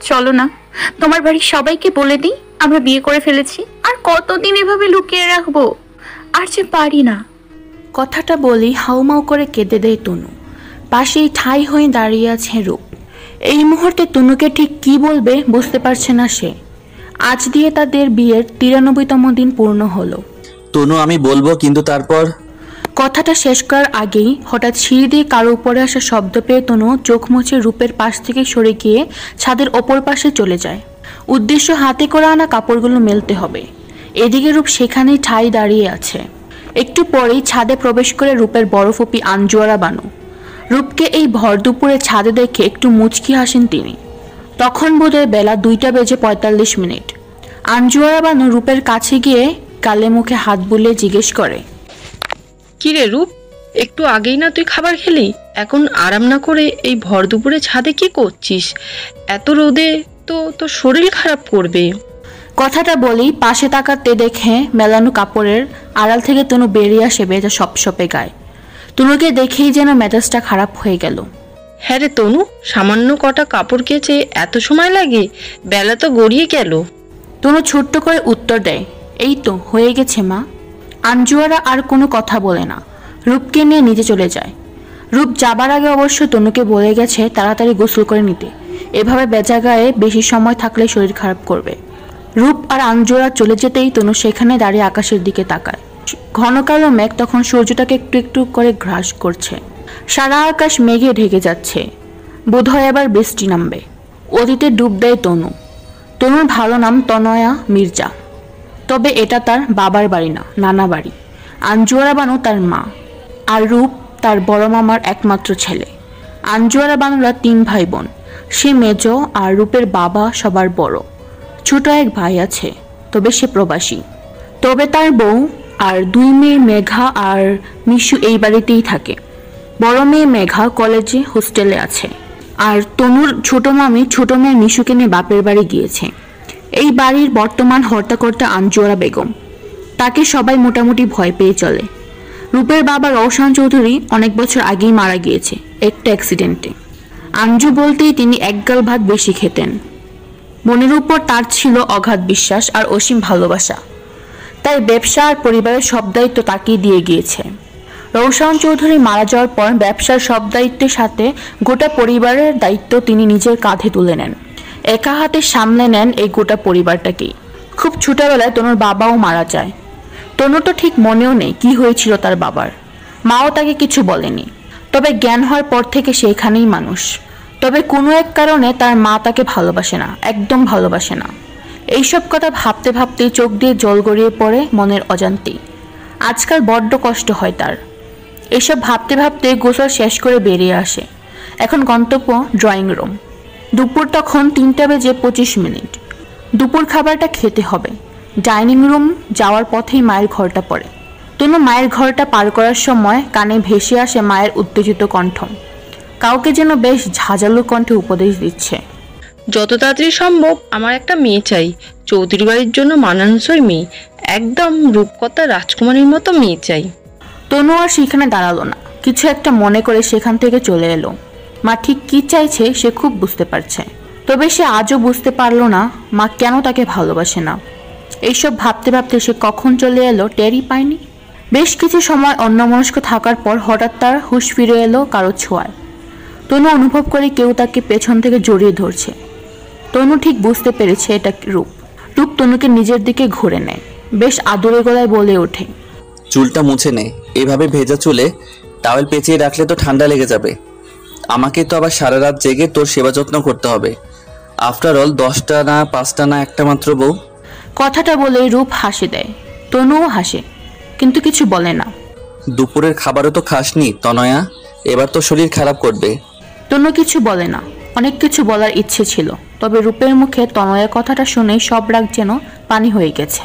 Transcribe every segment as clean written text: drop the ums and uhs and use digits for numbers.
চলো না, তোমার বাড়ির সবাইকে বলে দিই আমরা বিয়ে করে ফেলেছি। আর কতদিন এভাবে লুকিয়ে রাখবো, আর যে পারি না। কথাটা বলি হাউমাউ করে কেঁদে দেয় তনু। পাশেই ঠাই হয়ে দাঁড়িয়ে আছে রূপ। এই মুহূর্তে তনুকে ঠিক কি বলবে বুঝতে পারছে না সে। আজ দিয়ে তাদের বিয়ের 93তম দিন পূর্ণ হলো। তনু আমি বলবো, কিন্তু তারপর। কথাটা শেষ করার আগেই হঠাৎ সিঁড়ি দিয়ে কারো উপরে আসা শব্দ পেয়ে তনু চোখ মুছে রূপের পাশ থেকে সরে গিয়ে ছাদের ওপর পাশে চলে যায়। উদ্দেশ্য হাতে করে আনা কাপড়গুলো মেলতে হবে। এদিকে রূপ সেখানেই ঠাই দাঁড়িয়ে আছে। একটু পরেই ছাদে প্রবেশ করে রূপের বড় ফুপি আঞ্জুয়ারা বানু। রূপকে এই ভর দুপুরে ছাদে দেখে একটু মুচকি হাসেন তিনি। তখন বোধহয় বেলা 2:45। আঞ্জুয়ারা বানু রূপের কাছে গিয়ে গালে মুখে হাত বুলিয়ে জিজ্ঞেস করে, কিরে রূপ, একটু আগেই না তুই খাবার খেলি, এখন আরাম না করে এই ভর দুপুরে ছাদে কি করছিস? এত রোদে তো তোর শরীর খারাপ করবে। কথাটা বলেই পাশে তাকাতে দেখে মেলানো কাপড়ের আড়াল থেকে তনু বেরিয়ে আসে ভেজা সপসপে গায়ে। তনুকে দেখেই যেন মেজাজটা খারাপ হয়ে গেল। হ্যাঁ রে তনু, সামান্য কটা কাপড় কেচে এত সময় লাগে? বেলা তো গড়িয়ে গেল। তনু ছোট্ট করে উত্তর দেয়, এই তো হয়ে গেছে মা। আঞ্জুয়ারা আর কোনো কথা বলে না, রূপকে নিয়ে নিচে চলে যায়। রূপ যাবার আগে অবশ্য তনুকে বলে গেছে তাড়াতাড়ি গোসল করে নিতে, এভাবে বেজা গায়ে বেশি সময় থাকলে শরীর খারাপ করবে। রূপ আর আঞ্জুয়ারা চলে যেতেই তনু সেখানে দাঁড়িয়ে আকাশের দিকে তাকায়। ঘন কালো মেঘ তখন সূর্যটাকে একটু একটু করে গ্রাস করছে। সারা আকাশ মেঘে ঢেকে যাচ্ছে, বোধহয় আবার বৃষ্টি নামবে। অতীতে ডুব দেয় তনু। তনুর ভালো নাম তনয়া মির্জা, তবে এটা তার বাবার বাড়ি না, নানা বাড়ি। আঞ্জুয়ারা বানু তার মা, আর রূপ তার বড় মামার একমাত্র ছেলে। আঞ্জুয়ারা বানুরা 3 ভাই বোন। সে মেজ আর রূপের বাবা সবার বড়। ছোট এক ভাই আছে, তবে সে প্রবাসী। তবে তার বউ আর 2 মেয়ে মেঘা আর মিশু এই বাড়িতেই থাকে। বড় মেয়ে মেঘা কলেজে হোস্টেলে আছে, আর তনুর ছোট মামি ছোট মেয়ে মিশুকে নিয়ে বাপের বাড়ি গিয়েছে। এই বাড়ির বর্তমান হর্তাকর্তা আঞ্জুয়ারা বেগম। তাকে সবাই মোটামুটি ভয় পেয়ে চলে। রূপের বাবা রওশন চৌধুরী অনেক বছর আগেই মারা গিয়েছে একটা অ্যাক্সিডেন্টে। আঞ্জু বলতেই তিনি একগাল ভাত বেশি খেতেন। মনের উপর তার ছিল অগাধ বিশ্বাস আর অসীম ভালোবাসা। তাই ব্যবসা আর পরিবারের সব দায়িত্ব তাকেই দিয়ে গিয়েছে। রওশন চৌধুরী মারা যাওয়ার পর ব্যবসার সব দায়িত্বের সাথে গোটা পরিবারের দায়িত্ব তিনি নিজের কাঁধে তুলে নেন। একা হাতে সামলে নেন এই গোটা পরিবারটাকেই। খুব ছোটবেলায় তনুর বাবাও মারা যায়। তনুর তো ঠিক মনেও নেই কি হয়েছিল তার বাবার। মাও তাকে কিছু বলেনি, তবে জ্ঞান হওয়ার পর থেকে সে এখানেই মানুষ। তবে কোনো এক কারণে তার মা তাকে ভালোবাসে না, একদম ভালোবাসে না। এইসব কথা ভাবতে ভাবতে চোখ দিয়ে জল গড়িয়ে পড়ে মনের অজান্তেই। আজকাল বড্ড কষ্ট হয় তার। এসব ভাবতে ভাবতে গোসল শেষ করে বেরিয়ে আসে। এখন গন্তব্য ড্রয়িং রুম। দুপুর তখন 3:25। দুপুর খাবারটা খেতে হবে। ডাইনিং রুম যাওয়ার পথেই মায়ের ঘরটা পড়ে। তনু মায়ের ঘরটা পার করার সময় কানে ভেসে আসে মায়ের উত্তেজিত কণ্ঠ। কাউকে যেন বেশ ঝাঁঝালো কণ্ঠে উপদেশ দিচ্ছে, যত তাড়াতাড়ি সম্ভব আমার একটা মেয়ে চাই, চৌধুরী বাড়ির জন্য মানানসই মেয়ে, একদম রূপকথা রাজকুমারীর মতো মেয়ে চাই। তনু আর সেখানে দাঁড়ালো না, কিছু একটা মনে করে সেখান থেকে চলে এলো। মা ঠিক কি চাইছে সে খুব বুঝতে পারছে, তবে সে আজও বুঝতে পারলো না মা কেন তাকে ভালোবাসে না। এইসব ভাবতে ভাবতে সে কখন চলে এলো টেরই পায়নি। বেশ কিছু সময় অন্যমনস্ক থাকার পর হঠাৎ তার হুঁশ ফিরে এলো কারো ছোঁয়ায়। তনু অনুভব করে কেউ তাকে পেছন থেকে জড়িয়ে ধরছে। তনু ঠিক বুঝতে পেরেছে এটা রূপ। রূপ তনুকে নিজের দিকে ঘুরে নেয়, বেশ আদরে গলায় বলে ওঠে, চুলটা মুছে নে, এভাবে ভেজা চুলে টাওয়েল পেঁচিয়ে রাখলে তো ঠান্ডা লেগে যাবে। আমাকে তো আবার সারা রাত জেগে তোর সেবা যত্ন করতে হবে। আফটার অল 10টা না 5টা না একটা মাত্র বউ। কথাটা বলে রূপ হাসি দেয়। তনুও হাসে, কিন্তু কিছু বলে না। দুপুরের খাবারও তো খাসনি তনয়া, এবার তো শরীর খারাপ করবে। তনু কিছু বলে না। অনেক কিছু বলার ইচ্ছে ছিল, তবে রূপের মুখে তনয়ের কথাটা শুনেই সব রাগ যেন পানি হয়ে গেছে।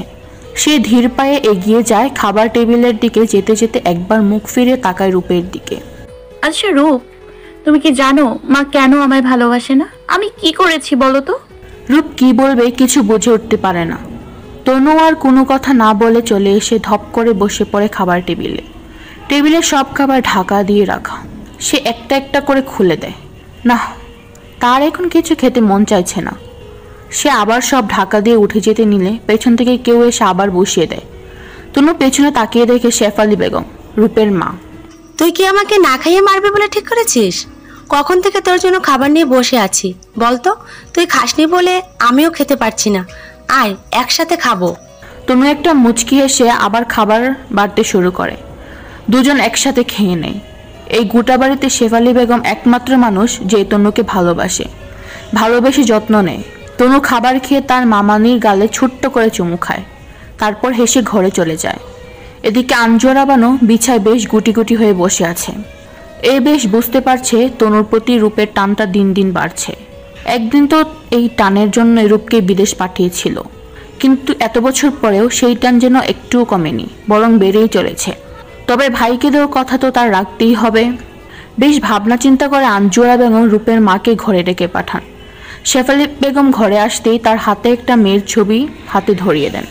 সে ধীর পায়ে এগিয়ে যায় খাবার টেবিলের দিকে। যেতে যেতে একবার মুখ ফিরে তাকায় রূপের দিকে। আচ্ছা রূপ, তুমি কি জানো মা কেন আমায় ভালোবাসে না? আমি কি করেছি বলো তো? রূপ কি বলবে কিছু বুঝে উঠতে পারে না। তনু আর কোনো কথা না বলে চলে এসে ধপ করে বসে পড়ে খাবার টেবিলে। টেবিলে সব খাবার ঢাকা দিয়ে রাখা। সে একটা একটা করে খুলে দেয়। না, তার এখন কিছু খেতে মন চাইছে না। সে আবার সব ঢাকা দিয়ে উঠে যেতে নিলে পেছন থেকে কেউ এসে আবার বসিয়ে দেয়। তনু পেছনে তাকিয়ে দেখে শেফালি বেগম, রূপের মা। তুই কি আমাকে না খাইয়ে মারবে বলে ঠিক করেছিস? কখন থেকে তোর জন্য খাবার নিয়ে বসে আছি বলতো? তুই খাসনি বলে আমিও খেতে পারছি না। আয় একসাথে খাবো। তনু একটা মুচকি এসে আবার খাবার বাড়তে শুরু করে। দুজন একসাথে খেয়ে নেয়। এই গোটা বাড়িতে শেফালি বেগম একমাত্র মানুষ যে তনুকে ভালোবেসে যত্ন নেয়। তনু খাবার খেয়ে তার মামানির গালে ছোট্ট করে চুমু খায়, তারপর হেসে ঘরে চলে যায়। এদিকে আঞ্জুরা বানু বিছায় বেশ গুটি গুটি হয়ে বসে আছে। এ বেশ বুঝতে পারছে তনুর প্রতি রূপের টানটা দিন দিন বাড়ছে। একদিন তো এই টানের জন্য রূপকে বিদেশ পাঠিয়েছিল, কিন্তু এত বছর পরেও সেই টান যেন একটুও কমেনি, বরং বেড়েই চলেছে। তবে ভাইকে দেওয়ার কথা তো তার রাখতেই হবে। বেশ ভাবনা চিন্তা করে আঞ্জুরা বেগম রূপের মাকে ঘরে ডেকে পাঠান। শেফালি বেগম ঘরে আসতেই তার হাতে একটা মেয়ের ছবি হাতে ধরিয়ে দেন।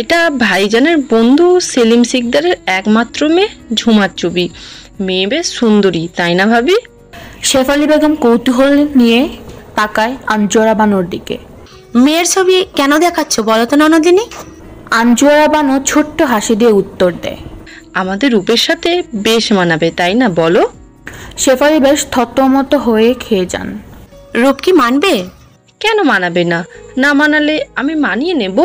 এটা ভাইজানের বন্ধু সেলিম সিকদারের একমাত্র মেয়ে ঝুমার ছবি। মেয়ে বেশ সুন্দরী, তাই না ভাবি? শেফালি বেগম কৌতূহল নিয়ে তাকায় আঞ্জুরা বানুর দিকে। মেয়ের ছবি কেন দেখাচ্ছ বলো তো ননদিনী? আঞ্জুরা বানু ছোট্ট হাসি দিয়ে উত্তর দেয়, আমাদের রূপের সাথে বেশ মানাবে, তাই না বলো? শেফালি বেশ থতমত হয়ে খেয়ে যান। রূপ কি মানবে? কেন মানাবে না? না মানালে আমি মানিয়ে নেব।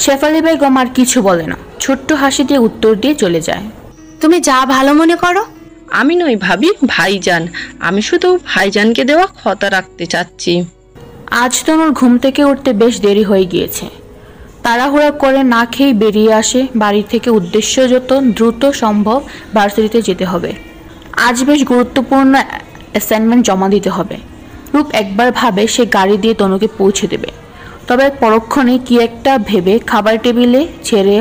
শেফালি বেগম আর কিছু বলে না, ছোট্ট হাসি দিয়ে উত্তর দিয়ে চলে যায়। তুমি যা ভালো মনে করো। আমি নই ভাবি, ভাইজান। আমি শুধু ভাইজানকে দেওয়া কথা রাখতে চাচ্ছি। আজ তনুর ঘুম থেকে উঠতে বেশ দেরি হয়ে গিয়েছে। তাড়াহুড়া করে না খেয়ে বেরিয়ে আসে বাড়ি থেকে, উদ্দেশ্য যত দ্রুত সম্ভব ভার্সিটিতে যেতে হবে। আজ বেশ গুরুত্বপূর্ণ অ্যাসাইনমেন্ট জমা দিতে হবে। রূপ একবার ভাবে সে গাড়ি দিয়ে তনুকে পৌঁছে দেবে, তবে পরক্ষণে কি একটা ভেবে খাবার টেবিলে ছেড়ে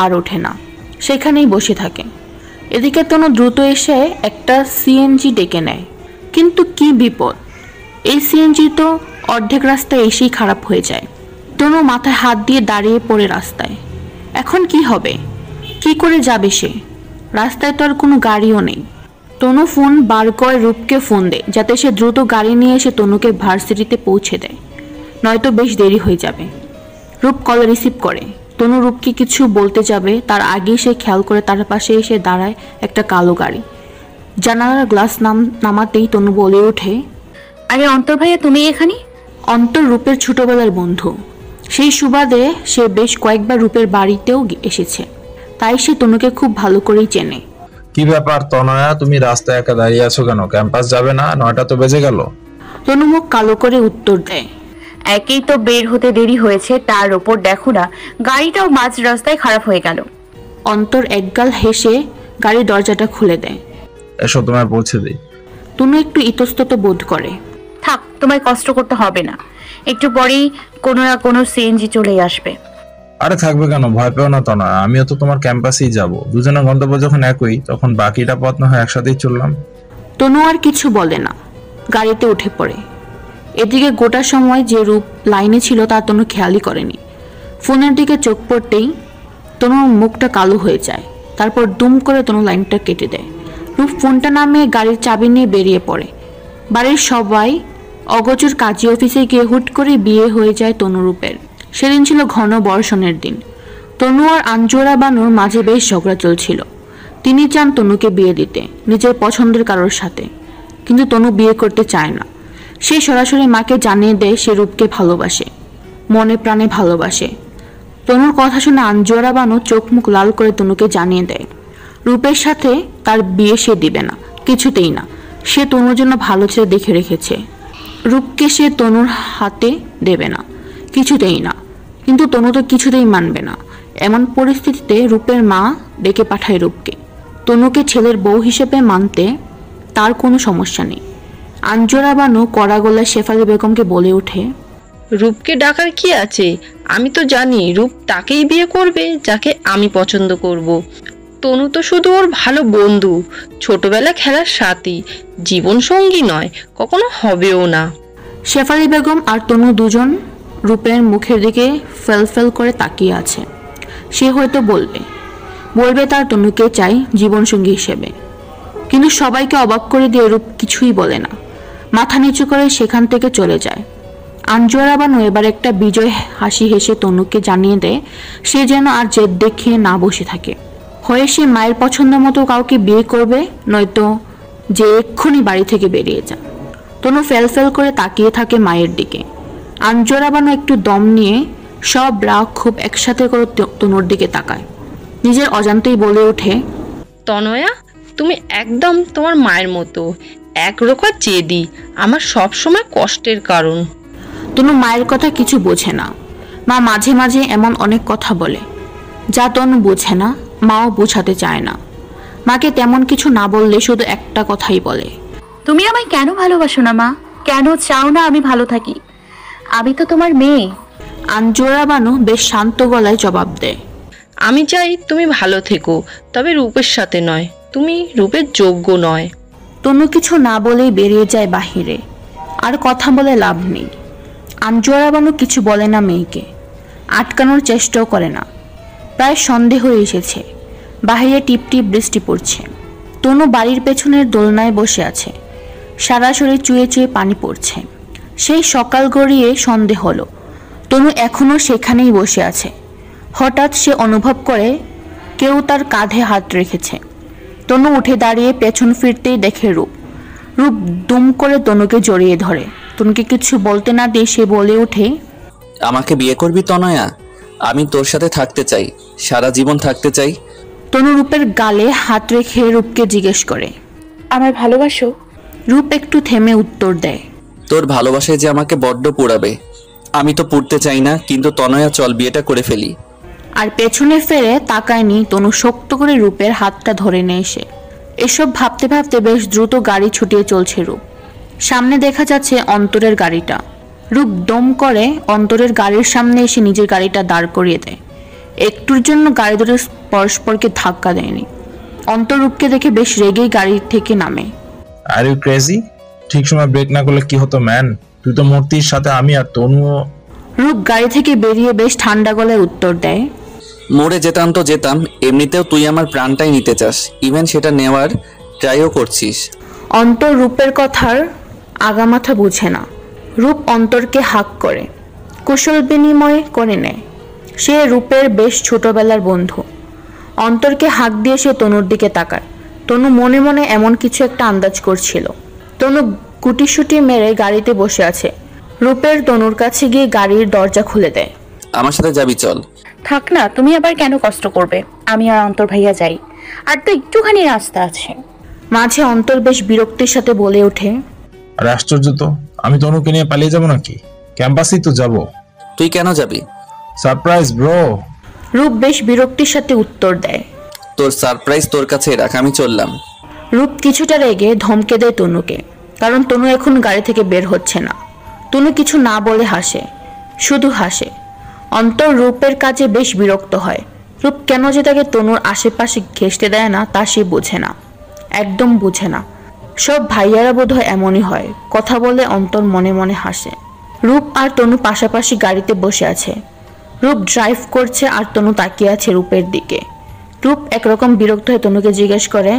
আর ওঠে না, সেখানেই বসে থাকে। এদিকে তনু দ্রুত এসে একটা সিএনজি ডেকে নেয়, কিন্তু কি বিপদ, এই সিএনজি তো অর্ধেক রাস্তায় এসেই খারাপ হয়ে যায়। তনু মাথায় হাত দিয়ে দাঁড়িয়ে পড়ে রাস্তায়। এখন কি হবে? কি করে যাবে সে? রাস্তায় তো আর কোনো গাড়িও নেই। তনু ফোন বার করে রূপকে ফোন দেয়, যাতে সে দ্রুত গাড়ি নিয়ে এসে তনুকে ভার্সিটিতে পৌঁছে দেয়, নয়তো বেশ দেরি হয়ে যাবে। রূপ কল রিসিভ করে। তনু রূপকে কিছু বলতে যাবে, তার আগেই সে খেয়াল করে তার পাশে এসে দাঁড়ায় একটা কালো গাড়ি। জানালার গ্লাস নামাতেই তনু বলে ওঠে, আরে অন্তর ভাইয়া, তুমি এখানে? অন্তর রূপের ছোটবেলার বন্ধু। সেই সুবাদে সে বেশ কয়েকবার রূপের বাড়িতেও এসেছে, তাই সে তনুকে খুব ভালো করেই চেনে। কি ব্যাপার তনয়া, তুমি রাস্তায় একা দাঁড়িয়ে আছো কেন? ক্যাম্পাস যাবে না? 9টা তো বেজে গেল। তনু মুখ কালো করে উত্তর দেয়, একেই তো বের হতে দেরি হয়েছে, তার ওপর দেখো না গাড়িটাও মাঝ রাস্তায় খারাপ হয়ে গেল। অন্তর একগাল হেসে গাড়ির দরজাটা খুলে দেয়। এসো তোমায় পৌঁছে দিই। তনু একটু ইতস্তত বোধ করে। থাক, তোমায় কষ্ট করতে হবে না, একটু পরেই কোনো না কোনো সিএনজি চলেই আসবে। আরে থাকবে কেন, ভয় পেও না তনয়া, আমিও তো তোমার ক্যাম্পাসেই যাব। দুজনের গন্তব্য যখন একই, তখন বাকিটা পথ না হয় একসাথেই চললাম। তনু আর কিছু বলে না, গাড়িতে উঠে পড়ে। এদিকে গোটা সময় যে রূপ লাইনে ছিল তা তনু খেয়ালই করেনি। ফোনের দিকে চোখ পড়তেই তনুর মুখটা কালো হয়ে যায়। তারপর দুম করে তনু লাইনটা কেটে দেয়। রূপ ফোনটা নামিয়ে গাড়ির চাবি নিয়ে বেরিয়ে পড়ে। বাড়ির সবাই অগোচর কাজী অফিসে গিয়ে হুট করে বিয়ে হয়ে যায় তনুরূপের। সেদিন ছিল ঘন বর্ষণের দিন। তনু আর আঞ্জুরা বানুর মাঝে বেশ ঝগড়া চলছিল। তিনি চান তনুকে বিয়ে দিতে নিজের পছন্দের কারোর সাথে, কিন্তু তনু বিয়ে করতে চায় না। সে সরাসরি মাকে জানিয়ে দেয় সে রূপকে ভালোবাসে, মনে প্রাণে ভালোবাসে। তনুর কথা শুনে আঞ্জুরা বানু চোখ মুখ লাল করে তনুকে জানিয়ে দেয় রূপের সাথে তার বিয়ে সে দিবে না, কিছুতেই না। সে তনুর জন্য ভালো ছেলে দেখে রেখেছে, রূপকে সে তনুর হাতে দেবে না, কিছুতেই না। কিন্তু তনু তো কিছুতেই মানবে না। এমন পরিস্থিতিতে রূপের মা ডেকে পাঠায় রূপকে। তনুকে ছেলের বউ হিসেবে মানতে তার কোনো সমস্যা নেই। আঞ্জুরা বানু কড়া গলায় শেফালি বেগমকে বলে ওঠে, রূপকে ডাকার কি আছে? আমি তো জানি রূপ তাকেই বিয়ে করবে যাকে আমি পছন্দ করব। তনু তো শুধু ওর ভালো বন্ধু, ছোটবেলা খেলার সাথী, জীবন সঙ্গী নয়, কখনো হবেও না। শেফালি বেগম আর তনু দুজন রূপের মুখের দিকে ফেল করে তাকিয়ে আছে। সে হয়তো বলবে তার তনুকে চাই জীবনসঙ্গী হিসেবে, কিন্তু সবাইকে অবাক করে দিয়ে রূপ কিছুই বলে না, মাথা নিচু করে সেখান থেকে চলে যায়। আঞ্জুয়ারা বানু এবার একটা বিজয় হাসি হেসে তনুকে জানিয়ে দেয় সে যেন আর জেদ দেখিয়ে না বসে থাকে, হয় সে মায়ের পছন্দ মতো কাউকে বিয়ে করবে, নয়তো যে এক্ষুনি বাড়ি থেকে বেরিয়ে যায়। তনু ফেল করে তাকিয়ে থাকে মায়ের দিকে। আঞ্জুয়ারা বানু একটু দম নিয়ে সব রাগ খুব একসাথে করে তনুর দিকে তাকায়। নিজের অজান্তেই বলে ওঠে, তনয়া, তুমি একদম তোমার মায়ের মতো, একরকম জেদি, আমার সব সময় কষ্টের কারণ। তনু মায়ের কথা কিছু বোঝে না। মা মাঝে মাঝে এমন অনেক কথা বলে যা তনু বোঝে না, মাও বোঝাতে চায় না। মাকে তেমন কিছু না বললে শুধু একটা কথাই বলে, তুমি আমায় কেন ভালোবাসো না মা? কেন চাও না আমি ভালো থাকি? আমি তো তোমার মেয়ে। আঞ্জুয়ারা বানু বেশ শান্ত গলায় জবাব দেয়, আমি চাই তুমি ভালো থেকো, তবে রূপের সাথে নয়, তুমি রূপের যোগ্য নয়। তনু কিছু না বলেই বেরিয়ে যায় বাহিরে। আর কথা বলে লাভ নেই। আঞ্জুয়ারা বানু কিছু বলে না মেয়েকে, আটকানোর চেষ্টাও করে না। প্রায় সন্ধে হয়ে এসেছে, বাহিরে টিপটিপ বৃষ্টি পড়ছে। তনু বাড়ির পেছনের দোলনায় বসে আছে, সারা শরীর চুয়ে চুয়ে পানি পড়ছে। সেই সকাল গড়িয়ে সন্ধে হলো, তনু এখনও সেখানেই বসে আছে। হঠাৎ সে অনুভব করে কেউ তার কাঁধে হাত রেখেছে। তনু উঠে দাঁড়িয়ে পেছন ফিরতেই দেখে রূপ দুম করে তনুকে জড়িয়ে ধরে। তনুকে কিছু বলতে না দিয়ে সে বলে ওঠে, আমাকে বিয়ে করবি তনয়া? আমি তোর সাথে থাকতে চাই, সারা জীবন থাকতে চাই। তনু রূপের গালে হাত রেখে রূপকে জিজ্ঞেস করে, আমার ভালোবাসো? রূপ একটু থেমে উত্তর দেয়, তোর ভালোবাসায় যে আমাকে বড্ড পোড়াবে। আমি তো পুড়তে চাই না, কিন্তু তনয়া চল বিয়েটা করে ফেলি। আর পেছনে ফিরে তাকায়নি। তনু শক্ত করে রূপের হাতটা ধরে নেয় সে। এসব ভাবতে ভাবতে বেশ দ্রুত গাড়ি ছুটিয়ে চলছে রূপ। সামনে দেখা যাচ্ছে অন্তরের গাড়িটা। রূপ দম করে অন্তরের গাড়ির সামনে এসে নিজের গাড়িটা দাঁড় করিয়ে দেয়। একটুর জন্য গাড়ি দুটো পরস্পরকে ধাক্কা দেয়নি। অন্তর রূপকে দেখে বেশ রেগেই গাড়ি থেকে নামে। Are you crazy? ঠিক সময় ব্রেক না করলে কি হতো ম্যান? তুই তো মূর্তির সাথে আমি আর তনুও। রূপ গাড়ি থেকে বেরিয়ে বেশ ঠান্ডা গলায় উত্তর দেয়, মরে যেতাম তো যেতাম, এমনিতেও তুই আমার প্রাণটাই নিতে চাস, ইভেন সেটা নেওয়ার ট্রাইও করছিস। অন্তর রূপের কথার আগামাথা বুঝে না। রূপ অন্তরকে হাক করে, কুশল বিনিময় করে নেয়। সে রূপের বেশ ছোটবেলার বন্ধু। অন্তরকে হাক দিয়ে সে তনুর দিকে তাকায়। তনু মনে মনে এমন কিছু একটা আন্দাজ করছিল। তনু গুটিসুটি মেরে গাড়িতে বসে আছে। রূপের তনুর কাছে গিয়ে গাড়ির দরজা খুলে দেয়। আমার সাথে যাবি চল। থাক না, তুমি আবার কেন কষ্ট করবে? আমি আর অন্তর ভাইয়া যাই, আর তো একটুখানি রাস্তা আছে। মাঝে অন্তর বেশ বিরক্তির সাথে বলে ওঠে, আর আশ্চর্য তো, আমি তনুকে নিয়ে পালিয়ে যাবো নাকি? ক্যাম্পাসেই তো যাবো। তুই কেন যাবি? Surprise bro. রূপ বেশ বিরক্তির সাথে উত্তর দেয়, তোর সারপ্রাইজ তোর কাছে রাখ, আমি চললাম। রূপ কিছুটা রেগে ধমকে দেয় তনুকে, কারণ তনু এখন গাড়ি থেকে বের হচ্ছে না। তনু কিছু না বলে হাসে, শুধু হাসে। অন্তর রূপের কাজে বেশ বিরক্ত হয়। রূপ কেন যে তাকে তনুর আশেপাশে ঘেঁষতে দেয় না তা সে বোঝে না, একদম বুঝে না। সব ভাইয়ারা বোধহয় এমনই হয়। কথা বলে অন্তর মনে মনে হাসে। রূপ আর তনু পাশাপাশি গাড়িতে বসে আছে। রূপ ড্রাইভ করছে আর তনু তাকিয়ে আছে রূপের দিকে। রূপ একরকম বিরক্ত হয়ে তনুকে জিজ্ঞেস করে,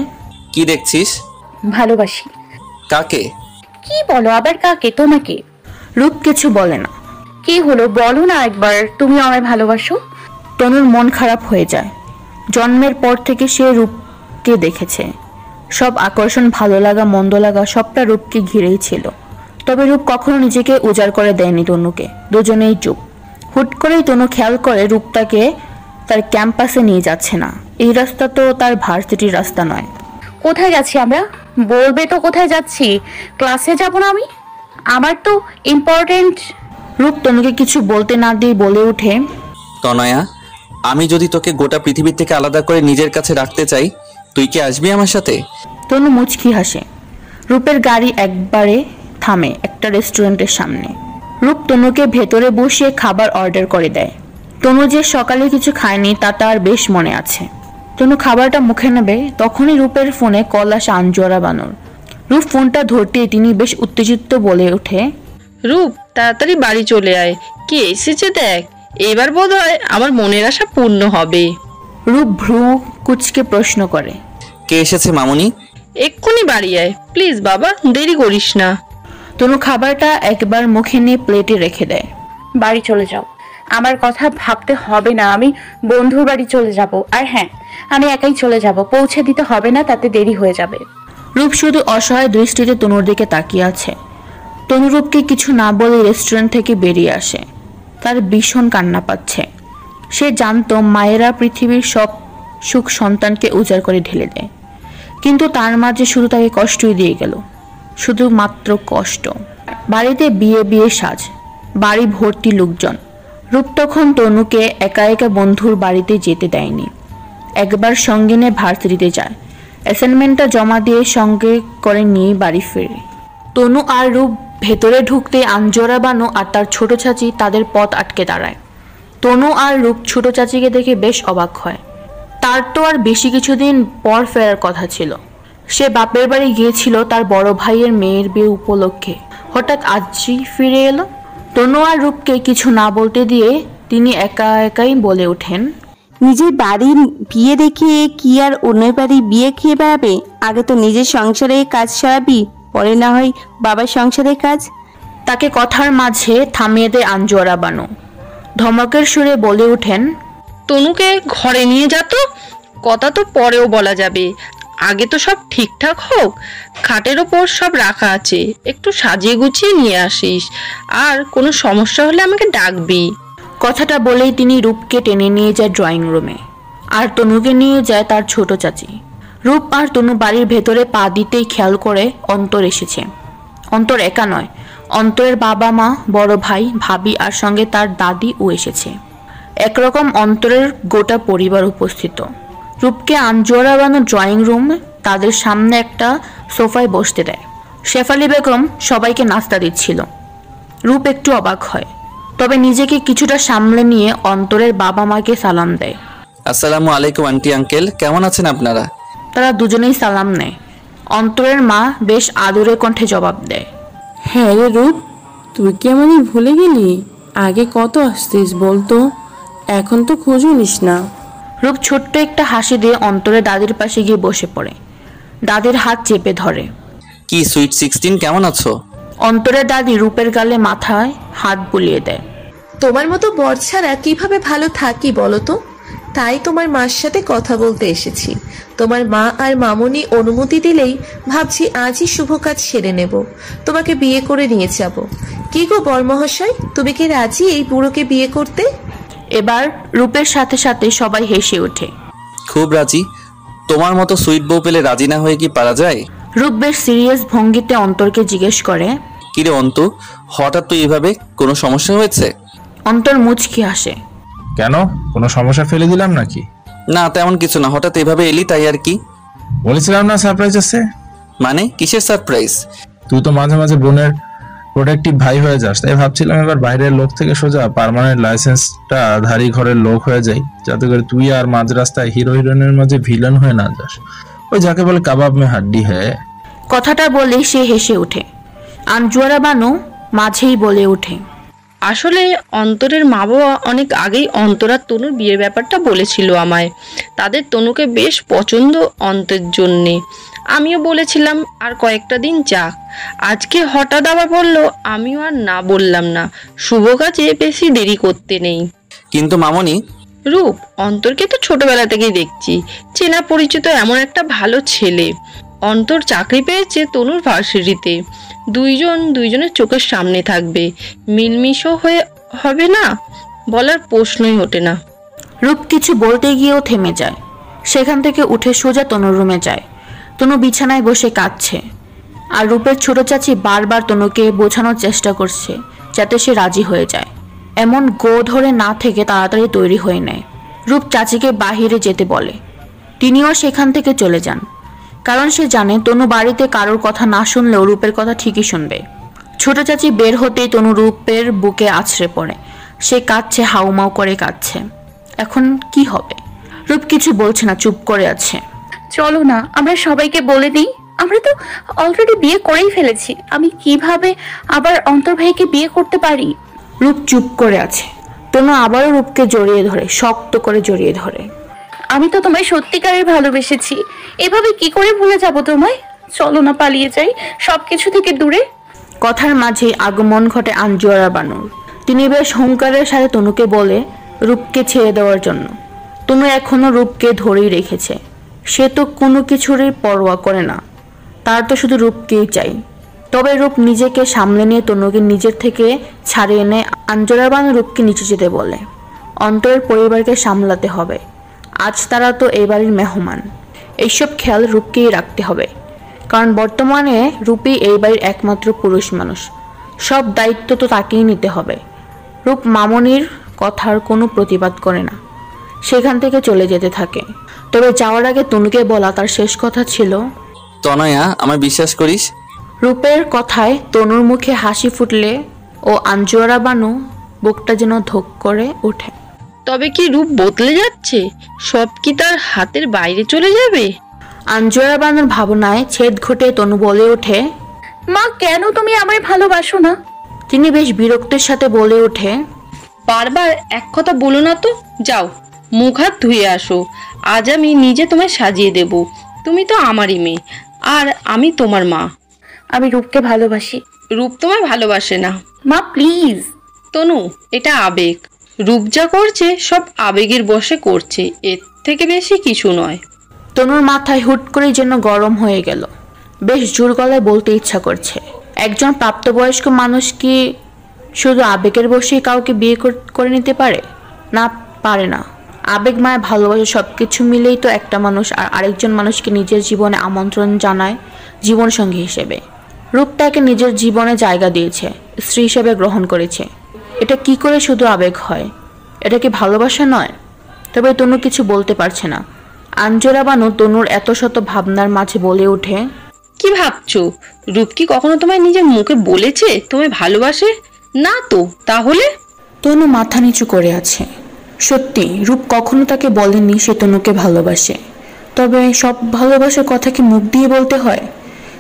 কি দেখছিস? ভালোবাসি। কাকে? কি বলো আবার, কাকে? তোমাকে। রূপ কিছু বলে না। কি হলো বলো না একবার, তুমি আমায় ভালোবাসো? তনুর মন খারাপ হয়ে যায়। জন্মের পর থেকে সে রূপকে দেখেছে। সব আকর্ষণ, ভালো লাগা, মন্দ লাগা সবটা রূপকে ঘিরেই ছিল। তবে রূপ কখনো নিজেকে উজাড় করে দেয়নি তনুকে। দুজনেই চুপ। হুট করেই তনু খেয়াল করে রূপ তাকে তার ক্যাম্পাসে নিয়ে যাচ্ছে না। এই রাস্তা তো তার ভার্সিটির রাস্তা নয়। কোথায় যাচ্ছি আমরা? বলবে তো কোথায় যাচ্ছি? ক্লাসে যাব না আমি? আমার তো ইম্পর্টেন্ট। রূপ তনুকে কিছু বলতে না দিয়ে বলে ওঠে, তনয়া, আমি যদি তোকে গোটা পৃথিবীর থেকে আলাদা করে নিজের কাছে রাখতে চাই, তুই কি আসবি আমার সাথে? তনু মুচকি হাসে। রূপের গাড়ি একবারে থামে একটা রেস্টুরেন্টের সামনে। রূপ তনুকে ভেতরে বসিয়ে খাবার অর্ডার করে দেয়। তনু যে সকালে কিছু খায়নি তা তার বেশ মনে আছে। তনু খাবারটা মুখে নেবে, তখনই রূপের ফোনে কল আসে আঞ্জুয়ারা বানুর। রূপ ফোনটা ধরতেই তিনি বেশ উত্তেজিত বলে ওঠে, রূপ তাড়াতাড়ি বাড়ি চলে আয়, কে এসেছে দেখ, এবার বোধহয় আমার মনের আশা পূর্ণ হবে। রূপ ভ্রু কুচকে প্রশ্ন করে, কে এসেছে মামুনি? এক্ষুনি বাড়ি আয় প্লিজ বাবা, দেরি করিস না। তনু খাবারটা একবার মুখে নিয়ে প্লেটে রেখে দেয়। বাড়ি চলে যাও, আমার কথা ভাবতে হবে না, আমি বন্ধুর বাড়ি চলে যাব। আর হ্যাঁ, আমি একাই চলে যাব, পৌঁছে দিতে হবে না, তাতে দেরি হয়ে যাবে। রূপ শুধু অসহায় দৃষ্টিতে তনুর দিকে তাকিয়ে আছে। তনু রূপকে কিছু না বলে রেস্টুরেন্ট থেকে বেরিয়ে আসে। তার ভীষণ কান্না পাচ্ছে। সে জানতো মায়েরা পৃথিবীর সব সুখ সন্তানকে উজাড় করে ঢেলে দেয়, কিন্তু তার মাঝে শুধু তাকে কষ্টই দিয়ে গেল, শুধুমাত্র কষ্ট। বাড়িতে বিয়ে বিয়ে সাজ, বাড়ি ভর্তি লোকজন। রূপ তখন তনুকে একা একা বন্ধুর বাড়িতে যেতে দেয়নি। একবার সঙ্গে নিয়ে ভার্সিটিতে যায়, অ্যাসাইনমেন্টটা জমা দিয়ে সঙ্গে করে নিয়ে বাড়ি ফেরে। তনু আর রূপ ভেতরে ঢুকতে আঞ্জুয়ারা বানু আর তার ছোট চাচি তাদের পথ আটকে দাঁড়ায়। তনু আর রূপ ছোট চাচিকে দেখে বেশ অবাক হয়। তার তো আর বেশি কিছুদিন পর ফেরার কথা ছিল। সে বাপের বাড়ি গিয়েছিল তার বড় ভাইয়ের মেয়ের বিয়ে উপলক্ষে, হঠাৎ আজই ফিরে এলো। তনু আর রূপকে কিছু না বলতে দিয়ে তিনি একা একাই বলে ওঠেন, নিজের বাড়ির বিয়ে দেখে কি আর অন্যের বাড়ি বিয়ে খেয়ে বেড়াবে? আগে তো নিজের সংসারে কাজ সারাবি, পরে না হয় বাবার সংসারের কাজ। তাকে কথার মাঝে থামিয়ে দেয় আঞ্জুয়ারা বানু। ধমকের সুরে বলে ওঠেন, তনুকে ঘরে নিয়ে যা তো, কথা তো পরেও বলা যাবে, আগে তো সব ঠিকঠাক হোক। খাটের ওপর সব রাখা আছে, একটু সাজিয়ে গুছিয়ে নিয়ে আসিস, আর কোনো সমস্যা হলে আমাকে ডাকবি। কথাটা বলেই তিনি রূপকে টেনে নিয়ে যায় ড্রয়িং রুমে, আর তনুকে নিয়ে যায় তার ছোট চাচি। রূপ আর তনু বাড়ির ভেতরে পা দিতেই খেয়াল করে অন্তর এসেছে। অন্তর একা নয়, অন্তরের বাবা মা, বড় ভাই, ভাবি আর সঙ্গে তার দাদিও এসেছে। একরকম অন্তরের গোটা পরিবার উপস্থিত। রূপকে আঞ্জুয়ারা বানু ড্রয়িং রুম তাদের সামনে একটা সোফায় বসতে দেয়। শেফালি বেগম সবাইকে নাস্তা দিচ্ছিল। রূপ একটু অবাক হয়, তবে নিজেকে কিছুটা সামলে নিয়ে অন্তরের বাবা মাকে সালাম দেয়। আসসালামু আলাইকুম আন্টি আঙ্কেল, কেমন আছেন আপনারা? তারা দুজনেই সালাম নেয়। অন্তরের মা বেশ আদুরে কণ্ঠে জবাব দেয়, হ্যাঁ রে রূপ, তুই কি আমাদের ভুলে গেলি? আগে কত আসতিস বলতো, এখন তো খোঁজও নিস না। রূপ ছোট্ট একটা হাসি দিয়ে অন্তরের দাদির পাশে গিয়ে বসে পড়ে। দাদির হাত চেপে ধরে। কি সুইট 16 কেমন আছো? অন্তরের দাদি রূপের গালে মাথায় হাত বুলিয়ে দেয়। তোমার মতো বর ছাড়া কিভাবে ভালো থাকি বলো তো? তাই তোমার মার সাথে কথা বলতে এসেছি। তোমার মা আর মামুনি অনুমতি দিলেই ভাবছি আজই শুভ কাজ সেরে নেব, তোমাকে বিয়ে করে নিয়ে যাব। কি গো বরমহাশয়, তুমি কি রাজি এই বুড়োকে বিয়ে করতে? এবার রূপের সাথে সাথে সবাই হেসে ওঠে। খুব রাজি। তোমার মতো সুইট বউ পেলে রাজি না হয়ে কি পারা যায়? রূপ বেশ সিরিয়াস ভঙ্গিতে অন্তরকে জিজ্ঞেস করে, কিরে অন্তু, হঠাৎ তো এইভাবে, কোনো সমস্যা হয়েছে? অন্তর মুচকি হাসে। কেন, কোনো সমস্যা ফেলে দিলাম নাকি? না তেমন কিছু না, হঠাৎ এভাবে এলি তাই আর কি। বলেছিলাম না সারপ্রাইজ আছে। মানে কিসের সারপ্রাইজ? তুই তো মাঝে মাঝে বোনের প্রোটেক্টিভ ভাই হয়ে যাস, তাই ভাবছিলাম এবার বাইরের লোক থেকে সোজা পার্মানেন্ট লাইসেন্সটা ধারী ঘরের লোক হয়ে যাই, যাতে করে তুই আর মাঝ রাস্তায় হিরো হিরোইনের মাঝে ভিলেন হয়ে না যাস। ওই যাকে বলে কাবাব মে হাড্ডি হ্যায়। কথাটা বলে সে হেসে ওঠে। আঞ্জুয়ারা বানু মাঝেই বলে ওঠে, আসলে অন্তরের মা বাবা অনেক আগেই অন্তর আর তনুর বিয়ের ব্যাপারটা বলেছিল আমায়। তাদের তনুকে বেশ পছন্দ অন্তের জন্যে। আমিও বলেছিলাম আর কয়েকটা দিন যাক। আজকে হঠাৎ আবার বললো, আমিও আর না বললাম না। শুভ কাজে বেশি দেরি করতে নেই। কিন্তু মামনি, রূপ, অন্তরকে তো ছোটবেলা থেকেই দেখছি, চেনা পরিচিত এমন একটা ভালো ছেলে। অন্তর চাকরি পেয়েছে তনুর ভার্সিটিতে। দুইজনের চোখের সামনে থাকবে, মিলমিশও হয়ে হবে না, বলার প্রশ্নই ওঠে না। রূপ কিছু বলতে গিয়েও থেমে যায়। সেখান থেকে উঠে সোজা তনুর রুমে যায়। তনু বিছানায় বসে কাঁদছে, আর রূপের ছোট চাচি বারবার তনুকে বোঝানোর চেষ্টা করছে যাতে সে রাজি হয়ে যায়। এমন গো ধরে না থেকে তাড়াতাড়ি তৈরি হয়ে নেয়। রূপ চাচিকে বাহিরে যেতে বলে। তিনিও সেখান থেকে চলে যান, কারণ সে জানে তনু বাড়িতে কারোর কথা না শুনলেও রূপের কথা ঠিকই শুনবে। ছোট চাচি বের হতেই তনু রূপের বুকে আছড়ে পড়ে। সে কাঁদছে, হাউমাউ করে কাঁদছে। এখন কি হবে? রূপ কিছু বলছে না, চুপ করে আছে। চলো না আমরা সবাইকে বলে দিই, আমরা তো অলরেডি বিয়ে করেই ফেলেছি, আমি কিভাবে আবার অন্তর ভাইকে বিয়ে করতে পারি? রূপ চুপ করে আছে। তনু আবারও রূপকে জড়িয়ে ধরে, শক্ত করে জড়িয়ে ধরে। আমি তো তোমায় সত্যিকারের ভালোবেসেছি, এভাবে কি করে ভুলে যাব তোমায়? চলো না পালিয়ে যাই সবকিছু থেকে দূরে। কথার মাঝে আগমন ঘটে আঞ্জু আর বানুর। তিনি বেশ হুঙ্কারের সাথে তনুকে বলে রূপকে ছেড়ে দেওয়ার জন্য। তনু এখনো রূপকে ধরেই রেখেছে। সে তো কোনো কিছুরই পরোয়া করে না, তার তো শুধু রূপকেই চাই। তবে রূপ নিজেকে সামলে নিয়ে তনুকে নিজের থেকে ছাড়িয়ে এনে আঞ্জুরা বানু রূপকে নিচে যেতে বলে। অন্তরের পরিবারকে সামলাতে হবে, আজ তারা তো এই বাড়ির মেহমান। এইসব খেয়াল রূপকেই রাখতে হবে, কারণ বর্তমানে রূপই এই বাড়ির একমাত্র পুরুষ মানুষ। সব দায়িত্ব তো তাকেই নিতে হবে। রূপ মামনির কথার কোনো প্রতিবাদ করে না, সেখান থেকে চলে যেতে থাকে। তবে যাওয়ার আগে তনুকে বলা তার শেষ কথা ছিল, তনয়া আমায় বিশ্বাস করিস? রূপের কথায় তনুর মুখে হাসি ফুটলে ও আঞ্জুরা বানু বুকটা যেন ধক করে ওঠে। তবে কি রূপ বদলে যাচ্ছে? সব কি তার হাতের বাইরে চলে যাবে? আঞ্জুরা বানুর ভাবনায় ছেদ ঘটে তনু বলে ওঠে, মা কেন তুমি আমায় ভালোবাসো না? তিনি বেশ বিরক্তের সাথে বলে ওঠে, বারবার এক কথা বলো না তো, যাও মুখ হাত ধুয়ে আসো। আজ আমি নিজে তোমায় সাজিয়ে দেব। তুমি তো আমারই মেয়ে, আর আমি তোমার মা। আমি রূপকে ভালোবাসি। রূপ তোমায় ভালোবাসে না। মা প্লিজ। তনু, এটা আবেগ। রূপ যা করছে সব আবেগের বশে করছে, এর থেকে বেশি কিছু নয়। তনুর মাথায় হুট করে যেন গরম হয়ে গেল। বেশ জোর গলায় বলতে ইচ্ছা করছে, একজন প্রাপ্তবয়স্ক মানুষ কি শুধু আবেগের বশেই কাউকে বিয়ে করে নিতে পারে? না, পারে না। আবেগ, মায়া, ভালোবাসা সবকিছু মিলেই তো একটা মানুষ আর আরেকজন মানুষকে নিজের জীবনে আমন্ত্রণ জানায় জীবনসঙ্গী হিসেবে। রূপ তাকে নিজের জীবনে জায়গা দিয়েছে, স্ত্রী হিসেবে গ্রহণ করেছে। এটা কি করে শুধু আবেগ হয়? এটা কি ভালোবাসা নয়? তবে তনু কিছু বলতে পারছে না। আঞ্জুরা বানু তনুর এত শত ভাবনার মাঝে বলে ওঠে, কি ভাবছো? রূপ কি কখনো তোমায় নিজের মুখে বলেছে তোমায় ভালোবাসে? না তো, তাহলে? তনু মাথা নিচু করে আছে। সত্যি রূপ কখনো তাকে বলেনি সে তনুকে ভালোবাসে। তবে সব ভালোবাসার কথা কি মুখ দিয়ে বলতে হয়?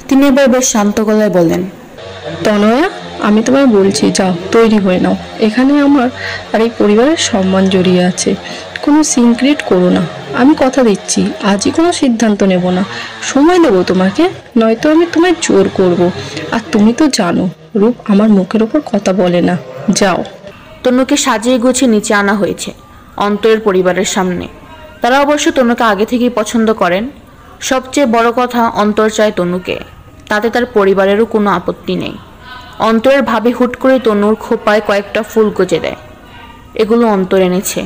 তিনি এবার বেশ শান্ত গলায় বলেন, তনয়া, আমি তোমায় বলছি, যাও তৈরি হয়ে নাও। এখানে আমার আর এই পরিবারের সম্মান জড়িয়ে আছে। কোনো সিক্রেট করো না। আমি কথা দিচ্ছি, আজই কোনো সিদ্ধান্ত নেব না। সময় দেবো তোমাকে, নয়তো আমি তোমায় জোর করব। আর তুমি তো জানো রূপ আমার মুখের ওপর কথা বলে না। যাও। তনুকে সাজিয়ে গুছিয়ে নিচে আনা হয়েছে অন্তরের পরিবারের সামনে। তারা অবশ্য তনুকে আগে থেকেই পছন্দ করেন। সবচেয়ে বড় কথা, অন্তর চায় তনুকে, তাতে তার পরিবারেরও কোনো আপত্তি নেই। অন্তরের ভাবি হুট করে তনুর খোপায় কয়েকটা ফুল গুজে দেয়। এগুলো অন্তর এনেছে,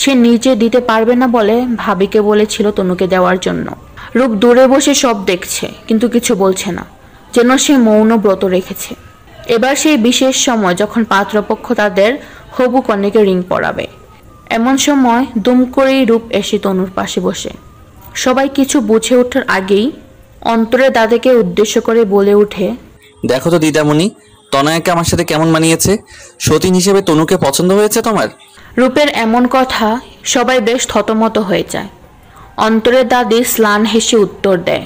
সে নিজে দিতে পারবে না বলে ভাবিকে বলেছিল তনুকে দেওয়ার জন্য। রূপ দূরে বসে সব দেখছে, কিন্তু কিছু বলছে না, যেন সে মৌন ব্রত রেখেছে। এবার সেই বিশেষ সময় যখন পাত্রপক্ষ তাদের হবু কনেকে রিং পরাবে। এমন সময় দুম করেই রূপ এসে তনুর পাশে বসে। সবাই কিছু বুঝে ওঠার আগেই অন্তরের দাদাকে উদ্দেশ্য করে বলে ওঠে, দেখো তো দিদামণি, তনয়াকে আমার সাথে কেমন মানিয়েছে। সতীন হিসেবে তনুকে পছন্দ হয়েছে তোমার? রূপের এমন কথা সবাই বেশ থতমত হয়ে যায়। অন্তরের দাদি স্লান হেসে উত্তর দেয়,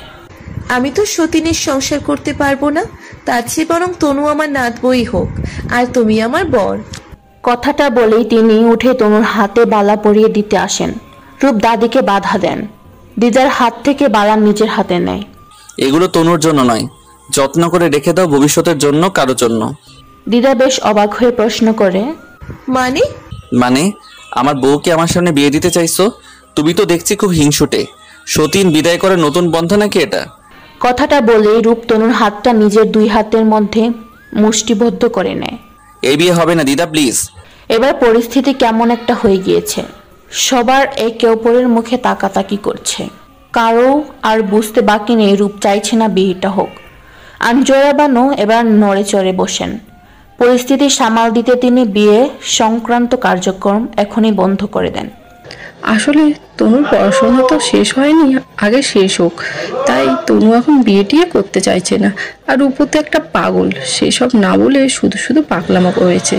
আমি তো সতীনের সংসার করতে পারবো না, তার চেয়ে বরং তনু আমার নাতবই হোক, আর তুমি আমার বর। কথাটা বলেই তিনি উঠে তনুর হাতে বালা পরিয়ে দিতে আসেন। রূপ দাদিকে বাধা দেন। দিদার হাত থেকে বালা নিজের হাতে নেয়। এগুলো তনুর জন্য নয়, যত্ন করে রেখে দাও ভবিষ্যতের জন্য, কারো জন্য। দিদা বেশ অবাক হয়ে প্রশ্ন করে, মানে আমার বউকে আমার সামনে বিয়ে দিতে চাইছো? তুমি তো দেখছি খুব হিংসুটে। সতীন বিদায় করে নতুন বন্ধা নাকি এটা? কথাটা বলেই রূপ তনুর হাতটা নিজের দুই হাতের মধ্যে মুষ্টিবদ্ধ করে নেয়। এই বিয়ে হবে না দিদা, প্লিজ। এবার পরিস্থিতি কেমন একটা হয়ে গিয়েছে। সবার একে অপরের মুখে তাকাতাকি করছে। কারো আর বুঝতে বাকি নেই রূপ চাইছে না বিয়েটা হোক। আঞ্জুরা বানু এবার নড়ে চড়ে বসেন। পরিস্থিতি সামাল দিতে তিনি বিয়ে সংক্রান্ত কার্যক্রম এখনই বন্ধ করে দেন। আসলে তনুর পড়াশোনা তো শেষ হয়নি, আগে শেষ হোক। তাই তনু এখন বিয়ে টিয়ে করতে চাইছে না। আর উপর তো একটা পাগল, সেসব না বলে শুধু শুধু পাগলামো করেছে।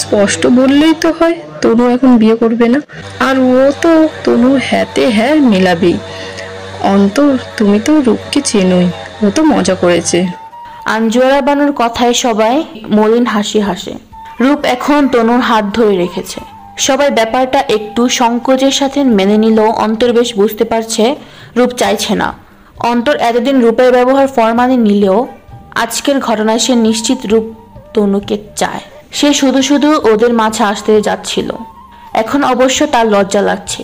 স্পষ্ট বললেই তো হয়। তনু এখন বিয়ে করবে না, আর ও তো তনুর হ্যাঁতে হ্যাঁ মেলাবেই। অন্তর, তুমি তো রূপকে চেনোই, ও তো মজা করেছে। আঞ্জুয়ারা বানুর কথায় সবাই মলিন হাসি হাসে। রূপ এখন তনুর হাত ধরে রেখেছে। সবাই ব্যাপারটা একটু সংকোচের সাথে মেনে নিলেও অন্তর বেশ বুঝতে পারছে রূপ চাইছে না। অন্তর এতদিন রূপের ব্যবহার ফরমানি নিলেও আজকের ঘটনায় সে নিশ্চিত রূপ তনুকে চায়। সে শুধু শুধু ওদের মাঝে আসতে যাচ্ছিল। এখন অবশ্য তার লজ্জা লাগছে,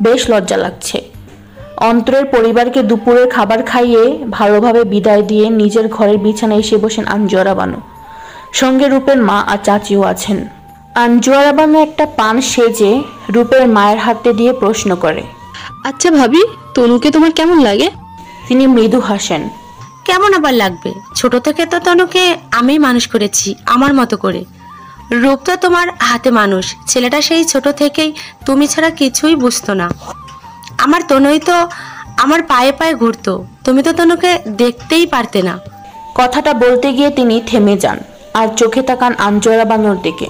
বেশ লজ্জা লাগছে। অন্তরের পরিবারকে দুপুরের খাবার খাইয়ে ভালোভাবে বিদায় দিয়ে নিজের ঘরের বিছানায় এসে বসেন আঞ্জুয়ারা বানু। সঙ্গে রূপের মা আর চাচিও আছেন। আঞ্জুয়ারা বানু একটা পান সেজে রূপের মায়ের হাতে দিয়ে প্রশ্ন করে, আচ্ছা ভাবি, তনুকে তোমার কেমন লাগে? তিনি মৃদু হাসেন। কেমন আবার লাগবে, ছোট থেকে তো তনুকে আমি মানুষ করেছি আমার মতো করে। রূপ তো তোমার হাতে মানুষ, ছেলেটা সেই ছোট থেকেই তুমি ছাড়া কিছুই বুঝতো না। আমার তনুই তো আমার পায়ে পায়ে ঘুরতো, তুমি তো তনুকে দেখতেই পারতে না। কথাটা বলতে গিয়ে তিনি থেমে যান আর চোখে তাকান আঞ্জুয়ারা বানুর দিকে,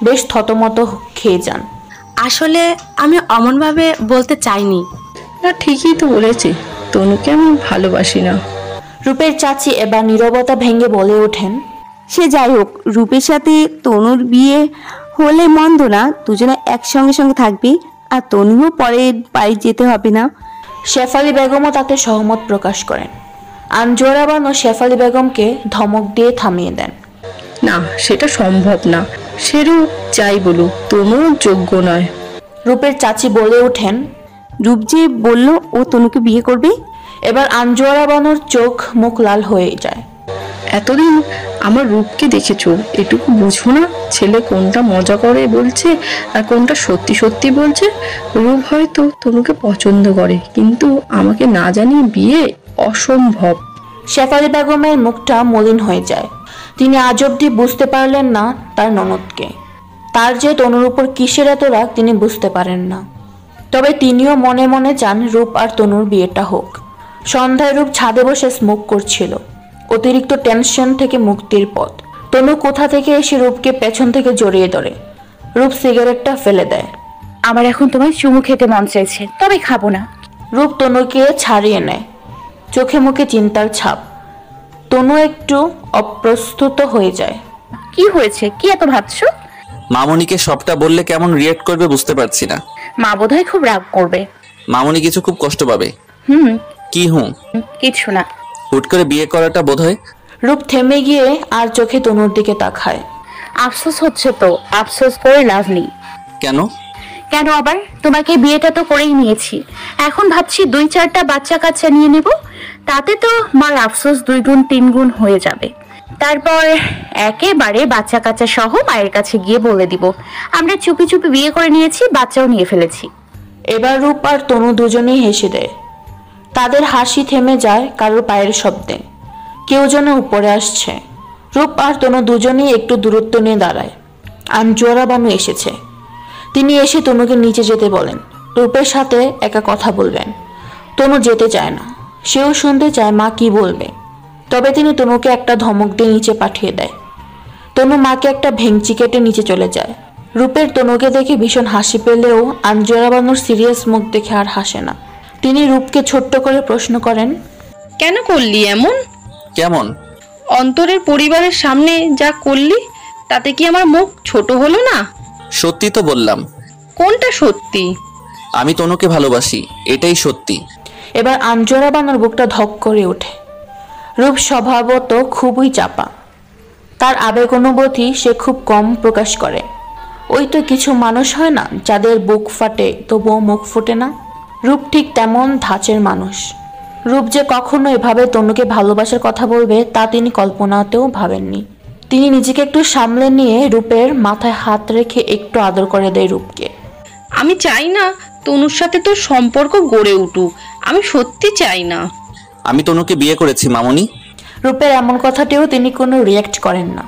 বেশ থতমত খেয়ে যান। আসলে আমি অমনভাবে বলতে চাইনি। না, ঠিকই তো বলেছি, তনুকে আমি ভালোবাসি না। রূপের চাচি এবার নীরবতা ভেঙে বলে ওঠেন, সে যাই হোক, রূপের সাথে তনুর বিয়ে হলে মন্দ না, দুজনে একসঙ্গে সঙ্গে থাকবে, আর তনুও পরে বাড়ি যেতে হবে না। শেফালি বেগমও তাতে সহমত প্রকাশ করেন। আঞ্জুয়ারা বানু শেফালি বেগমকে ধমক দিয়ে থামিয়ে দেন। না, সেটা সম্ভব না, সেরূপ যাই বলুক তনুর যোগ্য নয়। রূপের চাচি বলে ওঠেন, রূপ যে বলল ও তনুকে বিয়ে করবে। এবার আঞ্জুয়ারা বানুর চোখ মুখ লাল হয়ে যায়। এতদিন আমার রূপকে দেখেছো, এটুকু বুঝো না ছেলে কোনটা মজা করে বলছে আর কোনটা সত্যি সত্যি বলছে? রূপ হয়তো তনুকে পছন্দ করে, কিন্তু আমাকে না জানিয়ে বিয়ে অসম্ভব। শেফালি বেগমের মুখটা মলিন হয়ে যায়। তিনি আজ অবধি বুঝতে পারলেন না তার ননদকে। তার যে তনুর উপর কিসের এত রাগ তিনি বুঝতে পারেন না। তবে তিনিও মনে মনে চান রূপ আর তনুর বিয়েটা হোক। সন্ধ্যায় রূপ ছাদে বসে স্মোক করছিল, অতিরিক্ত টেনশন থেকে মুক্তির পথ। তনু কোথা থেকে এসে রূপকে পেছন থেকে জড়িয়ে ধরে। রূপ সিগারেটটা ফেলে দেয়। আমার এখন তোমায় চুমু খেতে মন চাইছে, তবে খাবো না। রূপ তনুকে ছাড়িয়ে নেয়, চোখে মুখে চিন্তার ছাপ। তনু একটু অপ্রস্তুত হয়ে যায়। কি হয়েছে, কি এত ভাবছো? মামনিকে সবটা বললে কেমন রিয়েক্ট করবে বুঝতে পারছি না। মা বোধহয় খুব রাগ করবে। মামনি কিছু খুব কষ্ট পাবে। কি কিছু না। হুট করে বিয়ে করাটা বোধহয়। রূপ থেমে গিয়ে আর চোখে তনুর দিকে তাকায়। আফসোস হচ্ছে তো, আফসোস করে লাভ নেই। কেন? কেন আবার? তোমাকে বিয়েটা তো করেই নিয়েছি, এখন ভাবছি 2-4টা বাচ্চা কাচ্চা নিয়ে নেব, তাতে তো মার আফসোস 2 গুণ 3 গুণ হয়ে যাবে। তারপর একেবারে বাচ্চা কাচ্চা সহ মায়ের কাছে গিয়ে বলে দিব আমরা চুপি চুপি বিয়ে করে নিয়েছি, বাচ্চাও নিয়ে ফেলেছি। এবার রূপ আর তনু দুজনেই হেসে দেয়। তাদের হাসি থেমে যায় কারোর পায়ের শব্দে। কেউ যেন উপরে আসছে। রূপ আর তনু দুজনেই একটু দূরত্ব নিয়ে দাঁড়ায়। আঞ্জুয়ারা বানু এসেছে। তিনি এসে তনুকে নিচে যেতে বলেন, রূপের সাথে একা কথা বলবেন। তনু যেতে চায় না, সেও শুনতে চায় মা কি বলবে। তবে তিনি তনুকে একটা ধমক দিয়ে নিচে পাঠিয়ে দেয়। তনু মাকে একটা ভেঙচি কেটে নিচে চলে যায়। রূপের তনুকে দেখে ভীষণ হাসি পেলেও আঞ্জুয়ারা বানুর সিরিয়াস মুখ দেখে আর হাসে না। তিনি রূপকে ছোট্ট করে প্রশ্ন করেন, কেন করলি এমন? কেমন? অন্তরের পরিবারের সামনে যা করলি, তাতে কি আমার মুখ ছোট হলো না? সত্যি তো বললাম। কোনটা সত্যি? আমি তনুকে ভালোবাসি, এটাই সত্যি। এবার আঞ্জুয়ারা বানুর বুকটা ধক করে ওঠে। রূপ স্বভাবত খুবই চাপা। তার আবেগ অনুভূতি সে খুব কম প্রকাশ করে। ওই তো কিছু মানুষ হয় না যাদের বুক ফাটে তবুও মুখ ফোটে না। রূপ ঠিক তেমন ধাঁচের মানুষ। রূপ যে কখনো এভাবে তনুকে ভালোবাসার কথা বলবে তা তিনি কল্পনাতেও ভাবেননি। তিনি নিজেকে একটু সামলে নিয়ে রূপের মাথায় হাত রেখে একটু আদর করে দেয় রূপকে। আমি চাই না তনুর সাথে তোর সম্পর্ক গড়ে উঠুক, আমি সত্যি চাই না। আমি তনুকে বিয়ে করেছি মামনি। রূপের এমন কথাটিও তিনি কোনো রিয়াক্ট করেন না।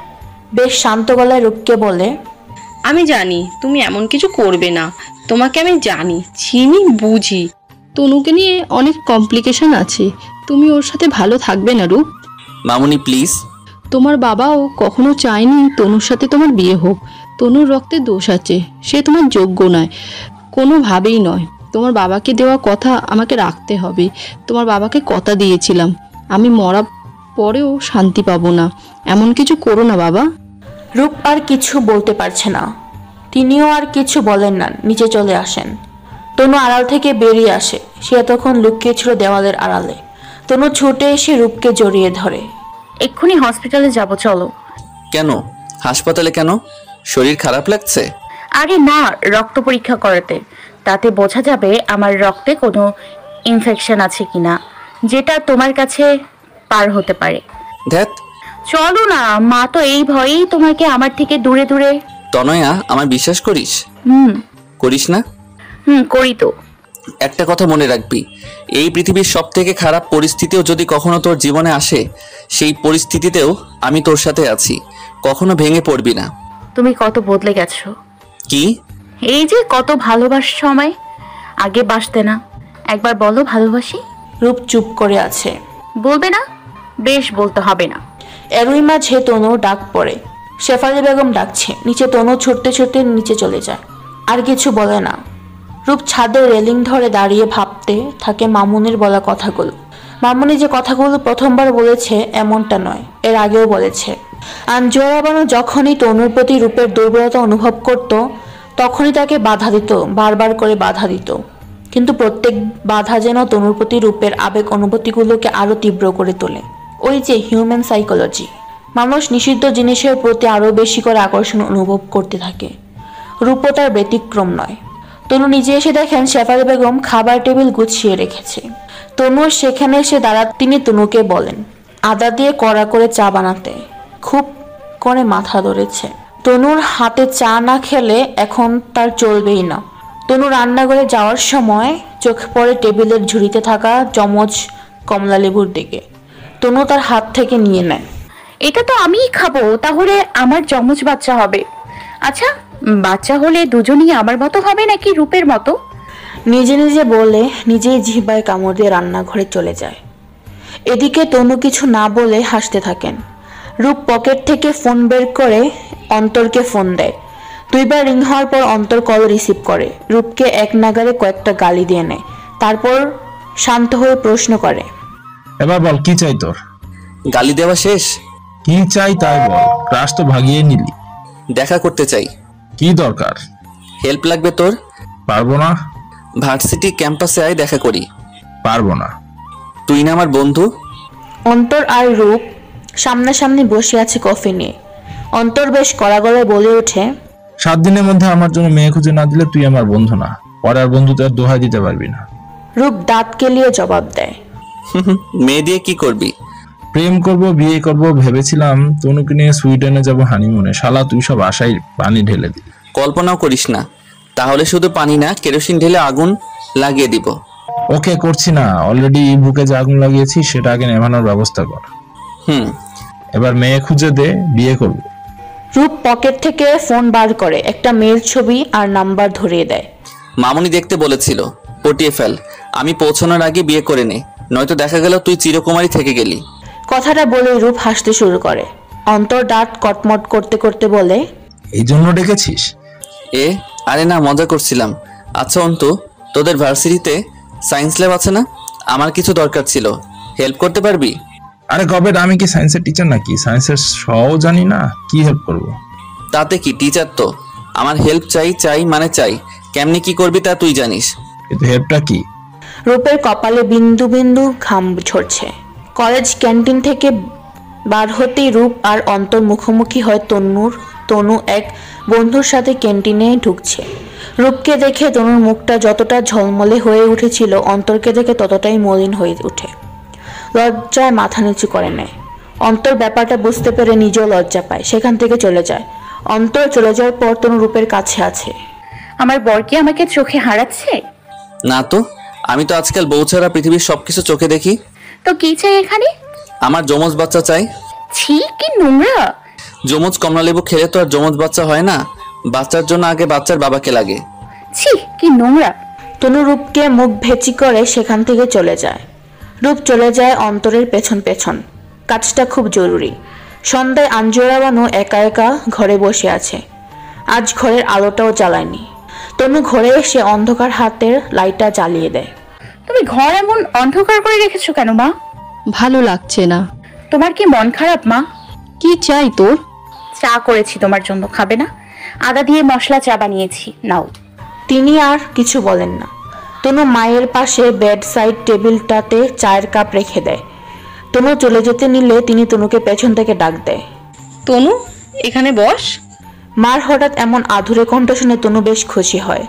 বেশ শান্ত গলায় রূপকে বলে, আমি জানি তুমি এমন কিছু করবে না, তোমাকে আমি জানি, চিনি, বুঝি। তনুকে নিয়ে অনেক কমপ্লিকেশন আছে, তুমি ওর সাথে ভালো থাকবে না রূপ। মামনি প্লিজ। তোমার বাবাও কখনো চায়নি তনুর সাথে তোমার বিয়ে হোক, তনুর রক্তে দোষ আছে, সে তোমার যোগ্য নয়, কোনোভাবেই নয়। তোমার বাবাকে দেওয়া কথা আমাকে রাখতে হবে। তোমার বাবাকে কথা দিয়েছিলাম আমি মরা পরেও শান্তি পাবো না। এমন কিছু করো না বাবা। রূপ আর কিছু বলতে পারছে না। তিনিও আর কিছু বলেন না, নিচে চলে আসেন। তনু আড়াল থেকে বেরিয়ে আসে। সে এতক্ষণ লুকিয়ে ছিল দেওয়ালের আড়ালে। তনু ছুটে এসে রূপকে জড়িয়ে ধরে। এক্ষুনি হসপিটালে যাব, চলো। কেন হাসপাতালে কেন? শরীর খারাপ লাগছে? আরে না, রক্ত পরীক্ষা করাতে। তাতে বোঝা যাবে আমার রক্তে কোনো ইনফেকশন আছে কিনা, যেটা তোমার কাছে পার হতে পারে। ধ্যাত, চলো না, মা তো এই ভয়েই তোমাকে আমার থেকে দূরে দূরে। তনয়া আমার বিশ্বাস করিস? করিস না? করি তো। একটা কথা মনে রাখবি, এই পৃথিবীর সব থেকে খারাপ পরিস্থিতিও যদি কখনো তোর জীবনে আসে, সেই পরিস্থিতিতেও আমি তোর সাথে আছি। কখনো ভেঙে পড়বি না। তুমি কত বদলে গেছো। কি? এই যে কত ভালোবাসছো আমায়, আগে বাসতে না। একবার বলো ভালোবাসি। রূপ চুপ করে আছে। বলবে না? বেশ, বলতে হবে না। এরই মাঝে তনু ডাক পড়ে। শেফালি বেগম ডাকছে। নিচে তনু ছুটতে ছুটতে নিচে চলে যায়, আর কিছু বলে না। রূপ ছাদের রেলিং ধরে দাঁড়িয়ে ভাবতে থাকে মামুনির বলা কথাগুলো। মামুনি যে কথাগুলো প্রথমবার বলেছে এমনটা নয়, এর আগেও বলেছে। আঞ্জুয়ারা বানু যখনই তনুর প্রতি রূপের দুর্বলতা অনুভব করত, তখনই তাকে বাধা দিত, বারবার করে বাধা দিত। কিন্তু প্রত্যেক বাধা যেন তনুর প্রতি রূপের আবেগ অনুভূতিগুলোকে আরো তীব্র করে তোলে। ওই যে হিউম্যান সাইকোলজি, মানুষ নিষিদ্ধ জিনিসের প্রতি আরো বেশি করে আকর্ষণ অনুভব করতে থাকে। রূপও তার ব্যতিক্রম নয়। তনু নিজে এসে দেখেন শেফালি বেগম খাবার টেবিল গুছিয়ে রেখেছে। তনু সেখানে এসে তিনি তনুকে বলেন আদা দিয়ে কড়া করে চা বানাতে। খুব করে মাথা ধরেছে। তনুর হাতে চা না খেলে এখন তার চলবেই না। তনু রান্নাঘরে যাওয়ার সময় চোখে পড়ে টেবিলের ঝুড়িতে থাকা চমচ কমলা লেবুর দিকে। তনু তার হাত থেকে নিয়ে নেয়। এটা তো আমিই খাবো, তাহলে আমার যমজ বাচ্চা হবে। আচ্ছা, বাচ্চা হলে দুজনই আমার মতো হবে নাকি রূপের মতো? নিজে নিজে বলে নিজেই জিহ্বায় কামড় দিয়ে রান্নাঘরে চলে যায়। এদিকে তনু কিছু না বলে হাসতে থাকেন। রূপ পকেট থেকে ফোন বের করে অন্তরকে ফোন দেয়। দুইবার রিং হওয়ার পর অন্তর কল রিসিভ করে। রূপকে এক নাগারে কয়েকটা গালি দিয়ে নেয়। তারপর শান্ত হয়ে প্রশ্ন করে, এবার বল কি চাই তোর? গালি দেওয়া শেষ? কি চাই তাই বল। ক্রাশ তো ভাগিয়ে নিলি। দেখা করতে চাই। কি দরকার? হেল্প লাগবে তোর? পারবো না। ভার্সিটি ক্যাম্পাসে আয়, দেখা করি। পারবো না। তুই না আমার বন্ধু? অন্তর আর রূপ সামনাসামনি বসে আছে কফি নিয়ে। অন্তর বেশ কড়া গলায় বলে ওঠে, 7 দিনের মধ্যে আমার জন্য মেয়ে খুঁজে না দিলে তুই আমার বন্ধু না। পরে আর বন্ধুদের দোহাই দিতে পারবি না। রূপ দাঁত কেলিয়ে জবাব দেয়, মেয়ে দিয়ে কি করবি? প্রেম করব, বিয়ে করব ভেবেছিলাম। তনুকে নিয়ে সুইডেনে যাব হানিমুনে। শালা তুই সব আশায় পানি ঢেলে দিলি। কল্পনাও করিস না। তাহলে শুধু পানি না, কেরোসিন ঢেলে আগুন লাগিয়ে দিব। ওকে, করছি না। অলরেডি বুকে যে আগুন লাগিয়েছি সেটা আগে নেভানোর ব্যবস্থা কর। এবার মেয়ে খুঁজে দে, বিয়ে করব। রূপ পকেট থেকে ফোন বার করে একটা মেয়ের ছবি আর নাম্বার ধরিয়ে দেয়। মামুনি দেখতে বলেছিল, পটিয়ে ফেল। আমি পৌঁছানোর আগে বিয়ে করে নে, নয়তো দেখা গেল তুই চিরকুমারী থেকে গেলি। কথাটা বলে রূপ হাসতে শুরু করে। অন্তর দাঁত কটমট করতে করতে বলে, এই জন্য ডেকেছিস? আরে না, মজা করছিলাম। আচ্ছা অন্তু, তোদের ভার্সিটিতে সায়েন্স ল্যাব আছে না? আমার কিছু দরকার ছিল, হেল্প করতে পারবি? আরে কবে, আমি কি সায়েন্সের টিচার নাকি? সায়েন্সের সও জানি না, কি হেল্প করব? তাতে কি, টিচার তো। আমার হেল্প চাই মানে চাই। কেমনে কি করবি তা তুই জানিস। কিন্তু হেল্পটা কি? রূপের কপালে বিন্দু বিন্দু ঘাম ঝরছে। কলেজ ক্যান্টিন থেকে বার হতেই রূপ আর অন্তর মুখোমুখি হয় তনু এক বন্ধুর সাথে ক্যান্টিনে ঢুকছে। রূপকে দেখে তনুর মুখটা যতটা ঝলমলে হয়ে উঠেছিল, অন্তরকে দেখে ততটাই মলিন হয়ে ওঠে। লজ্জায় মাথা নিচু করে নেয়। অন্তর ব্যাপারটা বুঝতে পেরে নিজেও লজ্জা পায়, সেখান থেকে চলে যায়। অন্তর চলে যাওয়ার পর তনু রূপের কাছে আছে। আমার বর কি আমাকে চোখে হারাচ্ছে? না তো, আমি তো আজকাল বউ ছাড়া পৃথিবীর সবকিছু চোখে দেখি। তো কি চাই এখানে? আমার যমজ বাচ্চা চাই। ছি, কি নোংরা। যমজ কমলালেবু খেলে তো আর যমজ বাচ্চা হয় না। বাচ্চার জন্য আগে বাচ্চার বাবাকে লাগে। ছি, কি নোংরা। তনু রূপকে মুখ ভেচি করে সেখান থেকে চলে যায়। রূপ চলে যায় অন্তরের পেছন পেছন। কাজটা খুব জরুরি। সন্ধ্যায় আঞ্জুরা বানু একা একা ঘরে বসে আছে। আজ ঘরের আলোটাও জ্বালায়নি। তনু ঘরে এসে অন্ধকার হাতের লাইটটা জ্বালিয়ে দেয়। তুমি ঘর এমন অন্ধকার করে রেখেছো কেন মা? ভালো লাগছে না। তোমার কি মন খারাপ মা? কি চাই তোর? চা করেছি তোমার জন্য, খাবে না? আদা দিয়ে মশলা চা বানিয়েছি, নাও। তিনি আর কিছু বলেন না। তনু মায়ের পাশে বেড সাইড টেবিলটাতে চায়ের কাপ রেখে দেয়। তনু চলে যেতে নিলে তিনি তনুকে পেছন থেকে ডাক দেয়। তনু, এখানে বস। মার হঠাৎ এমন আধুরে কণ্ঠ শুনে তনু বেশ খুশি হয়।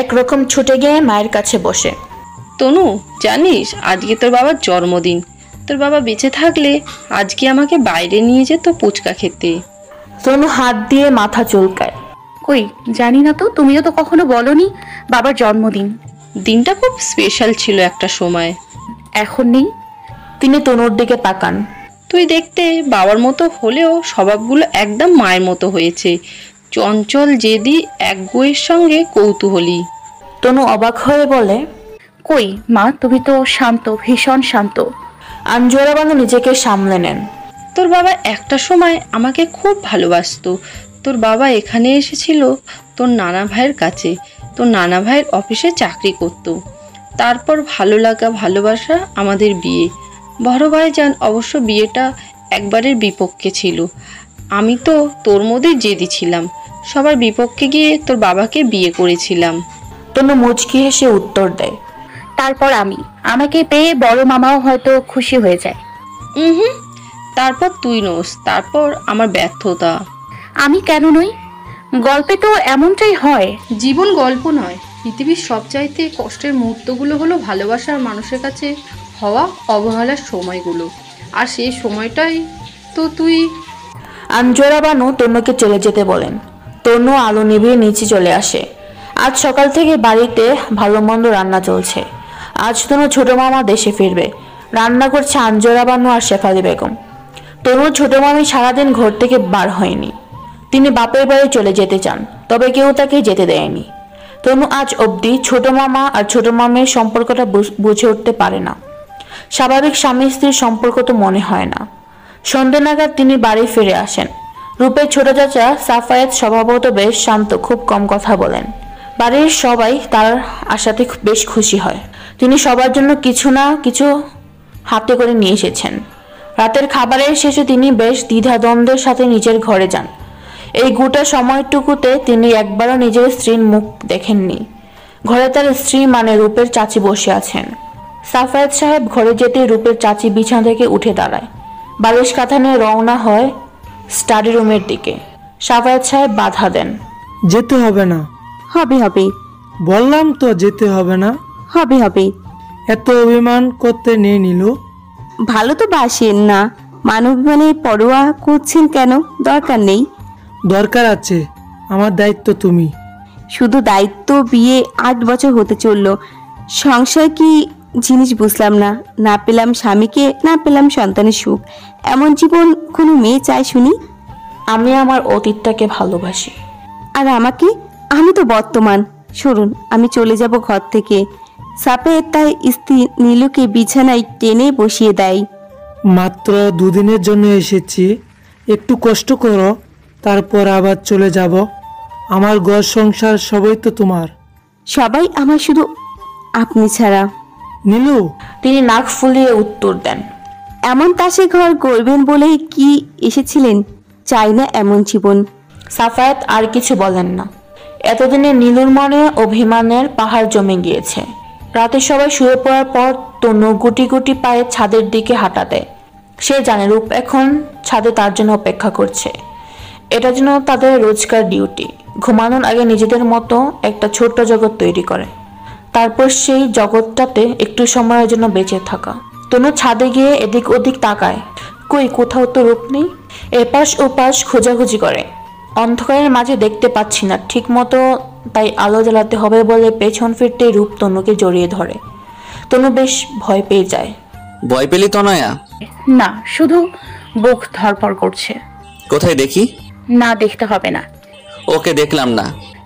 একরকম ছুটে গিয়ে মায়ের কাছে বসে। তনু, জানিস আজকে তোর বাবার জন্মদিন। তোর বাবা বেঁচে থাকলে আজকে আমাকে বাইরে নিয়ে যেত ফুচকা খেতে। তনু হাত দিয়ে মাথা চুলকায়। কই, জানি না তো, তুমিও তো কখনো বলনি বাবার জন্মদিন। দিনটা খুব স্পেশাল ছিল একটা সময়। এখন নেই। তিনি তনুর দিকে তাকান। তুই দেখতে বাবার মতো হলেও স্বভাবগুলো একদম মায়ের মতো হয়েছে। চঞ্চল, জেদি, একগুঁয়ের সঙ্গে কৌতূহলী। তনু অবাক হয়ে বলে, কই মা, তুমি তো শান্ত, ভীষণ শান্ত। আঞ্জুরা বানু নিজেকে সামলে নেন। তোর বাবা একটা সময় আমাকে খুব ভালোবাসতো। তোর বাবা এখানে এসেছিল তোর নানা ভাইয়ের কাছে। তোর নানা ভাইয়ের অফিসে চাকরি করত। তারপর ভালো লাগা, ভালোবাসা, আমাদের বিয়ে। বড় ভাইজান অবশ্য বিয়েটা একবারের বিপক্ষে ছিল। আমি তো তোর মধ্যে জেদি ছিলাম। সবার বিপক্ষে গিয়ে তোর বাবাকে বিয়ে করেছিলাম। তনু মুচকি হেসে উত্তর দেয়, তারপর আমাকে পেয়ে বড় মামাও হয়তো খুশি হয়ে যায়। তারপর তুই নোস, তারপর আমার ব্যর্থতা। আমি কেন নই? গল্পে তো এমনটাই হয়। জীবন গল্প নয়, পৃথিবীর সবচাইতে কষ্টের মুহূর্তগুলো হলো ভালোবাসার মানুষের কাছে হওয়া অবহেলার সময়গুলো। আর সেই সময়টাই তো তুই। আঞ্জুরা বানু তনুকে চলে যেতে বলেন। তনু আলো নিভিয়ে নিচে চলে আসে। আজ সকাল থেকে বাড়িতে ভালো মন্দ রান্না চলছে। আজ তনু ছোট মামা দেশে ফিরবে। রান্না করছে আঞ্জুরা বানু আর শেফালি বেগম। তনুর ছোট মামি সারাদিন ঘর থেকে বার হয়নি। তিনি বাপের বাড়ি চলে যেতে চান, তবে কেউ তাকে যেতে দেয়নি। তনু আজ অবধি ছোট মামা আর ছোট মামের সম্পর্কটা বুঝে উঠতে পারে না। স্বাভাবিক স্বামী স্ত্রীর সম্পর্ক তো মনে হয় না। সন্ধ্যে নাগাদ তিনি বাড়ি ফিরে আসেন। রূপের ছোট চাচা সাফায়েত স্বভাবত বেশ শান্ত, খুব কম কথা বলেন। বাড়ির সবাই তার আসাতে বেশ খুশি হয়। তিনি সবার জন্য কিছু না কিছু হাতে করে নিয়ে এসেছেন। রাতের খাবারের শেষে তিনি বেশ দ্বিধাদ্বন্দ্বের সাথে নিজের ঘরে যান। এই গোটা সময়টুকুতে তিনি একবারও নিজের স্ত্রীর মুখ দেখেননি। ঘরে তার স্ত্রী মানে রূপের চাচি বসে আছেন। সাফায়েত সাহেব ঘরে যেতে রূপের চাচি বিছানা থেকে উঠে দাঁড়ায়। বালিশ কাঁথা নিয়ে রওনা হয় স্টাডি রুমের দিকে। সাফায়েত সাহেব বাধা দেন। যেতে হবে না। হবে হবে। বললাম তো যেতে হবে না। হবে হবে। এত অভিমান করতে নিয়ে নিল। ভালো তো বাসেন না, মানবিমানের পরোয়া করছেন কেন? দরকার নেই। দরকার আছে, আমার দায়িত্ব তুমি। শুধু দায়িত্ব? বিয়ে 8 বছর হতে চললো। সংসার কি জিনিস বুঝলাম না। না পেলাম স্বামীকে, না পেলাম সন্তানের সুখ। এমন জীবন কোনো মেয়ে চায় শুনি? আমি আমার অতীতটাকে ভালোবাসি। আর আমাকে? আমি তো বর্তমান। শুনুন, আমি চলে যাব ঘর থেকে। সাফায়েত তার স্ত্রী নীলুকে বিছানায় টেনে বসিয়ে দেয়। মাত্র 2 দিনের জন্য এসেছি, একটু কষ্ট করো, তারপর আবার চলে যাব। আমার ঘর সংসার সবই তো তোমার। সবাই আমার, শুধু আপনি ছাড়া। নীলু? তিনি নাক ফুলিয়ে উত্তর দেন। এমন তাসে ঘর করবেন বলেই কি এসেছিলেন? চাই না এমন জীবন। সাফায়েত আর কিছু বলেন না। এতদিনে নীলুর মনে অভিমানের পাহাড় জমে গিয়েছে। রাতে সবাই শুয়ে পড়ার পর তনু গুটি গুটি পায়ে ছাদের দিকে হাঁটা দেয়। সে জানে রূপ এখন ছাদে তার জন্য অপেক্ষা করছে। এটা যেন তাদের রোজকার ডিউটি। ঘুমানোর আগে নিজেদের মতো একটা ছোট্ট জগৎ তৈরি করে, তারপর সেই জগৎটাতে একটু সময়ের জন্য বেঁচে থাকা। তনু ছাদে গিয়ে এদিক ওদিক তাকায়। কই, কোথাও তো রূপ নেই। এপাশ ওপাশ খোঁজাখুঁজি করে। অন্ধকারের মাঝে দেখতে পাচ্ছি না ঠিক মতো, তাই আলো জ্বালাতে হবে বলে পেছন ফিরতে রূপ তনুকে জড়িয়ে ধরে। তনু বেশ ভয় পেয়ে যায়। ভয় পেলি তনয়া? না, শুধু বুক ধরপড় করছে। কোথায় দেখি? না, দেখতে হবে না। ওকে দেখলাম না।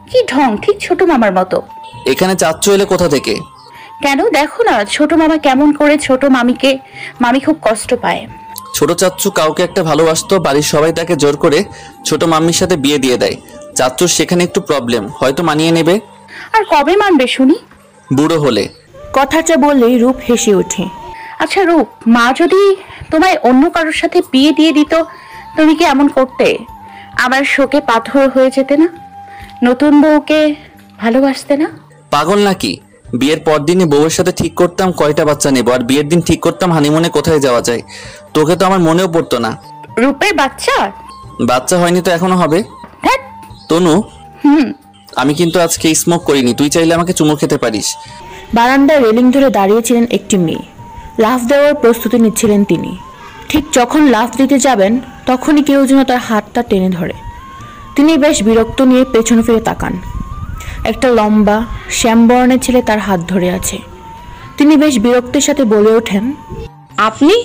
কি ঢং, ঠিক ছোট মামার মতো। এখানে চাচ্ছ এলে কোথা থেকে? কেন, দেখো না ছোট মামা কেমন করে ছোট মামিকে। মামি খুব কষ্ট পায়। ছোট চাচ্ছু কাউকে একটা ভালোবাসতো, বাড়ির সবাই তাকে জোর করে ছোট মাম্মির সাথে বিয়ে দিয়ে দেয়। চাচ্চুর সেখানে একটু প্রবলেম, হয়তো মানিয়ে নেবে। আর কবে মানবে শুনি? বুড়ো হলে। কথাটা বলেই রূপ হেসে ওঠে। আচ্ছা রূপ, মা যদি তোমায় অন্য কারোর সাথে বিয়ে দিয়ে দিত, তুমি কি এমন করতে? আমার শোকে পাথর হয়ে যেতে না? নতুন বউকে ভালোবাসতে না? পাগল নাকি? বিয়ের পর দিনে বউয়ের সাথে ঠিক করতাম কয়টা বাচ্চা নেবো, আর বিয়ের দিন ঠিক করতাম হানিমুনে কোথায় যাওয়া যায়। তোকে তো আমার মনেও পড়তো না। রূপের বাচ্চা? বাচ্চা হয়নি তো এখনো হবে। তনু, আমি কিন্তু আজকে স্মোক করিনি, তুই চাইলে আমাকে চুমু খেতে পারিস। বারান্দায় রেলিং ধরে দাঁড়িয়েছিলেন একটি মেয়ে। লাফ দেওয়ার প্রস্তুতি নিচ্ছিলেন তিনি। ঠিক যখন লাফ দিতে যাবেন তখনই কেউ যেন তার হাতটা টেনে ধরে। তিনি বেশ বিরক্ত নিয়ে পেছন ফিরে তাকান। একটা লম্বা শ্যামবর্ণের ছেলে তার হাত ধরে আছে। তিনি বেশ বিরক্তির সাথে বলে ওঠেন, আপনি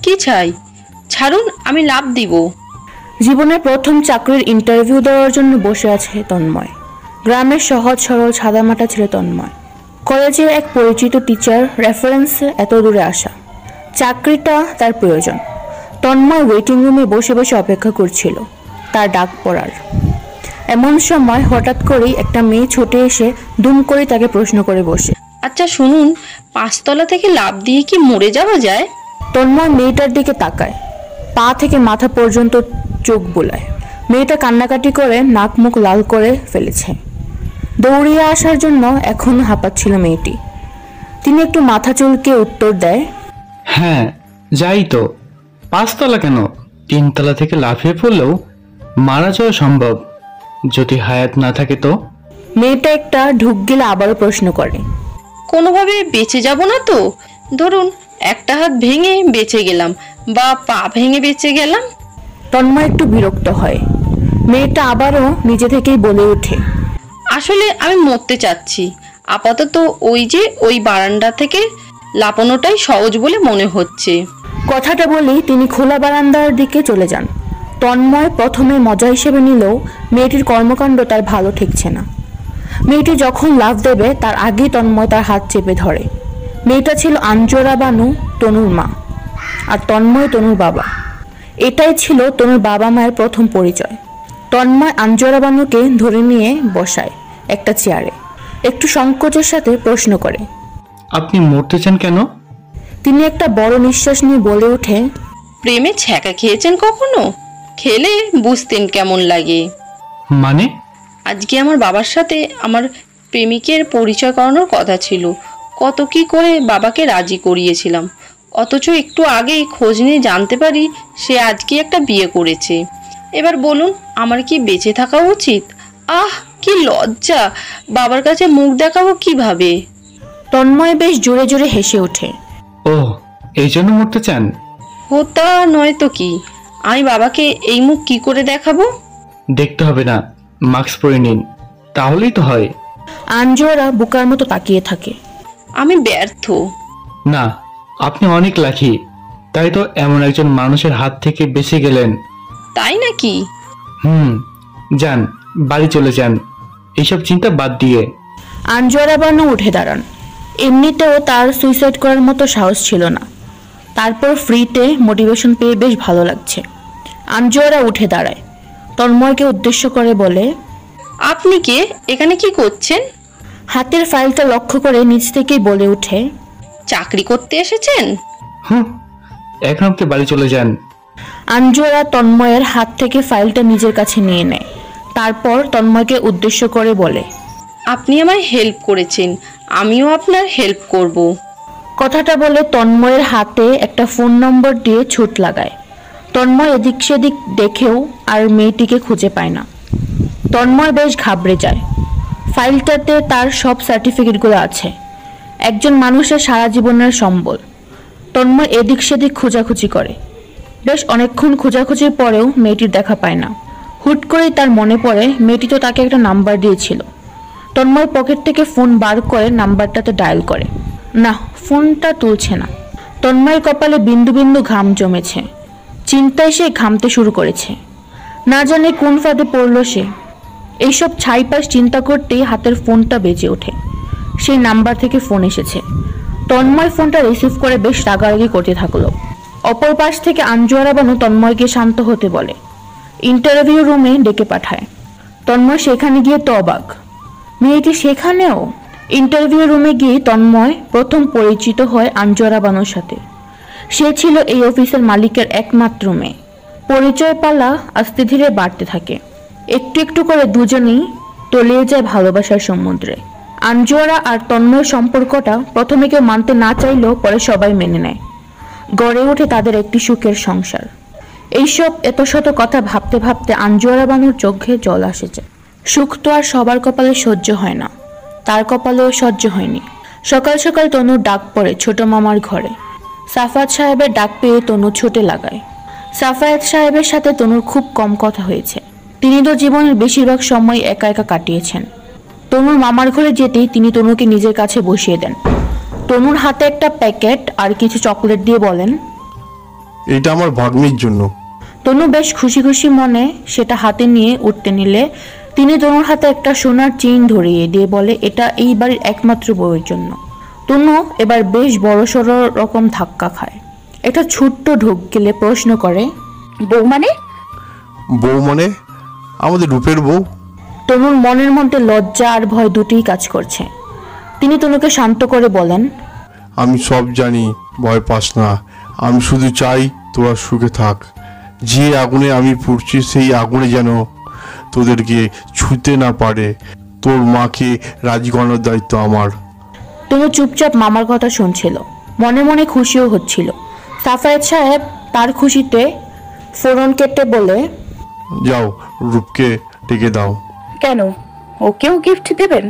কি চাই? ছাড়ুন, আমি লাফ দিব। জীবনের প্রথম চাকরির ইন্টারভিউ দেওয়ার জন্য বসে আছে তন্ময়। গ্রামের সহজ সরল সাদামাটা ছেলে তন্ময়। কলেজের এক পরিচিত টিচার রেফারেন্সে এত দূরে আসা। চাকরিটা তার প্রয়োজন। তন্ময় ওয়েটিং রুমে বসে বসে অপেক্ষা করছিল তার ডাক পড়ার। এমন সময় হঠাৎ করেই একটা মেয়ে ছুটে এসে দুম করে তাকে প্রশ্ন করে বসে, আচ্ছা শুনুন, 5 তলা থেকে লাফ দিয়ে কি মরে যাওয়া যায়? তন্ময় মেয়েটার দিকে তাকায়, পা থেকে মাথা পর্যন্ত চোখ বোলায়। মেয়েটা কান্নাকাটি করে নাক মুখ লাল করে ফেলেছে। দৌড়িয়ে আসার জন্য এখন হাঁপাচ্ছিল মেয়েটি। তিনি একটু মাথা চুলকে উত্তর দেয়, হ্যাঁ যাই তো। 5 তলা কেন, 3 তলা থেকে লাফিয়ে পড়লেও মারা যাওয়া সম্ভব, যদি হায়াত না থাকে তো। মেয়েটা একটা ঢুক গেলে আবারও প্রশ্ন করে, কোনোভাবে বেঁচে যাব না তো? ধরুন একটা হাত ভেঙে বেঁচে গেলাম বা পা ভেঙে বেঁচে গেলাম। তন্ময় একটু বিরক্ত হয়। মেয়েটা আবারও নিজে থেকেই বলে ওঠে, আসলে আমি মরতে চাচ্ছি। আপাতত ওই বারান্দা থেকে লাপানোটাই সহজ বলে মনে হচ্ছে। কথাটা বলেই তিনি খোলা বারান্দার দিকে চলে যান। তন্ময় প্রথমে মজা হিসেবে নিলেও মেয়েটির কর্মকাণ্ড তার ভালো ঠেকছে না। মেয়েটি যখন লাফ দেবে তার আগেই তন্ময় তার হাত চেপে ধরে। মেয়েটা ছিল আঞ্জরা বানু, তনুর মা, আর তন্ময় তনুর বাবা। এটাই ছিল তনুর বাবা মায়ের প্রথম পরিচয়। তন্ময় আঞ্জরা বানুকে ধরে নিয়ে বসায় একটা চেয়ারে। একটু সংকোচের সাথে প্রশ্ন করে, আপনি মরতে চান কেন? তিনি একটা বড় নিঃশ্বাস নিয়ে বলে ওঠে, প্রেমে ছ্যাঁকা খেয়েছেন কখনো? খেলে বুঝতেন কেমন লাগে। মানে? আজকে আমার বাবার সাথে আমার প্রেমিকের পরিচয় করানোর কথা ছিল। কত কি করে বাবাকে রাজি করিয়েছিলাম, অথচ একটু আগেই খোঁজ নিয়ে জানতে পারি সে আজকে একটা বিয়ে করেছে। এবার বলুন, আমার কি বেঁচে থাকা উচিত? আহ, কি লজ্জা! বাবার কাছে মুখ দেখাবো কিভাবে? তন্ময় বেশ জোরে জোরে হেসে ওঠে। ও, এই জন্য মরতে চান? হতা নয় তো কি, আমি বাবাকে এই মুখ কি করে দেখাবো? দেখতে হবে না, মাস্ক পরে নিন, তাহলেই তো হয়। আঞ্জরা বুকার মতো তাকিয়ে থাকে। আমি ব্যর্থ। না, আপনি অনেক লাকি, তাই তো এমন একজন মানুষের হাত থেকে বেঁচে গেলেন। তাই নাকি? যান, বাড়ি চলে যান, এইসব চিন্তা বাদ দিয়ে। আঞ্জরা বানু উঠে দাঁড়ান। এমনিতেও তার সুইসাইড করার মতো সাহস ছিল না, তারপর ফ্রিতে মোটিভেশন পেয়ে বেশ ভালো লাগছে। আঞ্জরা উঠে দাঁড়ায়, তন্ময়কে উদ্দেশ্য করে বলে, আপনি কে? এখানে কি করছেন? হাতের ফাইলটা লক্ষ্য করে নিচ থেকেই বলে ওঠে, চাকরি করতে এসেছেন? এখন আপনি বাড়ি চলে যান। আঞ্জরা তন্ময়ের হাত থেকে ফাইলটা নিজের কাছে নিয়ে নেয়। তারপর তন্ময়কে উদ্দেশ্য করে বলে, আপনি আমায় হেল্প করেছেন, আমিও আপনার হেল্প করব। কথাটা বলে তন্ময়ের হাতে একটা ফোন নম্বর দিয়ে ছুট লাগায়। তন্ময় এদিক সেদিক দেখেও আর মেয়েটিকে খুঁজে পায় না। তন্ময় বেশ ঘাবড়ে যায়। ফাইলটাতে তার সব সার্টিফিকেটগুলো আছে, একজন মানুষের সারা জীবনের সম্বল। তন্ময় এদিক সেদিক খোঁজাখুঁজি করে। বেশ অনেকক্ষণ খোঁজাখুঁজির পরেও মেয়েটির দেখা পায় না। হুট করেই তার মনে পড়ে মেয়েটি তো তাকে একটা নাম্বার দিয়েছিল। তন্ময় পকেট থেকে ফোন বার করে নাম্বারটাতে ডায়াল করে। না, ফোনটা তুলছে না। তন্ময়ের কপালে বিন্দু বিন্দু ঘাম জমেছে। চিন্তায় সে ঘামতে শুরু করেছে। না জানে কোন ফাঁদে পড়ল সে। এইসব ছাইপাশ চিন্তা করতেই হাতের ফোনটা বেজে ওঠে। সেই নাম্বার থেকে ফোন এসেছে। তন্ময় ফোনটা রিসিভ করে বেশ রাগারাগি করতে থাকলো। অপর পাশ থেকে আঞ্জরা বানু তন্ময়কে শান্ত হতে বলে। ইন্টারভিউ রুমে ডেকে পাঠায়। তন্ময় সেখানে গিয়ে তো অবাক, মেয়েটি সেখানেও। ইন্টারভিউ রুমে গিয়ে তন্ময় প্রথম পরিচিত হয় আঞ্জুয়ারা বানুর সাথে। সে ছিল এই অফিসের মালিকের একমাত্র মেয়ে। পরিচয় পালা আস্তে ধীরে বাড়তে থাকে। একটু একটু করে দুজনেই তলিয়ে যায় ভালোবাসার সমুদ্রে। আঞ্জুয়ারা আর তন্ময়ের সম্পর্কটা প্রথমে কেউ মানতে না চাইলেও পরে সবাই মেনে নেয়। গড়ে ওঠে তাদের একটি সুখের সংসার। এইসব এত শত কথা ভাবতে ভাবতে আঞ্জুয়ারা বানুর চোখে জল আসেছে। সুখ তো আর সবার কপালে সহ্য হয় না, তার কপালেও সহ্য হয়নি। সকাল সকাল তনুর ডাক পড়ে ছোট মামার ঘরে। সাফায়াত সাহেবের ডাক পেয়ে তনু ছুটে লাগায়। সাফায়াত সাহেবের সাথে তনুর খুব কম কথা হয়েছে। তিনি তো জীবনের বেশিরভাগ সময় একা একা কাটিয়েছেন। তনুর মামার ঘরে যেতেই তিনি তনুকে নিজের কাছে বসিয়ে দেন। তনুর হাতে একটা প্যাকেট আর কিছু চকলেট দিয়ে বলেন, এটা আমার ভাগ্নির জন্য। তনু বেশ খুশি খুশি মনে সেটা হাতে নিয়ে উঠতে নিলে তিনি তনুর হাতে একটা সোনার চেইন ধরিয়ে দিয়ে বলে, এটা এই বাড়ির একমাত্র বউয়ের জন্য। তনু এবার বেশ বড়সড় রকম ধাক্কা খায়। এটা ছোট্ট ঢোক গেলে প্রশ্ন করে, বউ মানে? বউ মানে আমাদের রূপের বউ। তনুর মনের মধ্যে লজ্জা আর ভয় দুটিই কাজ করছে। তিনি তনুকে শান্ত করে বলেন, আমি সব জানি, ভয় পাস না। আমি শুধু চাই তোরা সুখে থাক। যে আগুনে আমি পুড়ছি সেই আগুনে যেন তোদেরকে ছুঁতে না পারে। তোর মাকে রাজি করানোর দায়িত্ব আমার। তনু চুপচাপ মামার কথা শুনছিল, মনে মনে খুশিও হচ্ছিল। সাফায়াত সাহেব তার খুশিতে ফোড়ন কেটে বলে, যাও রূপকে ডেকে দাও। কেন, ওকেও গিফট দেবেন?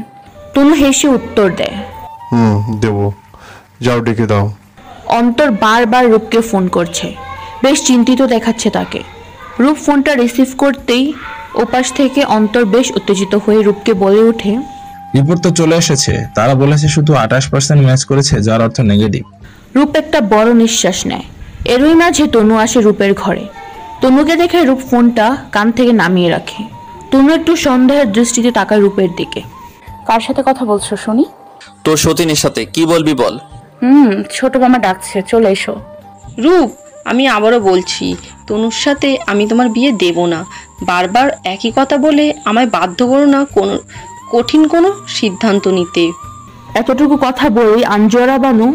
তনু হেসে উত্তর দেয়, দেব, যাও ডেকে দাও। অন্তর বারবার রূপকে ফোন করছে, বেশ চিন্তিত দেখাচ্ছে তাকে। রূপ ফোনটা রিসিভ করতেই ওপাশ থেকে অন্তর বেশ উত্তেজিত হয়ে রূপকে বলে ওঠে, রিপোর্ট তো চলে এসেছে, তারা বলেছে শুধু 28% ম্যাচ করেছে, যার অর্থ নেগেটিভ। রূপ একটা বড় নিঃশ্বাস নেয়। এরই মাঝে তনু আসে রূপের ঘরে। তনুকে দেখে রূপ ফোনটা কান থেকে নামিয়ে রাখে। তনু একটু সন্দেহের দৃষ্টিতে তাকায় রূপের দিকে। কার সাথে কথা বলছো শুনি? তোর সতীনের সাথে। কি বলবি বল। ছোট মামা ডাকছে, চলে এসো। রূপ, আমি আবারও বলছি, তনুর সাথে আমি তোমার বিয়ে দেব না। বারবার একই কথা বলে আমায় বাধ্য করো না কোনো কঠিন কোনো সিদ্ধান্ত নিতে। এতটুকু কথা বলেই আঞ্জুয়ারা বানু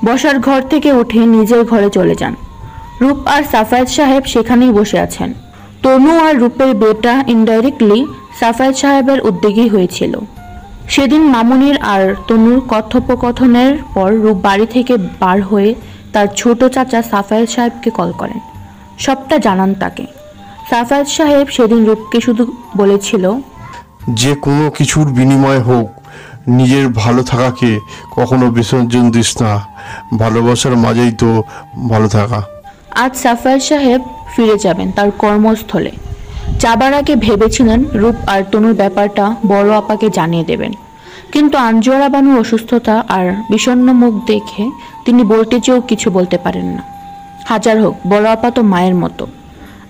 বসার ঘর থেকে উঠে নিজের ঘরে চলে যান। রূপ আর সাফায়াত সাহেব সেখানেই বসে আছেন। তনু আর রূপের বিয়েটা ইনডাইরেক্টলি সাফায়াত সাহেবের উদ্যোগেই হয়েছিল। সেদিন মামুনির আর তনুর কথোপকথনের পর রূপ বাড়ি থেকে বার হয়ে তার ছোট চাচা সাফায়াত সাহেবকে কল করেন, সবটা জানান তাকে। সাফায়াত সাহেব সেদিন রূপকে শুধু বলেছিল, যে কোনো কিছুর বিনিময় হোক নিজের ভালো থাকাকে কখনো বিসর্জন দিস না। ভালোবাসার মাঝেই তো ভালো থাকা। আজ সাফায়াত সাহেব ফিরে যাবেন তার কর্মস্থলে। যাবার আগে ভেবেছিলেন রূপ আর তনুর ব্যাপারটা বড় আপাকে জানিয়ে দেবেন, কিন্তু আঞ্জুয়ারা বানুর অসুস্থতা আর বিষণ্ণ মুখ দেখে তিনি বলতে চেয়েও কিছু বলতে পারেন না। হাজার হোক বড় আপা তো মায়ের মতো।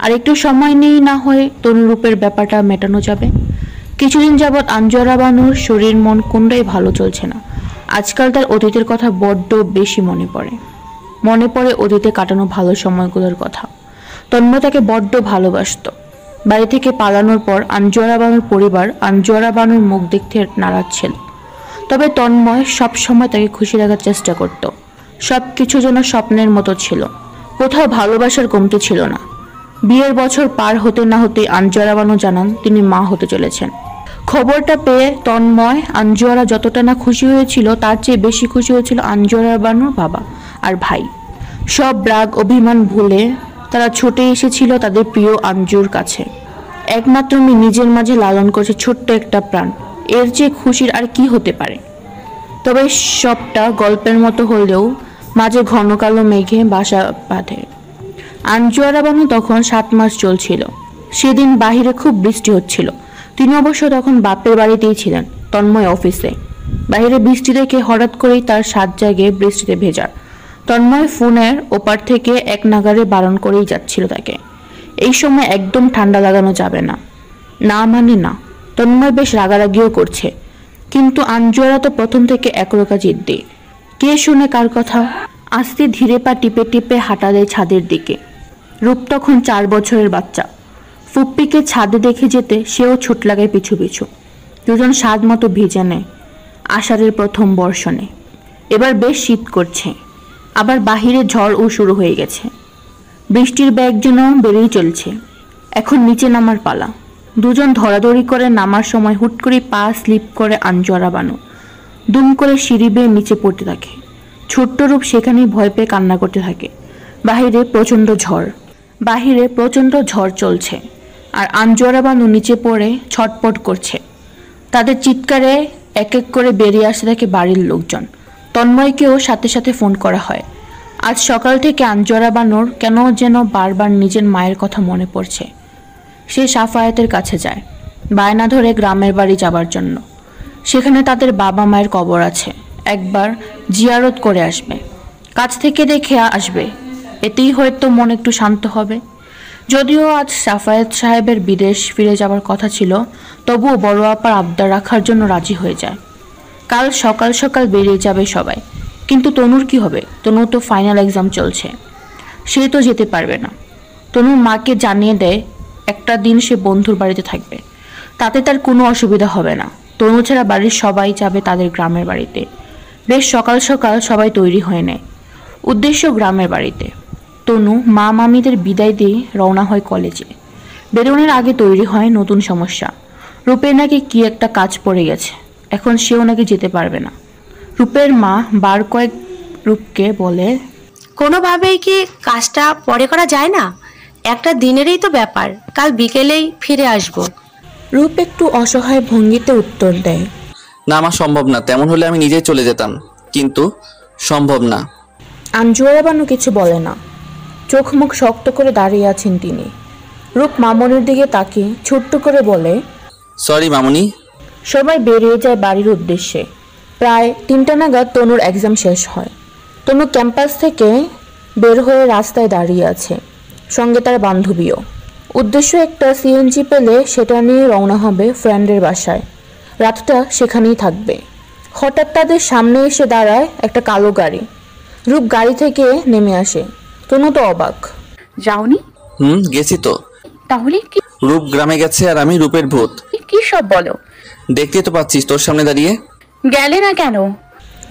আর একটু সময় নেই না হয়ে তনু রূপের ব্যাপারটা মেটানো যাবে। কিছুদিন যাবৎ আঞ্জুয়ারা বানুর শরীর মন কোনটাই ভালো চলছে না। আজকাল তার অতীতের কথা বড্ড বেশি মনে পড়ে অতীতে কাটানো ভালো সময়গুলোর কথা। তন্ময় তাকে বড্ড ভালোবাসত। বাড়ি থেকে পালানোর পর আঞ্জুয়ারা বানুর পরিবার আঞ্জুয়ারা বানুর মুখ দেখতে নারাজ ছিল। তবে তন্ময় সব সময় তাকে খুশি রাখার চেষ্টা করত। সব কিছু যেন স্বপ্নের মতো ছিল, কোথাও ভালোবাসার কমতি ছিল না। বিয়ের বছর পার হতে না হতে আঞ্জুয়ারা বানু জানান তিনি মা হতে চলেছেন। খবরটা পেয়ে তন্ময় আঞ্জুয়ারা যতটা না খুশি হয়েছিল তার চেয়ে বেশি খুশি হয়েছিল আঞ্জুয়ারা বানুর বাবা আর ভাই। সব রাগ অভিমান ভুলে তারা ছুটে এসেছিল তাদের প্রিয় আঞ্জুর কাছে। একমাত্র মেয়ে নিজের মাঝে লালন করছে ছোট্ট একটা প্রাণ, এর চেয়ে খুশির আর কি হতে পারে। তবে সবটা গল্পের মতো হলেও মাঝে ঘন কালো মেঘে বাসা বাঁধে। আঞ্জুয়ারা বানু তখন 7 মাস চলছিল। সেদিন বাহিরে খুব বৃষ্টি হচ্ছিল। তিনি অবশ্য তখন বাপের বাড়িতেই ছিলেন, তন্ময় অফিসে। বাইরে বৃষ্টি দেখে হঠাৎ করেই তার সাত জাগে বৃষ্টিতে ভেজা। তন্ময় ফোনের ওপার থেকে এক নাগারে বারণ করেই যাচ্ছিল তাকে, এই সময় একদম ঠান্ডা লাগানো যাবে না। না মানে না। তন্ময় বেশ রাগারাগিও করছে, কিন্তু আঞ্জুয়ারা তো প্রথম থেকে একরোকা জিদ্দি। কে শুনে কার কথা। আস্তে ধীরে পা টিপে টিপে হাঁটা দেয় ছাদের দিকে। রূপ তখন 4 বছরের বাচ্চা। ফুপ্পিকে ছাদে দেখে যেতে সেও ছুট লাগায় পিছু পিছু। দুজন স্বাদ মতো ভিজে নেয় আষাঢ়ের প্রথম বর্ষণে। এবার বেশ শীত করছে, আবার বাহিরে ঝড়ও শুরু হয়ে গেছে। বৃষ্টির ব্যাগ যেন বেড়েই চলছে। এখন নিচে নামার পালা। দুজন ধরাধরি করে নামার সময় হুট করে পা স্লিপ করে আঞ্জুয়ারা বানু দুম করে সিঁড়ি বেয়ে নিচে পড়তে থাকে। ছোট্ট রূপ সেখানেই ভয় পেয়ে কান্না করতে থাকে। বাহিরে প্রচণ্ড ঝড় চলছে, আর আঞ্জুয়ারা বানু নিচে পড়ে ছটপট করছে। তাদের চিৎকারে এক এক করে বেরিয়ে আসতে থাকে বাড়ির লোকজন। তন্ময়কেও সাথে সাথে ফোন করা হয়। আজ সকাল থেকে আঞ্জুয়ারা বানুর কেন যেন বারবার নিজের মায়ের কথা মনে পড়ছে। সে সাফায়াতের কাছে যায় বায়না ধরে গ্রামের বাড়ি যাবার জন্য। সেখানে তাদের বাবা মায়ের কবর আছে, একবার জিয়ারত করে আসবে, কাছ থেকে দেখে আসবে, এতেই হয়তো মন একটু শান্ত হবে। যদিও আজ সাফায়াত সাহেবের বিদেশ ফিরে যাবার কথা ছিল, তবুও বড় আপার আবদার রাখার জন্য রাজি হয়ে যায়। কাল সকাল সকাল বেরিয়ে যাবে সবাই, কিন্তু তনুর কি হবে? তনু তো ফাইনাল এক্সাম চলছে, সে তো যেতে পারবে না। তনুর মাকে জানিয়ে দেয় একটা দিন সে বন্ধুর বাড়িতে থাকবে, তাতে তার কোনো অসুবিধা হবে না। তনু ছাড়া বাড়ির সবাই যাবে তাদের গ্রামের বাড়িতে। বেশ সকাল সকাল সবাই তৈরি হয়ে নেয়, উদ্দেশ্য গ্রামের বাড়িতে। তনু মা মামিদের বিদায় দিয়ে রওনা হয় কলেজে। বেরোনোর আগে তৈরি হয় নতুন সমস্যা। রূপের নাকি কি একটা কাজ পড়ে গেছে, এখন সেও নাকি যেতে পারবে না। রূপের মা বার কয়েক রূপকে বলে, কোনোভাবেই কি কাজটা পরে করা যায় না? একটা দিনেরই তো ব্যাপার, কাল বিকেলেই ফিরে আসবো। রূপ একটু অসহায় ভঙ্গিতে উত্তর দেয়, না আমার সম্ভব না, তেমন হলে আমি নিজেই চলে যেতাম, কিন্তু সম্ভব না। আঞ্জুয়ারা বানু কিছু বলে না, চোখ মুখ শক্ত করে দাঁড়িয়ে আছেন তিনি। রূপ মামনির দিকে তাকিয়ে ছোট্ট করে বলে, সরি মামনি। সবাই বেরিয়ে যায় বাড়ির উদ্দেশ্যে। প্রায় 3টা নাগাদ তনুর এক্সাম শেষ হয়। তনু ক্যাম্পাস থেকে বের হয়ে রাস্তায় দাঁড়িয়ে আছে, সঙ্গে তার বান্ধবীও। উদ্দেশ্য একটা সিএনজি পেলে সেটা নিয়ে রওনা হবে ফ্রেন্ডের বাসায়, রাতটা সেখানেই থাকবে। হঠাৎ তাদের সামনে এসে দাঁড়ায় একটা কালো গাড়ি। রূপ গাড়ি থেকে নেমে আসে। তনু তো অবাক। যাওনি? গেছি তো। তাহলে কি? রূপ গ্রামে গেছে আর আমি রূপের ভূত। কি সব বলো? দেখতে তো পাচ্ছিস তোর সামনে দাঁড়িয়ে। গেলে না কেন?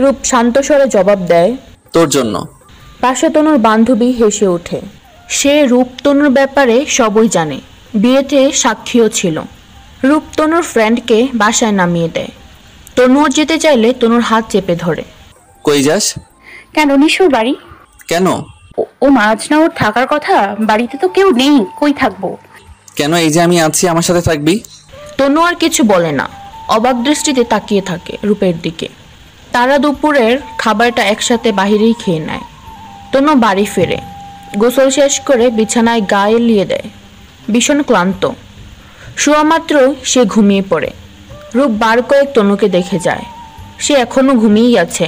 রূপ শান্ত স্বরে জবাব দেয়, তোর জন্য। পাশে তনুর বান্ধবী হেসে ওঠে। সে রূপ তনুর ব্যাপারে সবই জানে, বিয়েতে সাক্ষীও ছিল। রূপ তনুর ফ্রেন্ডকে বাসায় নামিয়ে দেয়। তনুও যেতে চাইলে তনুর হাত চেপে ধরে। কই যাস? কেন, নিশুর বাড়ি। কেন? ও মাঝ না ওর থাকার কথা, বাড়িতে তো কেউ নেই, কই থাকবো? কেন, এই যে আমি আছি আমার সাথে থাকবি। তনু আর কিছু বলে না, অবাক দৃষ্টিতে তাকিয়ে থাকে রূপের দিকে। তারা দুপুরের খাবারটা একসাথে বাহিরেই খেয়ে নেয়। তনু বাড়ি ফেরে, গোসল শেষ করে বিছানায় গা এলিয়ে দেয়। ভীষণ ক্লান্ত, শোয়া মাত্রই সে ঘুমিয়ে পড়ে। রূপ বার কয়েক তনুকে দেখে যায়, সে এখনো ঘুমিয়েই আছে।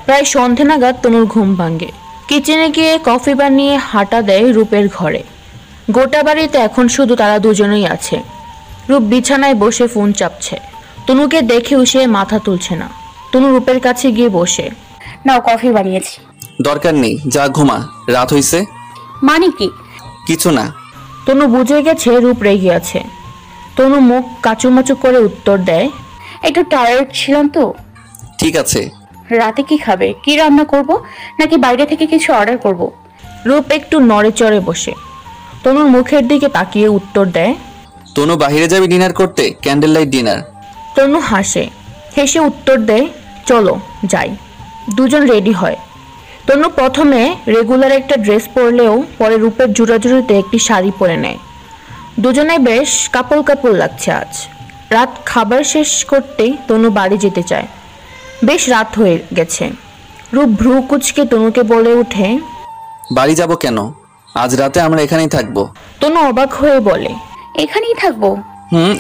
প্রায় সন্ধে নাগাদ তনুর ঘুম ভাঙে। কিচেনে গিয়ে কফি বানিয়ে হাঁটা দেয় রূপের ঘরে। গোটা বাড়িতে এখন শুধু তারা দুজনেই আছে। রূপ বিছানায় বসে ফোন চাপছে। তনুকে দেখেও সে মাথা তুলছে না। তনু রূপের কাছে গিয়ে বসে, নাও কফি বানিয়েছি। দরকার নেই, যা ঘুমা, রাত হইছে। মানে কি? কিছু না। তনু বুঝে গেছে রূপ রেগে আছে। তনু মুখ কাচুমাচু করে উত্তর দেয়, একটু টায়ার্ড ছিলাম তো। ঠিক আছে। রাতে কি খাবে? কি রান্না করব, নাকি বাইরে থেকে কিছু অর্ডার করব? রূপ একটু নড়ে চড়ে বসে তনুর মুখের দিকে তাকিয়ে উত্তর দেয়, তনু বাহিরে যাবি ডিনার করতে, ক্যান্ডেল লাইট ডিনার। তনু হাসে, হেসে উত্তর দেয়, চলো যাই। দুজন রেডি হয়। তনু প্রথমে রেগুলার একটা ড্রেস পরলেও পরে রূপের জোড়াজুড়িতে একটি শাড়ি পরে নেয়। দুজনে বেশ কাপল কাপল লাগছে আজ। রাত খাবার শেষ করতেই তনু বাড়ি যেতে চায়। বেশ রাত হয়ে গেছে। রূপ ভ্রু কুচকে তনুকে বলে ওঠে, বাড়ি যাব কেন, আজ রাতে আমরা এখানেই থাকবো। তনু অবাক হয়ে বলে, এখানেই থাকবো?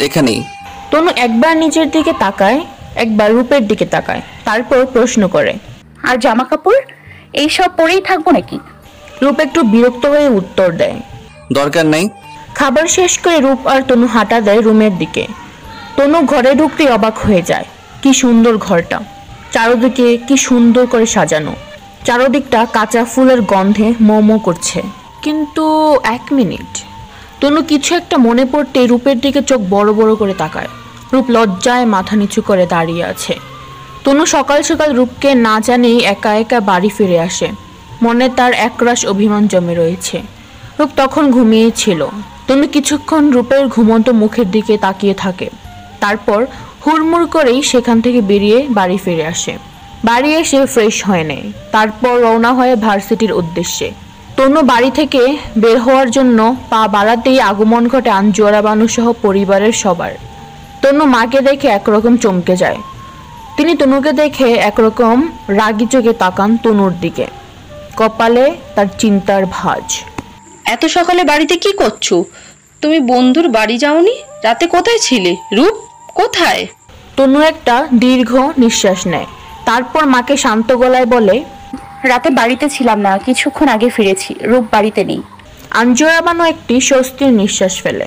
এখানেই। তনু একবার নিচের দিকে তাকায়, একবার রূপের দিকে তাকায়, তারপর প্রশ্ন করে, আর জামা কাপড় এইসব পরেই থাকবো নাকি? রূপ একটু বিরক্ত হয়ে উত্তর দেয়, দরকার নেই। খাবার শেষ করে রূপ আর তনু হাঁটা দেয় রুমের দিকে। তনু ঘরে ঢুকতেই অবাক হয়ে যায়, কি সুন্দর ঘরটা, চারদিকে কি সুন্দর করে সাজানো, চারদিকটা কাঁচা ফুলের গন্ধে মোমো করছে। কিন্তু 1 মিনিট, তনু কিছু একটা মনে পড়তে রূপের দিকে চোখ বড় বড় করে তাকায়। রূপ লজ্জায় মাথা নিচু করে দাঁড়িয়ে আছে। তনু সকাল সকাল রূপকে না জানেই একা একা বাড়ি ফিরে আসে। মনে তার একরাশ অভিমান জমে রয়েছে। রূপ তখন ঘুমিয়েছিল। তনু কিছুক্ষণ রূপের ঘুমন্ত মুখের দিকে তাকিয়ে থাকে, তারপর হুড়মুড় করেই সেখান থেকে বেরিয়ে বাড়ি ফিরে আসে। বাড়ি এসে ফ্রেশ হয়ে নেয়, তারপর রওনা হয় ভার্সিটির উদ্দেশ্যে। তনু বাড়ি থেকে বের হওয়ার জন্য পা বাড়াতেই আগমন ঘটে আঞ্জুয়ারা বানু সহ পরিবারের সবার। তনু মাকে দেখে একরকম চমকে যায়। তিনি তনুকে দেখে একরকম রাগি চোখে তাকান তনুর দিকে। কপালে তার চিন্তার ভাঁজ। এত সকালে বাড়িতে কি করছো? তুমি বন্ধুর বাড়ি যাওনি? রাতে কোথায় ছিলে? রূপ কোথায়? তনু একটা দীর্ঘ নিঃশ্বাস নেয়, তারপর মাকে শান্ত গলায় বলে, রাতে বাড়িতে ছিলাম না, কিছুক্ষণ আগে ফিরেছি। রূপ বাড়িতে নেই। আঞ্জুয়ারা বানু একটি স্বস্তির নিঃশ্বাস ফেলে।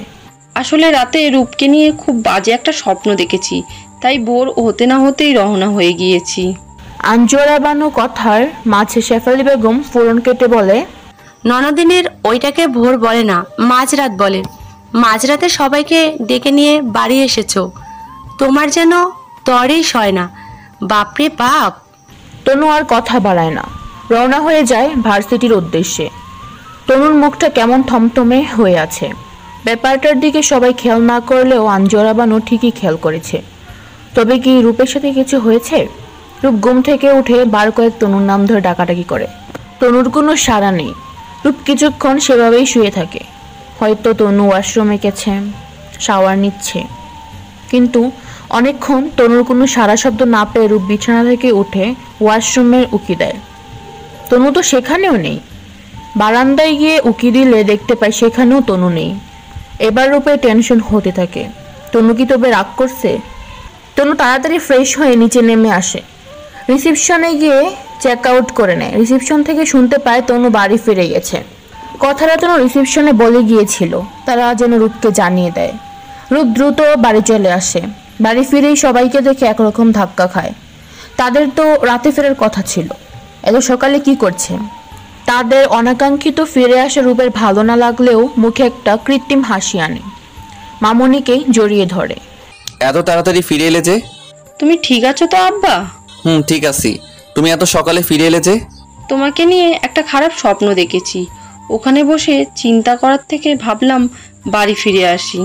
আসলে রাতে রূপকে নিয়ে খুব বাজে একটা স্বপ্ন দেখেছি, তাই ভোর হতে না হতেই রওনা হয়ে গিয়েছি। আঞ্জুয়ারা বানু কথার মাঝে শেফালি বেগম ফোড়ন কেটে বলে, ননদিনের ওইটাকে ভোর বলে না, মাঝরাত বলে। মাঝরাতে সবাইকে ডেকে নিয়ে বাড়ি এসেছো, তোমার যেন তরেই সয় না। বাপরে বাপ। তনু আর কথা বাড়ায় না, রওনা হয়ে যায় ভার্সিটির উদ্দেশ্যে। তনুর মুখটা কেমন থমথমে হয়ে আছে। ব্যাপারটার দিকে সবাই খেয়াল না করলেও আঞ্জুয়ারা বানু ঠিকই খেয়াল করেছে। তবে কি রূপের সাথে কিছু হয়েছে? রূপ ঘুম থেকে উঠে বার কয়েক তনুর নাম ধরে ডাকাডাকি করে। তনুর কোনো সাড়া নেই। রূপ কিছুক্ষণ সেভাবেই শুয়ে থাকে। হয়তো তনু ওয়াশরুমে গেছে, শাওয়ার নিচ্ছে। কিন্তু অনেকক্ষণ তনুর কোনো সারা শব্দ না পেয়ে রূপ বিছানা থেকে উঠে ওয়াশরুমের উকি দেয়। তনু তো সেখানেও নেই। বারান্দায় গিয়ে উকি দিলে দেখতে পায় সেখানেও তনু নেই। এবার রূপে টেনশন হতে থাকে। তনু কি তবে রাগ করছে? তনু তাড়াতাড়ি ফ্রেশ হয়ে নিচে নেমে আসে। রিসেপশনে গিয়ে চেক আউট করে নেয়। রিসেপশন থেকে শুনতে পায় তনু বাড়ি ফিরে গেছে। কথাটা তনু রিসেপশনে বলে গিয়েছিল, তারা যেন রূপকে জানিয়ে দেয়। রূপ দ্রুত বাড়ি চলে আসে। বাড়ি ফিরেই সবাইকে দেখে একরকম ধাক্কা খায়। তাদের তো রাতে ফেরার কথা ছিল, এত সকালে কি করছে? তাদের অনাকাঙ্ক্ষিত ফিরে আসা রূপের ভালো না লাগলেও মুখে একটা কৃত্রিম হাসি আনে। মামনিকেই জড়িয়ে ধরে। এত তাড়াতাড়ি ফিরে এলে যে? তুমি ঠিক আছো তো আব্বা? ঠিক আছি। তুমি এত সকালে ফিরে এলে যে? তোমাকে নিয়ে একটা খারাপ স্বপ্ন দেখেছি, ওখানে বসে চিন্তা করার থেকে ভাবলাম বাড়ি ফিরে আসি।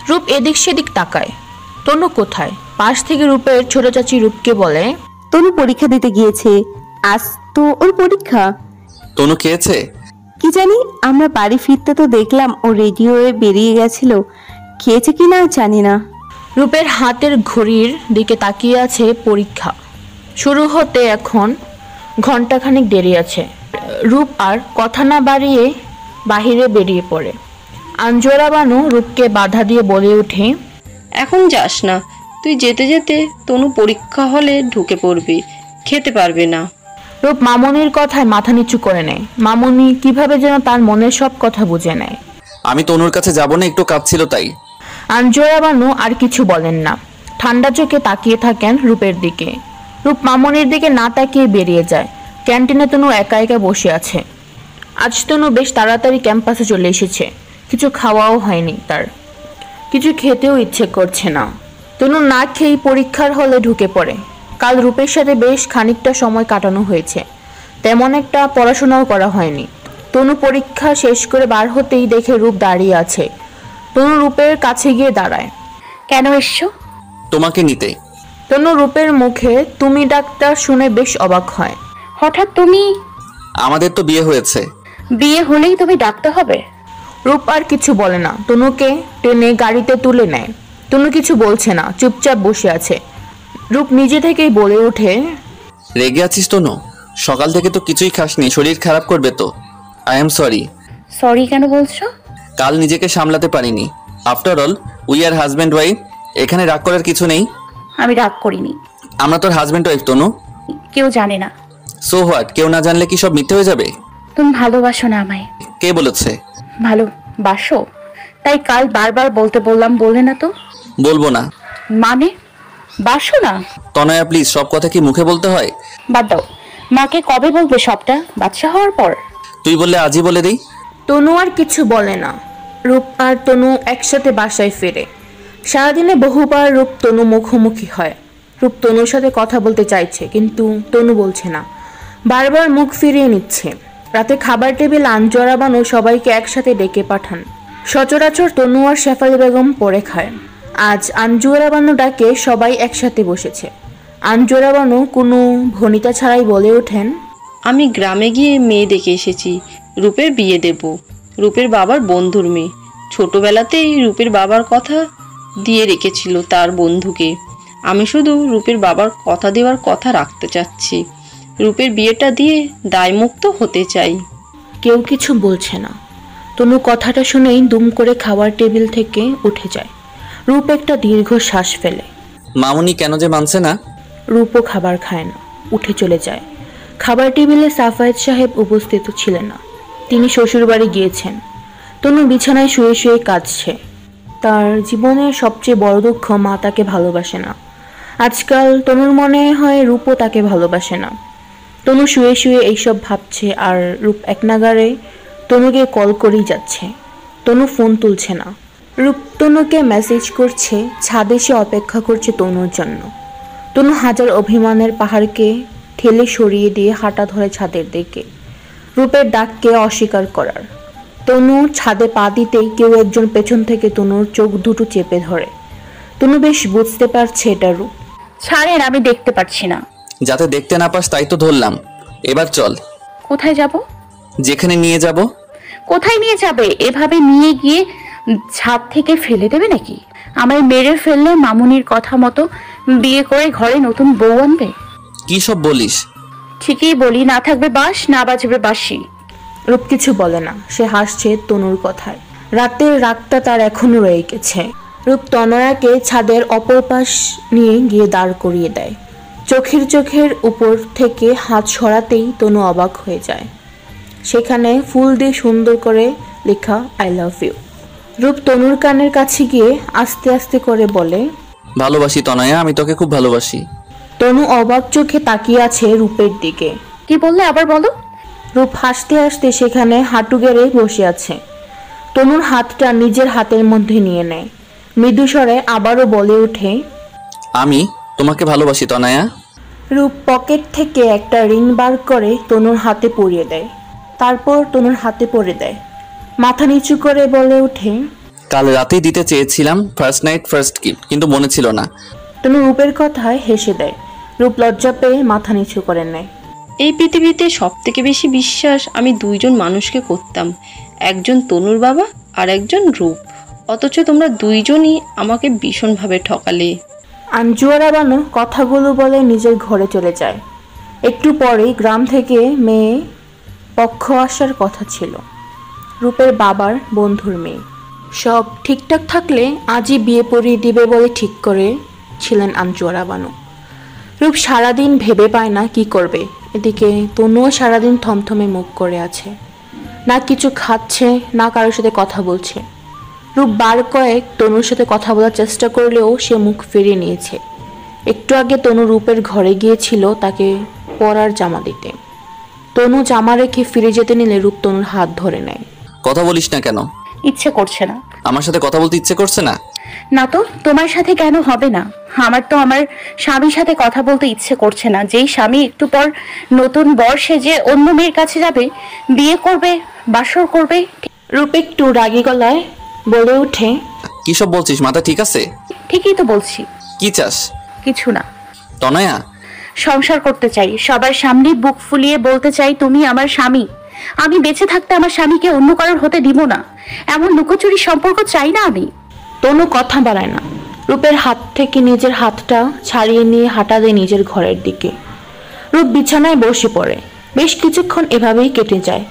রূপ এদিক সেদিক তাকায়। তনু কোথায়? পাশ থেকে রূপের ছোট চাচি রূপকে বলে, তনু পরীক্ষা দিতে গিয়েছে, আজ তো ওর পরীক্ষা। তনু খেয়েছে? কি জানি, আমরা বাড়ি ফিরতে তো দেখলাম ও রেডিওয়ে বেরিয়ে গেছিল, খেয়েছে কিনা জানি না। রূপের হাতের ঘড়ির দিকে তাকিয়ে আছে। পরীক্ষা শুরু হতে এখন ঘন্টাখানিক দেরি আছে। রূপ আর কথা না বাড়িয়ে বাহিরে বেরিয়ে পড়ে। আঞ্জুয়ারা বানু রূপকে বাধা দিয়ে বলে ওঠে, এখন যাস না, তুই যেতে যেতে তনু পরীক্ষা হলে ঢুকে পড়বি, খেতে পারবে না। রূপ মামনির কথায় মাথা নিচু করে নেয়। মামনি কিভাবে যেন তার মনের সব কথা বুঝে নেয়। আমি তনুর কাছে যাব না, একটু কাজ ছিল তাই। আঞ্জুয়ারা বানু আর কিছু বলেন না, ঠান্ডা চোখে তাকিয়ে থাকেন রূপের দিকে। রূপ মামনির দিকে না তাকিয়ে বেরিয়ে যায়। ক্যান্টিনে তনু একা একা বসে আছে। আজ তনু বেশ তাড়াতাড়ি ক্যাম্পাসে চলে এসেছে। কিছু খাওয়াও হয়নি তার, কিছু খেতেও ইচ্ছে করছে না। তনু না খেয়েই পরীক্ষার হলে ঢুকে পড়ে। কাল রূপের সাথে বেশ খানিকটা সময় কাটানো হয়েছে, তেমন একটা পড়াশোনাও করা হয়নি। তনু পরীক্ষা শেষ করে বার হতেই দেখে রূপ দাঁড়িয়ে আছে। তনু রূপের কাছে গিয়ে দাঁড়ায়। কেন এসছো? তোমাকে নিতে। তনু রূপের মুখে তুমি ডাকটা শুনে বেশ অবাক হয়। হঠাৎ তুমি? আমাদের তো বিয়ে হয়েছে। বিয়ে হলেই তুমি ডাকতে হবে? রূপ আর কিছু বলে না, তনুকে টেনে গাড়িতে তুলে নেয়। তনু কিছু বলছে না, চুপচাপ বসে আছে। রূপ নিজে থেকেই বলে ওঠে, রেগে আছিস তনু? সকাল থেকে তো কিছুই খাসনি, শরীর খারাপ করবে তো। I am sorry. সরি কেন বলছো? কাল নিজেকে সামলাতে পারিনি। After all we are husband wife, এখানে রাগ করার কিছু নেই। আমি রাগ করিনি। আমরা তোর হাজব্যান্ড ওয়াইফ তনু। কেউ জানে না। So what? কেউ না জানলে কি সব মিথ্যে হয়ে যাবে? তুমি ভালোবাসো না আমায়। কে বলেছে? ভালোবাসো, তাই কাল বারবার বলতে বললাম, বললে না তো। বলবো না মানে? বাসো না? তনয়া প্লিজ, সব কথা কি মুখে বলতে হয়? বাদ দাও, মাকে কবে বলবে সবটা? বাচ্চা হওয়ার পর? তুই বললে আজই বলে দিই। তনু আর কিছু বলে না। রূপ আর তনু একসাথে বাসায় ফেরে। সারাদিনে বহুবার রূপ তনু মুখোমুখি হয়। রূপ তনুর সাথে কথা বলতে চাইছে, কিন্তু তনু বলছে না, বারবার মুখ ফিরিয়ে নিচ্ছে। রাতে খাবার টেবিল আঞ্জুয়ারা বানু সবাইকে একসাথে ডেকে পাঠান। সচরাচর তনু আর শেফালি বেগম পরে খায়। আজ আঞ্জুয়ারা বানু ডাকে সবাই একসাথে বসেছে। আঞ্জুয়ারা বানু কোনো ভনিতা ছাড়াই বলে ওঠেন, আমি গ্রামে গিয়ে মেয়ে দেখে এসেছি, রূপের বিয়ে দেব। রূপের বাবার বন্ধুর মেয়ে। ছোটবেলাতেই রূপের বাবার কথা দিয়ে রেখেছিল তার বন্ধুকে। আমি শুধু রূপের বাবার কথা দেওয়ার কথা রাখতে চাচ্ছি। রূপের বিয়েটা দিয়ে দায়মুক্ত হতে চাই। কেউ কিছু বলছে না। তনু কথাটা শুনেই দুম করে খাবার টেবিল থেকে উঠে যায়। রূপ একটা দীর্ঘ শ্বাস ফেলে। মামুনি কেন যে মানছে না? রূপও খাবার খায় না, উঠে চলে যায়। খাবার টেবিলে সাফায়েত সাহেব উপস্থিত ছিলেন না, তিনি শ্বশুরবাড়ি গিয়েছেন। তনু বিছানায় শুয়ে শুয়ে কাঁদছে। তার জীবনের সবচেয়ে বড় দুঃখ মা তাকে ভালোবাসে না। আজকাল তনুর মনে হয় রূপও তাকে ভালোবাসে না। তনু শুয়ে শুয়ে এইসব ভাবছে, আর রূপ এক নাগারে তনুকে কল করেই যাচ্ছে। তনু ফোন তুলছে না। রূপ তনুকে মেসেজ করছে, ছাদে সে অপেক্ষা করছে তনুর জন্য। তনু হাজার অভিমানের পাহাড়কে ঠেলে সরিয়ে দিয়ে হাঁটা ধরে ছাদের দিকে, রূপের ডাককে অস্বীকার করার। তনু ছাদে পা দিতেই কেউ একজন পেছন থেকে তনুর চোখ দুটো চেপে ধরে। তনু বেশ বুঝতে পারছে এটা রূপ। ছাড়েন, আমি দেখতে পাচ্ছি না। যাতে দেখতে না পাস তাই তো ধরলাম। এবার চল। কোথায় যাব? যেখানে নিয়ে যাব। কোথায় নিয়ে যাবে? এভাবে নিয়ে গিয়ে ছাদ থেকে ফেলে দেবে নাকি? আমায় মেরে ফেললে মামুনির কথা মতো বিয়ে করে ঘরে নতুন বউ আনবে? কি সব বলিস? ঠিকই বলি, না থাকবে বাঁশ, না বাজবে বাঁশি। রূপ কিছু বলে না, সে হাসছে তনুর কথায়। রাতের রাগটা তার এখনো রয়ে গেছে। রূপ তনয়াকে ছাদের অপর পাশ নিয়ে গিয়ে দাঁড় করিয়ে দেয়। চোখের উপর থেকে হাত সরাতেই তনু অবাক হয়ে যায়। সেখানে ফুল দিয়ে সুন্দর করে লেখা আই লাভ ইউ। রূপ তনুর কানের কাছে গিয়ে আস্তে আস্তে করে বলে, ভালোবাসি তনয়া, আমি তোকে খুব ভালোবাসি। তনু অবাক চোখে তাকিয়ে আছে রূপের দিকে। কি বললে আবার বলো? রূপ হাসতে হাসতে সেখানে হাঁটু গেড়ে বসে আছে। তনুর হাতটা নিজের হাতের মধ্যে নিয়ে নেয়। মৃদু স্বরে আবারও বলে ওঠে, আমি তোমাকে ভালোবাসি তনয়া। রূপ পকেট থেকে একটা রিং বার করে তনুর হাতে পরিয়ে দেয়। তারপর তনুর হাতে পরে দেয়। মাথা নিচু করে বলে ওঠে, কাল রাতেই দিতে চেয়েছিলাম ফার্স্ট নাইট ফার্স্ট গিফট, কিন্তু মনে ছিল না। তনু রূপের কথায় হেসে দেয়। রূপ লজ্জা পেয়ে মাথা নিচু করে নেয়। এই পৃথিবীতে সব থেকে বেশি বিশ্বাস আমি দুইজন মানুষকে করতাম, একজন তনুর বাবা আর একজন রূপ। অথচ তোমরা দুইজনই আমাকে ভীষণভাবে ঠকালে। আঞ্জুয়ারা বানু কথাগুলো বলে নিজের ঘরে চলে যায়। একটু পরেই গ্রাম থেকে মেয়ে পক্ষ আসার কথা ছিল, রূপের বাবার বন্ধুর মেয়ে। সব ঠিকঠাক থাকলে আজই বিয়ে পড়িয়ে দিবে বলে ঠিক করেছিলেন আঞ্জুয়ারা বানু। রূপ সারাদিন ভেবে পায় না কি করবে। এদিকে তনুও সারাদিন থমথমে মুখ করে আছে, না কিছু খাচ্ছে না কারোর সাথে কথা বলছে। রূপ বার কয়েক তনুর সাথে কথা বলার চেষ্টা করলেও সে মুখ ফিরিয়ে নিয়েছে। একটু আগে তনু রূপের ঘরে গিয়েছিল তাকে পরার জামা দিতে। তনু জামা রেখে ফিরে যেতে নিলে রূপ তনুর হাত ধরে নেয়। কথা বলিস না কেন? ইচ্ছে করছে না। আমার সাথে কথা বলতে ইচ্ছে করছে না? না তো, তোমার সাথে কেন হবে না? আমার তো আমার স্বামীর সাথে কথা বলতে ইচ্ছে করছে না। যেই স্বামী একটু পর নতুন বর সেজে অন্য মেয়ের কাছে যাবে, বিয়ে করবে, বাসর করবে। রূপ একটু রাগী গলায় বলে ওঠে, কি সব বলছিস? মাথা ঠিক আছে? ঠিকই তো বলছি। কি চাস? কিছু না। তনয়া, সংসার করতে চাই, সবার সামনে বুক ফুলিয়ে বলতে চাই তুমি আমার স্বামী। আমি বেঁচে থাকতে আমার স্বামীকে অন্য কারোর হতে দিব না। এমন লুকোচুরি সম্পর্ক চাই না আমি। তনু কথা বাড়ায় না। রূপের হাত থেকে নিজের হাতটা ছাড়িয়ে নিয়ে হাঁটা দেয় নিজের ঘরের দিকে। রূপ বিছানায় বসে পড়ে। বেশ কিছুক্ষণ এভাবেই কেটে যায়।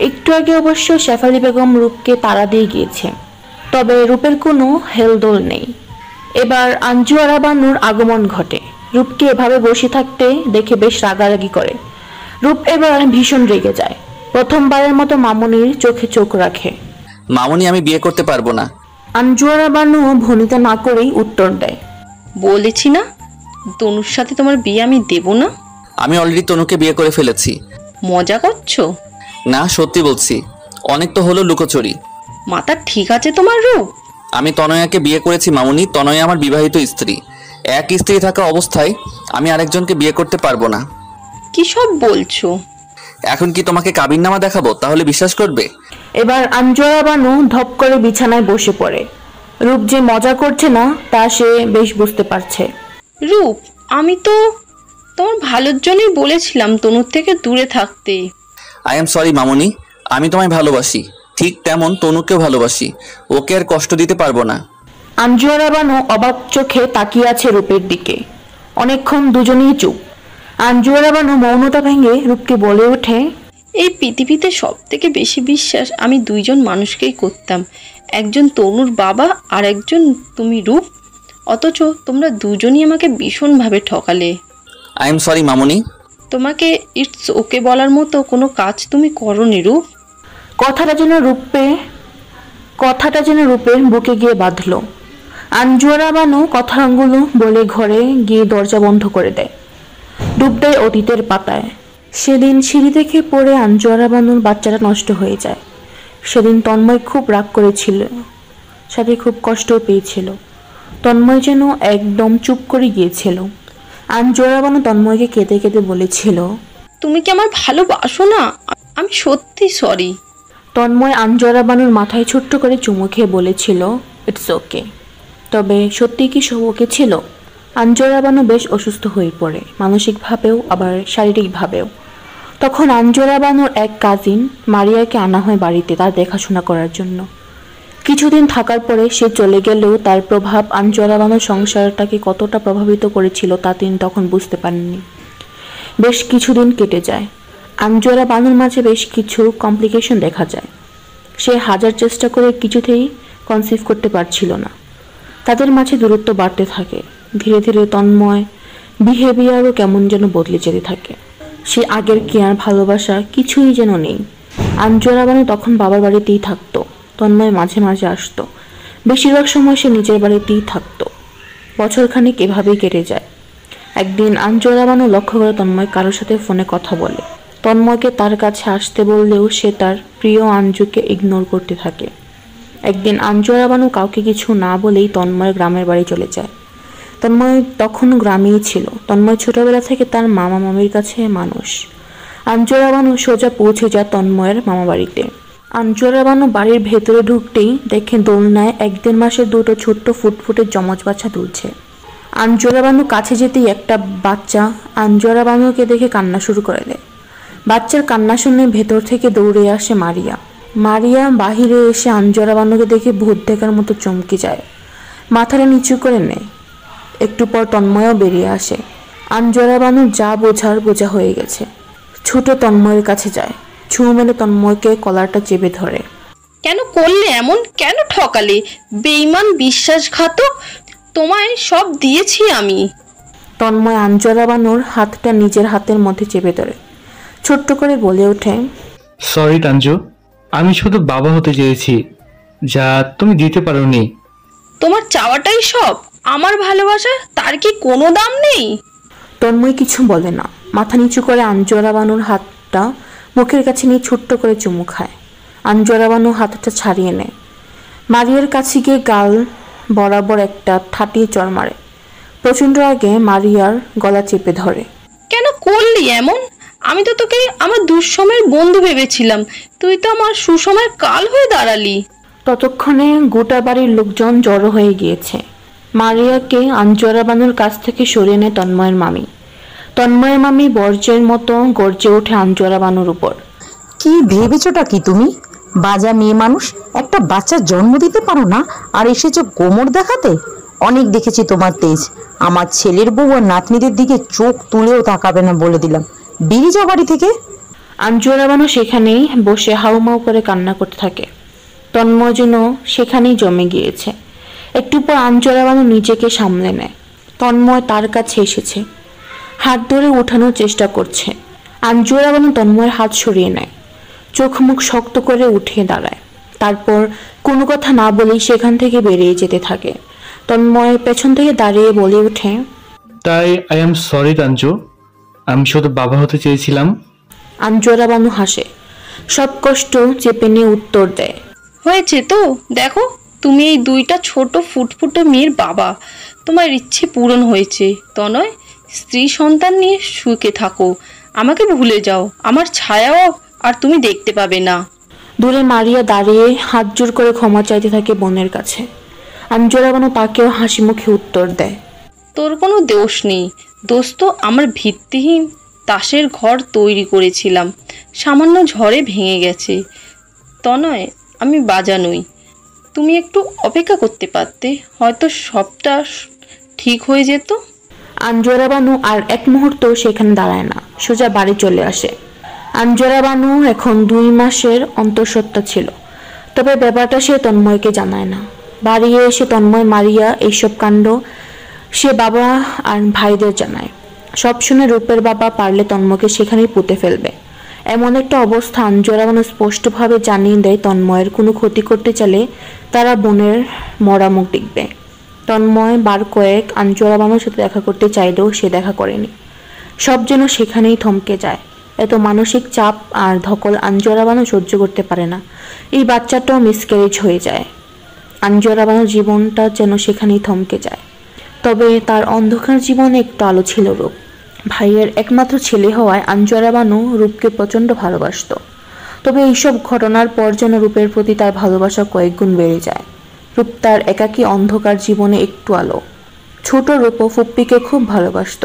একটু আগে অবশ্য শেফালি বেগম রূপকে তাড়া দিয়ে গিয়েছে, তবে রূপের কোনো হেলদোল নেই। এবার আঞ্জুয়ারা বানুর আগমন ঘটে। রূপকে এভাবে বসে থাকতে দেখে বেশ রাগারাগি করে। রূপ এবার ভীষণ রেগে যায়। প্রথমবারের মতো মামুনির চোখে চোখ রাখে। মামুনি, আমি বিয়ে করতে পারবো না। আঞ্জুয়ারা বানু ভনিতা না করেই উত্তর দেয়, বলেছি না তনুর সাথে তোমার বিয়ে আমি দেব না। আমি অলরেডি তনুকে বিয়ে করে ফেলেছি। মজা করছো? না, সত্যি বলছি। অনেক তো হলো লুকোচুরি। মাথা ঠিক আছে তোমার রূপ? আমি তনয়াকে বিয়ে করেছি মামুনি। তনয়া আমার বিবাহিত স্ত্রী। এক স্ত্রী থাকা অবস্থায় আমি আরেকজনকে বিয়ে করতে পারবো না। কি সব বলছো? এখন কি তোমাকে কাবিননামা দেখাবো, তাহলে বিশ্বাস করবে? এবার আঞ্জুরা বানু ধপ করে বিছানায় বসে পড়ে। রূপ যে মজা করছে না তা সে বেশ বুঝতে পারছে। রূপ, আমি তো তোমার ভালোর জন্যই বলেছিলাম তনুর থেকে দূরে থাকতে। আই এম সরি মামুনি, আমি তোমায় ভালোবাসি, ঠিক তেমন তনুকেও ভালোবাসি। ওকে আর কষ্ট দিতে পারবো না। আঞ্জুরা বানু অবাক চোখে তাকিয়ে আছে রূপের দিকে। অনেকক্ষণ দুজনেই চুপ। আঞ্জুরা বানু মৌনতা ভেঙে রূপকে বলে ওঠে, এই পৃথিবীতে সব থেকে বেশি বিশ্বাস আমি দুইজন মানুষকেই করতাম, একজন তনুর বাবা আর একজন তুমি রূপ। অথচ তোমরা দুজনই আমাকে ভীষণভাবে ঠকালে। আই এম সরি মামুনি। তোমাকে ইটস ওকে বলার মতো কোনো কাজ তুমি করোনি রূপ। কথাটা যেন রূপের বুকে গিয়ে বাঁধল। আঞ্জুরা বানু কথাগুলো বলে ঘরে গিয়ে দরজা বন্ধ করে দেয়। ডুব দেয় অতীতের পাতায়। সেদিন সিঁড়ি থেকে পড়ে আঞ্জুরা বানুর বাচ্চাটা নষ্ট হয়ে যায়। সেদিন তন্ময় খুব রাগ করেছিল, সাথে খুব কষ্টও পেয়েছিল। তন্ময় যেন একদম চুপ করে গিয়েছিল। আঞ্জুরা বানু তন্ময়কে কেঁদে কেঁদে বলেছিল, তুমি কি আমার ভালোবাসো না? আমি সত্যি সরি। তন্ময় আঞ্জুরা বানুর মাথায় ছোট্ট করে চুমু খেয়ে বলেছিল, ইটস ওকে। তবে সত্যি কি সব ওকে ছিল? আঞ্জুরা বানু বেশ অসুস্থ হয়ে পড়ে, মানসিকভাবেও আবার শারীরিকভাবেও। তখন আঞ্জুরা বানুর এক কাজিন মারিয়াকে আনা হয় বাড়িতে তার দেখাশোনা করার জন্য। কিছুদিন থাকার পরে সে চলে গেলেও তার প্রভাব আঞ্জুরা বানুর সংসারটাকে কতটা প্রভাবিত করেছিল তা তিনি তখন বুঝতে পারেননি। বেশ কিছুদিন কেটে যায়। আঞ্জুরা বানুর মাঝে বেশ কিছু কমপ্লিকেশন দেখা যায়। সে হাজার চেষ্টা করে কিছুতেই কনসিভ করতে পারছিল না। তাদের মাঝে দূরত্ব বাড়তে থাকে। ধীরে ধীরে তন্ময় বিহেভিয়ারও কেমন যেন বদলে যেতে থাকে। সে আগের কেয়ার ভালোবাসা কিছুই যেন নেই। আঞ্জুরা বানু তখন বাবার বাড়িতেই থাকতো। তন্ময় মাঝে মাঝে আসতো। বেশিরভাগ সময় সে নিজের বাড়িতেই থাকতো। বছরখানেক এভাবেই কেটে যায়। একদিন আঞ্জুরা বানু লক্ষ্য করে তন্ময় কারোর সাথে ফোনে কথা বলে। তন্ময়কে তার কাছে আসতে বললেও সে তার প্রিয় আঞ্জুকে ইগনোর করতে থাকে। একদিন আঞ্জুরা বানু কাউকে কিছু না বলেই তন্ময় গ্রামের বাড়ি চলে যায়। তন্ময় তখন গ্রামেই ছিল। তন্ময় ছোটবেলা থেকে তার মামা মামির কাছে মানুষ। আঞ্জুরা বানু সোজা পৌঁছে যায় তন্ময়ের মামা বাড়িতে। আঞ্জুরা বানু বাড়ির ভেতরে ঢুকতেই দেখে দোলনায় 1-1.5 মাসের দুটো ছোট্ট ফুটফুটে যমজ বাচ্চা দুলছে। আঞ্জুরা বানু কাছে যেতেই একটা বাচ্চা আঞ্জুরা বানুকে দেখে কান্না শুরু করে দেয়। বাচ্চার কান্না শুনে ভেতর থেকে দৌড়ে আসে মারিয়া। মারিয়া বাহিরে এসে আঞ্জুরা বানুকে দেখে ভূত দেখার মতো চমকে যায়, মাথাটা নিচু করে নেয়। একটু পর তন্ময়ও বেরিয়ে আসে। আঞ্জুরা বানু যা বোঝা হয়ে গেছে। ছুটে তন্ময়ের কাছে যায়, ছু মেলে তন্ময়কে কলারটা চেপে ধরে। কেন করলে এমন? কেন ঠকালে? বেঈমান, বিশ্বাসঘাতক! তোমায় সব দিয়েছি আমি। তন্ময় আঞ্জুরা বানুর হাতটা নিজের হাতের মধ্যে চেপে ধরে ছোট্ট করে বলে ওঠে, সরি তাঞ্জু, আমি শুধু বাবা হতে চেয়েছি, যা তুমি দিতে পারোনি। তোমার চাওয়াটাই সব? আমার ভালোবাসা তার কি কোনো দাম নেই? তন্ময় কিছু বলে না। মাথা নিচু করে আঞ্জুরা বানুর হাতটা মুখের কাছে নিয়ে ছোট্ট করে চুমু খায়। আঞ্জুরা বানু হাতটা ছাড়িয়ে নেয়। মারিয়ার কাছে গিয়ে গাল বরাবর একটা ঠাটিয়ে চড় মারে। প্রচণ্ড আগে মারিয়ার গলা চেপে ধরে। কেন করলি এমন? আমি তো তোকে আমার দুঃসময়ের বন্ধু ভেবেছিলাম, তুই তো আমার সুসময়ের কাল হয়ে দাঁড়ালি। ততক্ষণে গোটা বাড়ির লোকজন জড়ো হয়ে গিয়েছে। মারিয়াকে আঞ্জুরা বানুর কাছ থেকে সরিয়ে নেয় তন্ময়ের মামি। তন্ময়ের মামি বর্জ্যের মতো গর্জে ওঠে আঞ্জুরা বানুর উপর। কি ভেবেছোটা কি তুমি? বাজা মেয়ে মানুষ, একটা বাচ্চার জন্ম দিতে পারো না আর এসেছো কোমর দেখাতে? অনেক দেখেছি তোমার তেজ। আমার ছেলের বউ আর নাতনিদের দিকে চোখ তুলেও তাকাবে না বলে দিলাম। বেরিয়ে যাও বাড়ি থেকে। আঞ্জুরা বানু সেখানেই বসে হাউমাউ করে কান্না করতে থাকে। তন্ময় যেন সেখানেই জমে গিয়েছে। একটু পর আঞ্জুরা বানু নিজেকে সামলে নেয়। তন্ময় তার কাছে এসেছে, হাত ধরে ওঠানোর চেষ্টা করছে। আঞ্জুরা বানু তন্ময়ের হাত সরিয়ে নেয়, চোখ মুখ শক্ত করে উঠে দাঁড়ায়। তারপর কোনো কথা না বলেই সেখান থেকে বেরিয়ে যেতে থাকে। তন্ময় পেছন থেকে দাঁড়িয়ে বলে ওঠে, তাই আই এম সরি তাঞ্জু, আমি শুধু বাবা হতে চেয়েছিলাম। আঞ্জুরা বানু হাসে, সব কষ্ট চেপে নিয়ে উত্তর দেয়, হয়েছে তো, দেখো তুমি এই দুইটা ছোট ফুটফুটে মেয়ের বাবা। তোমার ইচ্ছে পূরণ হয়েছে তনয়। স্ত্রী সন্তান নিয়ে সুখে থাকো, আমাকে ভুলে যাও, আমার ছায়াও আর তুমি দেখতে পাবে না। দূরে মারিয়া দাঁড়িয়ে হাত জোর করে ক্ষমা চাইতে থাকে বোনের কাছে। আঞ্জুরা বানু তাকেও হাসি মুখে উত্তর দেয়, তোর কোনো দোষ নেই, দোষ তো আমার ভিত্তিহীন তাসের ঘর তৈরি করেছিলাম, সামান্য ঝড়ে ভেঙে গেছে। তনয়, আমি বাজা নই, তুমি একটু অপেক্ষা করতে পারতে, হয়তো সবটা ঠিক হয়ে যেত। আঞ্জুরা বানু আর এক মুহূর্ত সেখানে দাঁড়ায় না, সোজা বাড়ি চলে আসে। আঞ্জুরা বানু এখন 2 মাসের অন্তঃসত্ত্বা ছিল, তবে ব্যাপারটা সে তন্ময়কে জানায় না। বাড়ি এসে তন্ময় মারিয়া এইসব কাণ্ড সে বাবা আর ভাইদের জানায়। সব শুনে রূপের বাবা পারলে তন্ময়কে সেখানেই পুঁতে ফেলবে, এমন একটা অবস্থা আঞ্জুরা বানু স্পষ্টভাবে জানিয়ে দেয় তন্ময়ের কোনো ক্ষতি করতে চাইলে তারা বোনের মরা মুখ দেখবে। তন্ময় বার কয়েক আঞ্জুরা বানুর সাথে দেখা করতে চাইলেও সে দেখা করেনি। সব যেন সেখানেই থমকে যায়। এত মানসিক চাপ আর ধকল আঞ্জুরা বানু সহ্য করতে পারে না। এই বাচ্চাটাও মিসক্যারেজ হয়ে যায়। আঞ্জুরা বানুর জীবনটা যেন সেখানেই থমকে যায়। তবে তার অন্ধকার জীবনে একটু আলো ছিল রূপ। ভাইয়ের একমাত্র ছেলে হওয়ায় আঞ্জুরা বানু রূপকে প্রচণ্ড ভালোবাসত। তবে এইসব ঘটনার পর যেন রূপের প্রতি তার ভালোবাসা কয়েক গুণ বেড়ে যায়। রূপ তার একাকী অন্ধকার জীবনে একটু আলো। ছোট রূপও ফুপ্পিকে খুব ভালোবাসত।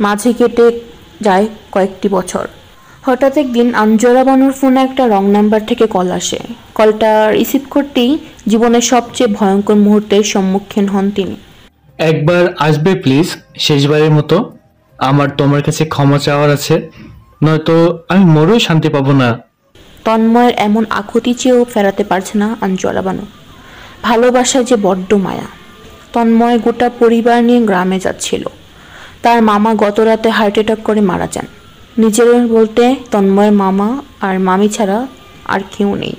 মাঝে কেটে যায় কয়েকটি বছর। হঠাৎ একদিন আঞ্জুরা বানুর ফোনে একটা রং নাম্বার থেকে কল আসে। কলটা রিসিভ করতেই জীবনের সবচেয়ে ভয়ঙ্কর মুহূর্তের সম্মুখীন হন তিনি। একবার আসবে প্লিজ, শেষবারের মতো। আমার তোমার কাছে ক্ষমা চাওয়ার আছে, নয়তো আমি মরেও শান্তি পাবো না। তন্ময়ের এমন আকুতি চেয়েও ফেরাতে পারছে না আঞ্জুরা বানু। ভালোবাসায় যে বড্ড মায়া। তন্ময় গোটা পরিবার নিয়ে গ্রামে যাচ্ছিল। তার মামা গত রাতে হার্ট অ্যাটাক করে মারা যান। নিজের বলতে তন্ময়ের মামা আর মামি ছাড়া আর কেউ নেই।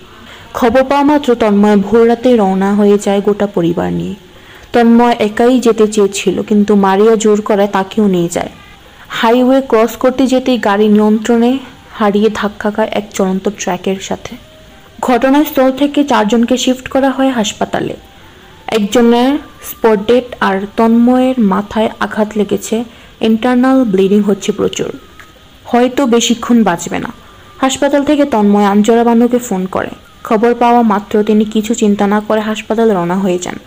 খবর পাওয়া মাত্র তন্ময় ভোর রাতে রওনা হয়ে যায় গোটা পরিবার নিয়ে। তন্ময় একাই যেতে চেয়েছিল, কিন্তু মারিয়া জোর করায় তাকেও নিয়ে যায়। হাইওয়ে ক্রস করতে যেতেই গাড়ি নিয়ন্ত্রণে হারিয়ে ধাক্কা খায় এক চলন্ত ট্রাকের সাথে। ঘটনাস্থল থেকে 4 জনকে শিফট করা হয় হাসপাতালে। একজনের স্পট ডেড আর তন্ময়ের মাথায় আঘাত লেগেছে, ইন্টারনাল ব্লিডিং হচ্ছে প্রচুর, হয়তো বেশিক্ষণ বাঁচবে না। হাসপাতাল থেকে তন্ময় আঞ্জুরা বানুকে ফোন করে। খবর পাওয়া মাত্র তিনি কিছু চিন্তা না করে হাসপাতালে রওনা হয়ে যান।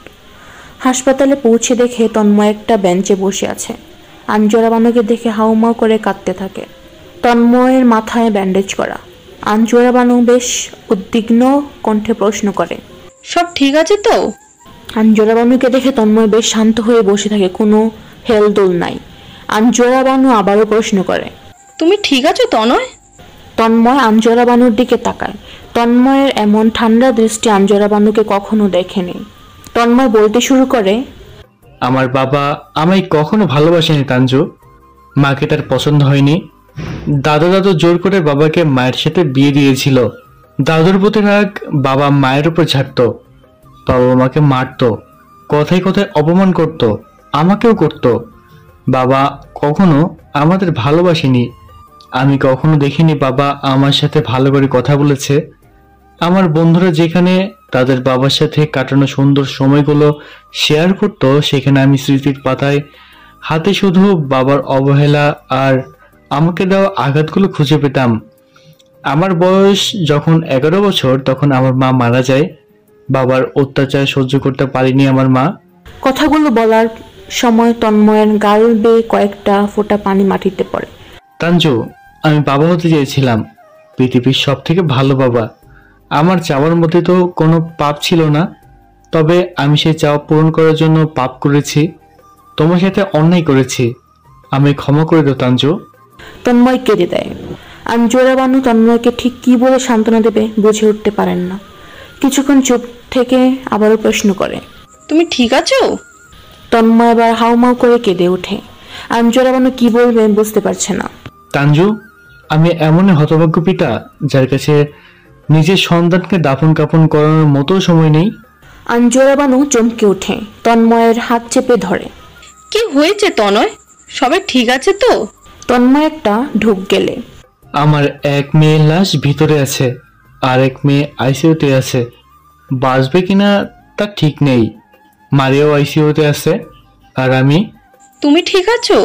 হাসপাতালে পৌঁছে দেখে তন্ময় একটা বেঞ্চে বসে আছে। আঞ্জুরা বানুকে দেখে হাউমাউ করে কাঁদতে থাকে। তন্ময়ের মাথায় ব্যান্ডেজ করা। আঞ্জুরা বানু বেশ উদ্বিগ্ন কণ্ঠে প্রশ্ন করে, সব ঠিক আছে তো? আঞ্জুরা বানুকে দেখে তন্ময় বেশ শান্ত হয়ে বসে থাকে, কোনো হেলদোল নাই। আঞ্জুরা বানু আবারও প্রশ্ন করে, তুমি ঠিক আছো তনয়? তন্ময় আঞ্জুরা বানুর দিকে তাকায়। তন্ময়ের এমন ঠান্ডা দৃষ্টি আঞ্জুরা বানুকে কখনো দেখেনি। তন্ময় বলতে শুরু করে, আমার বাবা আমায় কখনো ভালোবাসেনি তাঞ্জু। মাকে তার পছন্দ হয়নি। দাদু জোর করে বাবাকে মায়ের সাথে বিয়ে দিয়েছিল। দাদুর প্রতি রাগ বাবা মায়ের উপর ঝাড়ত। বাবা মাকে মারত, কথায় কথায় অপমান করত, আমাকেও করত। বাবা কখনো আমাদের ভালোবাসেনি। আমি কখনো দেখিনি বাবা আমার সাথে ভালো করে কথা বলেছে। আমার বন্ধুরা যেখানে তাদের বাবার সাথে কাটানো সুন্দর সময়গুলো শেয়ার করত, সেখানে আমি স্মৃতির পাতায় হাতে শুধু বাবার অবহেলা আর আমাকে দেওয়া আঘাতগুলো খুঁজে পেতাম। আমার বয়স যখন 11 বছর, তখন আমার মা মারা যায়। বাবার অত্যাচার সহ্য করতে পারিনি আমার মা। কথাগুলো বলার সময় তন্ময়ের গাল বেয়ে কয়েকটা ফোঁটা পানি মাটিতে পড়ে। তাঞ্জু, আমি বাবা হতে চেয়েছিলাম, পৃথিবীর সব থেকে ভালো বাবা। আমার চাওয়ার মধ্যে তো কোনো পাপ ছিল না, তবে আমি সেই চাওয়া পূরণ করার জন্য পাপ করেছি। তোমার সাথে অন্যায় করেছি, আমি ক্ষমা করে দাও তাঞ্জু। তন্ময় কেঁদে দেয়। আঞ্জুরা বানু তন্ময়কে ঠিক কি বলে সান্ত্বনা দেবে বুঝে উঠতে পারেন না। কিছুক্ষণ চুপ থেকে আবারও প্রশ্ন করে, তুমি ঠিক আছো? তন্ময় এবার হাউমাউ করে কেঁদে ওঠে। আঞ্জুরা বানু কি বলবে বুঝতে পারছে না। তাঞ্জু, আমি এমন হতভাগ্য পিতা যার কাছে নিজের সন্তানকে দাফন কাফন করানোর মতো সময় নেই। আঞ্জুরা বানু চমকে ওঠে, তন্ময়ের হাত চেপে ধরে। কি হয়েছে তনয়? সবাই ঠিক আছে তো? তন্ময় একটা ঢুক গেলে। আমার এক মেয়ের লাশ ভিতরে আছে, আর এক মেয়ে আইসিইউতে আছে। বাঁচবে কিনা তা ঠিক নেই। মারিয়াও আইসিইউতে আছে, আর আমি। তুমি ঠিক আছো?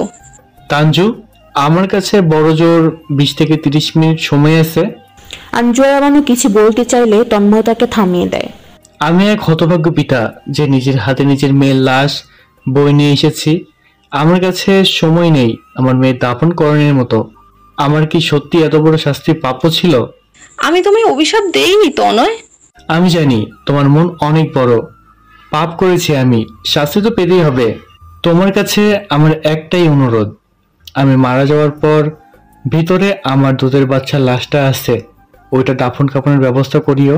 তানজু, আমার কাছে বড় জোর 20 থেকে 30 মিনিট সময় আছে। আঞ্জুয়ারা বানু কিছু বলতে চাইলে তন্ময় তাকে থামিয়ে দেয়। আমি এক হতভাগ্য পিতা যে নিজের হাতে নিজের মেয়ের লাশ বই নিয়ে এসেছি। আমার কাছে সময় নেই আমার মেয়ের দাফন করণের মতো। আমার কি সত্যি এত বড় শাস্তি প্রাপ্য ছিল? আমি তোমায় অভিশাপ দেইনি তনয়। আমি জানি তোমার মন অনেক বড়। পাপ করেছি আমি, শাস্তি তো পেতেই হবে। তোমার কাছে আমার একটাই অনুরোধ, আমি মারা যাওয়ার পর ভিতরে আমার দুধের বাচ্চার লাশটা আছে, ওইটা দাফন কাফনের ব্যবস্থা করিও।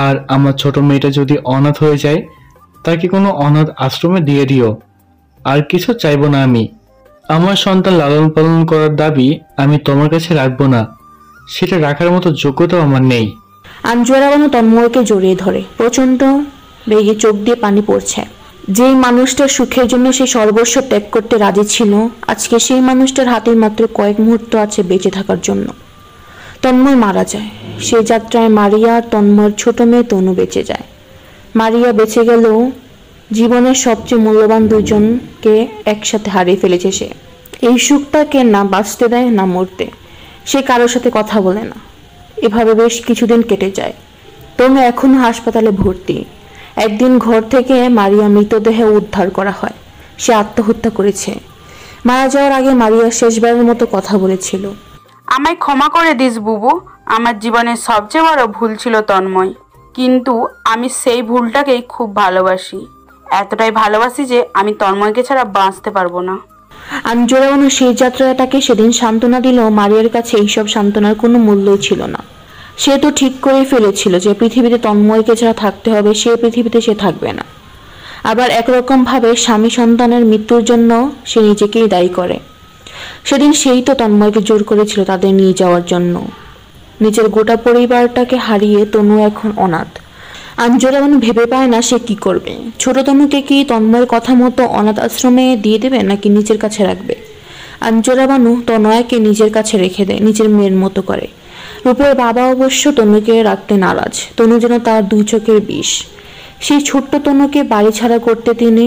আর আমার ছোট মেয়েটা যদি অনাথ হয়ে যায় তাকে কোনো অনাথ আশ্রমে দিয়ে দিও। আর কিছু চাইবো না আমি। আমার সন্তান লালন পালন করার দাবি আমি তোমার কাছে রাখবো না, সেটা রাখার মতো যোগ্যতাও আমার নেই। আঞ্জুয়ারা বানু তন্ময়কে জড়িয়ে ধরে। প্রচন্ড বেগে চোখ দিয়ে পানি পড়ছে। যেই মানুষটার সুখের জন্য সে সর্বস্ব ত্যাগ করতে রাজি ছিল, আজকে সেই মানুষটার হাতে মাত্র কয়েক মুহূর্ত আছে বেঁচে থাকার জন্য। তন্ময় মারা যায়। সেই যাত্রায় মারিয়া আর তন্ময়ের ছোট মেয়ে তনু বেঁচে যায়। মারিয়া বেঁচে গেলেও জীবনের সবচেয়ে মূল্যবান দুজনকে একসাথে হারিয়ে ফেলেছে সে। এই সুখটাকে না বাঁচতে দেয় না মরতে। সে কারোর সাথে কথা বলে না। এভাবে বেশ কিছুদিন কেটে যায়। তনু এখনো হাসপাতালে ভর্তি। একদিন ঘর থেকে মারিয়া মৃতদেহ উদ্ধার করা হয়। সে আত্মহত্যা করেছে। মারা যাওয়ার আগে মারিয়া শেষবারের মতো কথা বলেছিল, আমায় ক্ষমা করে দিস বুবু, আমার জীবনের সবচেয়ে বড় ভুল ছিল তন্ময়, কিন্তু আমি সেই ভুলটাকেই খুব ভালোবাসি। এতটাই ভালোবাসি যে আমি তন্ময়কে ছাড়া বাঁচতে পারবো না। আঞ্জুয়ারা বানু সেই যাত্রাটাকে সেদিন সান্ত্বনা দিলেও মারিয়ার কাছে এইসব সান্ত্বনার কোনো মূল্যই ছিল না। সে তো ঠিক করে ফেলেছিল যে পৃথিবীতে তন্ময়কে ছাড়া থাকতে হবে, সে পৃথিবীতে সে থাকবে না। আবার একরকম ভাবে স্বামী সন্তানের মৃত্যুর জন্য সে নিজেকেই দায়ী করে। সেদিন সেই তো তন্ময়কে জোর করেছিল তাদের নিয়ে যাওয়ার জন্য। নিজের গোটা পরিবারটাকে হারিয়ে তনু এখন অনাথ। আঞ্জুয়ারা বানু ভেবে পায় না সে কি করবে। ছোট তনুকে কি তন্ময়ের কথা মতো অনাথ আশ্রমে দিয়ে দেবে নাকি নিজের কাছে রাখবে? আঞ্জুয়ারা বানু তনয়াকে নিজের কাছে রেখে দেয়, নিজের মেয়ের মতো করে। রূপের বাবা অবশ্য তনুকে রাখতে নারাজ। তনু যেন তার দুই চোখের বিষ। সেই ছোট্ট তনুকে বাড়ি ছাড়া করতে তিনি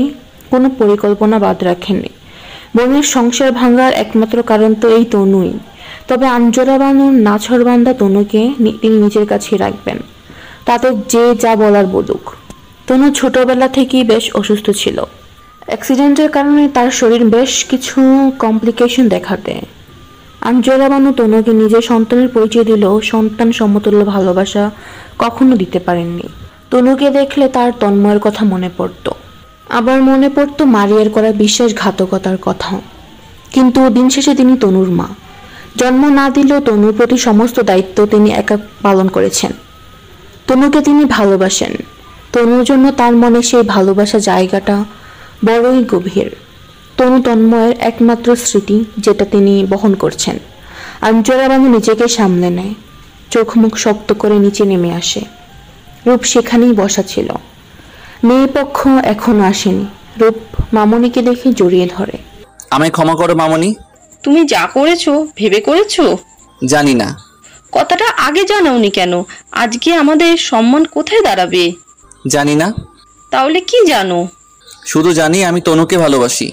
কোনো পরিকল্পনা বাদ রাখেননি। বোনের সংসার ভাঙার একমাত্র কারণ তো এই তনুই। তবে আঞ্জুয়ারা বানুর নাছরবান্দা তনুকে তিনি নিজের কাছে রাখবেন, তাতে যে যা বলার বলুক। তনু ছোটবেলা থেকেই বেশ অসুস্থ ছিল। অ্যাক্সিডেন্টের কারণে তার শরীর বেশ কিছু কমপ্লিকেশন দেখা দেয়। আঞ্জুয়ারা বানু তনুকে নিজের সন্তানের পরিচয় দিলেও সন্তান সমতুল্য ভালোবাসা কখনো দিতে পারেননি। তনুকে দেখলে তার তন্ময়ের কথা মনে পড়ত, আবার মনে পড়তো মারিয়ার করা বিশ্বাসঘাতকতার কথা। কিন্তু দিন শেষে তিনি তনুর মা। জন্ম না দিলেও তনুর প্রতি সমস্ত দায়িত্ব তিনি একা পালন করেছেন। তনুকে তিনি ভালোবাসেন। তনুর জন্য তার মনে সেই ভালোবাসা জায়গাটা বড়ই গভীর। তনু তন্ময়ের একমাত্র স্মৃতি, যেটা তিনি বহন করছেন। আঞ্জুয়ারা বানু নিজেকে সামলে নেয়, চোখ মুখ শক্ত করে নিচে নেমে আসে। রূপ সেখানেই বসা ছিল। মেয়ে পক্ষ এখনো আসেনি। রূপ মামনিকে দেখে জড়িয়ে ধরে। আমায় ক্ষমা করো মামনি। তুমি যা করেছো ভেবে করেছো? জানি না। কথাটা আগে জানাওনি কেন? আজকে আমাদের সম্মান কোথায় দাঁড়াবে? জানি না। তাহলে কি জানো? শুধু জানি আমি তনুকে ভালোবাসি।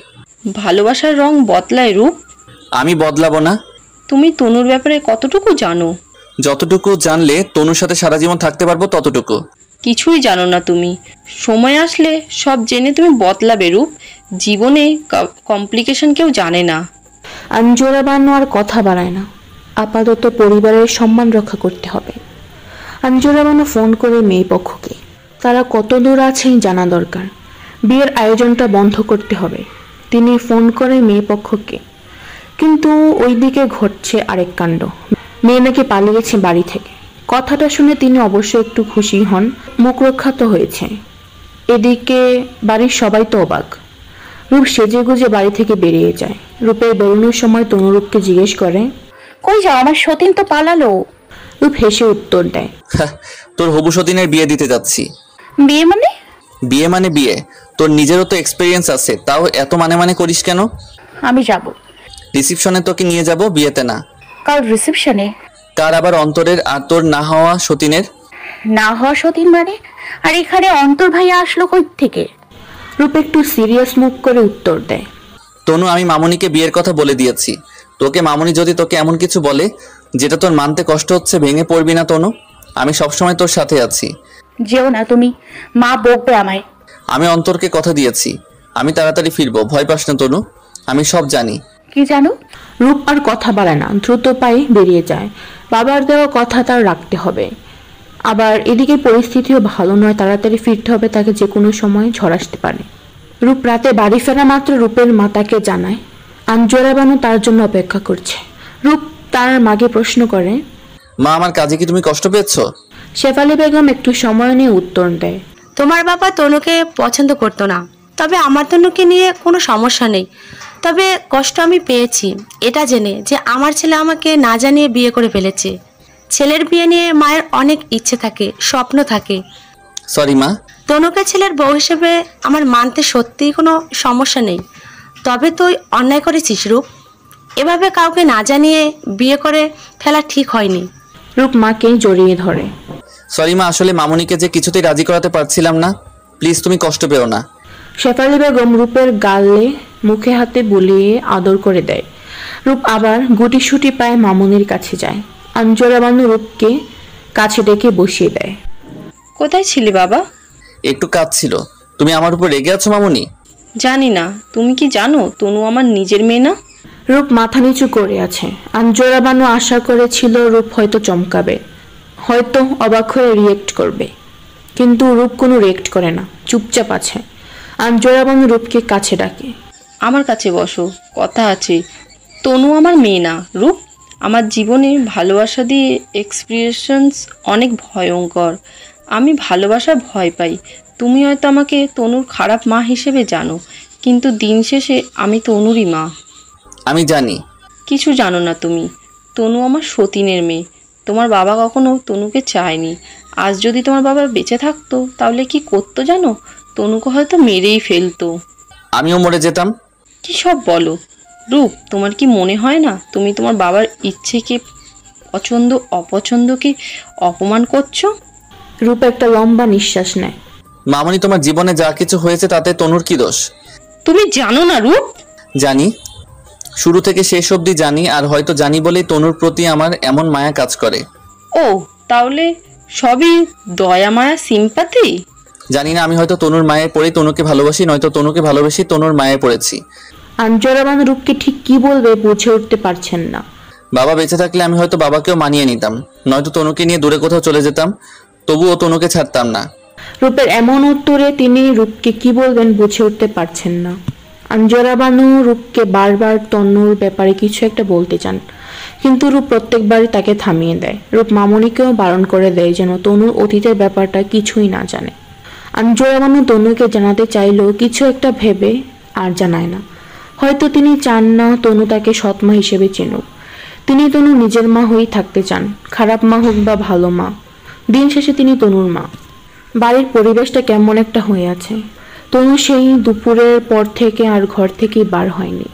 ভালোবাসার রং বদলায় রূপ। আমি বদলাবো না। তুমি তনুর ব্যাপারে কতটুকু জানো? যতটুকু জানলে তনুর সাথে সারা জীবন থাকতে পারবো ততটুকু। কিছুই জানো না তুমি। সময় আসলে সব জেনে তুমি বদলাবে রূপ। জীবনে কমপ্লিকেশন কেউ জানে না। আঞ্জুয়ারা বানু আর কথা বাড়ায় না। আপাতত পরিবারের সম্মান রক্ষা করতে হবে। আঞ্জুয়ারা বানু ফোন করে মেয়ে পক্ষকে। তারা কত দূর আছেন জানা দরকার। বিয়ের আয়োজনটা বন্ধ করতে হবে। তিনি ফোন করে মেয়ে পক্ষকে। কিন্তু ওইদিকে ঘটছে আরেক কাণ্ড। মেয়ে নাকি পালিয়েছে বাড়ি থেকে। কথাটা শুনে তিনি অবশ্য একটু খুশি হন, মুখ রক্ষা তো হয়েছে। এদিকে বাড়ির সবাই তো অবাক। রূপ সেজে গুজে বাড়ি থেকে বেরিয়ে যায়। রূপের বেরোনোর সময় তনু রূপকে জিজ্ঞেস করে, কই যাও? আমার সতীন তো পালালো। রূপ হেসে উত্তর দেয়, তোর হবু সতীনের বিয়ে দিতে যাচ্ছি। বিয়ে মানে? বিয়ে মানে বিয়ে। তোর নিজেরও তো এক্সপেরিয়েন্স আছে, তাও এত মানে করিস কেন? আমি যাব। রিসেপশনে তোকে নিয়ে যাব, বিয়েতে না। কার রিসেপশনে? কার আবার অন্তরের আর তোর না হওয়া সতীনের। না হওয়া সতীন মানে? আর এখানে অন্তর ভাইয়া আসলো কই থেকে? রূপ একটু সিরিয়াস মুখ করে উত্তর দেয়, তনু, আমি মামুনিকে বিয়ের কথা বলে দিয়েছি। তোকে মামুনি যদি তোকে এমন কিছু বলে যেটা তোর মানতে কষ্ট হচ্ছে, ভেঙে পড়বি না তনু। আমি সবসময় তোর সাথে আছি। যেও না তুমি, মা বকবে আমায়। আমি অন্তরকে কথা দিয়েছি, আমি তাড়াতাড়ি ফিরবো, ভয় পাস না তনু, আমি সব জানি। কি জানো? রূপ আর কথা বাড়ায় না, দ্রুত পায়ে বেরিয়ে যায়। বাবার দেওয়া কথা তার রাখতে হবে। আবার এদিকে পরিস্থিতিও ভালো নয়, তাড়াতাড়ি ফিরতে হবে, তাকে যে কোনো সময় ঝড় আসতে পারে। রূপ রাতে বাড়ি ফেরা মাত্র রূপের মা তাকে জানায় আঞ্জুরা বানু তার জন্য অপেক্ষা করছে। রূপ তার মাকে প্রশ্ন করে, মা, আমার কাজে কি তুমি কষ্ট পেয়েছো? শেফালি বেগম একটু সময় নিয়ে উত্তর দেয়, তোমার বাবা তনুকে পছন্দ করতো না, তবে আমার তনুকে নিয়ে কোনো সমস্যা নেই। তবে কষ্ট আমি পেয়েছি এটা জেনে যে আমার ছেলে আমাকে না জানিয়ে বিয়ে করে ফেলেছে। ছেলের বিয়ে নিয়ে মায়ের অনেক ইচ্ছে থাকে, স্বপ্ন থাকে। সরি মা। তনুকে ছেলের বউ হিসেবে আমার মানতে সত্যিই কোনো সমস্যা নেই, তবে তুই অন্যায় করেছিস রূপ। এভাবে কাউকে না জানিয়ে বিয়ে করে ফেলা ঠিক হয়নি। রূপ মাকে জড়িয়ে ধরে, সরি মা, আসলে মামুনিকে যে কিছুতেই রাজি করাতে পারছিলাম না, প্লিজ তুমি কষ্ট পেও না। শেফালি বেগম রূপের গালে মুখে হাতে বুলিয়ে আদর করে দেয়। রূপ আবার গুটিসুটি পায়ে মামুনির কাছে যায়। আঞ্জুরা বানু রূপকে কাছে ডেকে বসিয়ে দেয়। কোথায় ছিলি বাবা? একটু কাজ ছিল। তুমি আমার উপর রেগে আছো মামুনি? জানি না, তুমি কি জানো তনু আমার নিজের মেয়ে না? রূপ মাথা নিচু করে আছে। আঞ্জুরা বানু আশা করেছিল রূপ হয়তো চমকাবে, হয়তো অবাক হয়ে রিয়েক্ট করবে, কিন্তু রূপ কোনো রিয়েক্ট করে না, চুপচাপ আছে। আঞ্জুরা বানু রূপকে কাছে ডাকে, আমার কাছে বসো, কথা আছে। তনু আমার মেয়ে না রূপ। আমার জীবনে ভালোবাসা দিয়ে এক্সপিরিয়েন্স অনেক ভয়ঙ্কর। আমি ভালোবাসার ভয় পাই। তুমি হয়তো আমাকে তনুর খারাপ মা হিসেবে জানো, কিন্তু দিন শেষে আমি তনুরই মা। আমি জানি। কিছু জানো না তুমি। তনু আমার সতীনের মেয়ে। তোমার বাবা কখনো তনুকে চায়নি। আজ যদি তোমার বাবা বেঁচে থাকতো তাহলে কি করতো জানো? তনুকে হয়তো মেরেই ফেলতো। আমিও মরে যেতাম। কি সব বলো রূপ, তোমার কি মনে হয় না তুমি তোমার বাবার ইচ্ছেকে, পছন্দ অপছন্দকে অপমান করছো? রূপ একটা লম্বা নিঃশ্বাস নেয়। মামুনি, তোমার জীবনে যা কিছু হয়েছে তাতে তনুর কি দোষ? তুমি জানো না রূপ? জানি, শুরু থেকে শেষ অবধি জানি, আর হয়তো জানি বলেই তনুর প্রতি আমার এমন মায়া কাজ করে। ও, তাহলে সবই দয়া মায়া সিম্পাথি? জানি না, আমি হয়তো তনুর মায়ে পড়ে তনুকে ভালোবাসি, নয়তো তনুকে ভালোবেসে তনুর মায়ে পড়েছি। আঞ্জুরা বানু রূপকে ঠিক কি বলবে বুঝে উঠতে পারছেন না। বাবা বেঁচে থাকলে আমি হয়তো বাবাকেও মানিয়ে নিতাম, নয়তো তনুকে নিয়ে দূরে কোথাও চলে যেতাম, তবুও তনুকে ছাড়তাম না। রূপের এমন উত্তরে তিনি রূপকে কি বলবেন বুঝে উঠতে পারছেন না। আঞ্জুরা বানু রূপকে বারবার তনুর ব্যাপারে কিছু একটা বলতে চান, কিন্তু রূপ প্রত্যেকবারই তাকে থামিয়ে দেয়। রূপ মামুনিকেও বারণ করে দেয় যেন তনুর অতীতের ব্যাপারটা কিছুই না জানে। আঞ্জুরা বানু তনুকে জানাতে চাইলেও কিছু একটা ভেবে আর জানায় না। হয়তো তিনি চান না তনু তাকে সৎমা হিসেবে চিনুক। তিনি তনু নিজের মা হয়েই থাকতে চান, খারাপ মা হোক বা ভালো মা, দিন শেষে তিনি তনুর মা। বাড়ির পরিবেশটা কেমন একটা হয়ে আছে। তনু সেই দুপুরের পর থেকে আর ঘর থেকে বার হয়নি।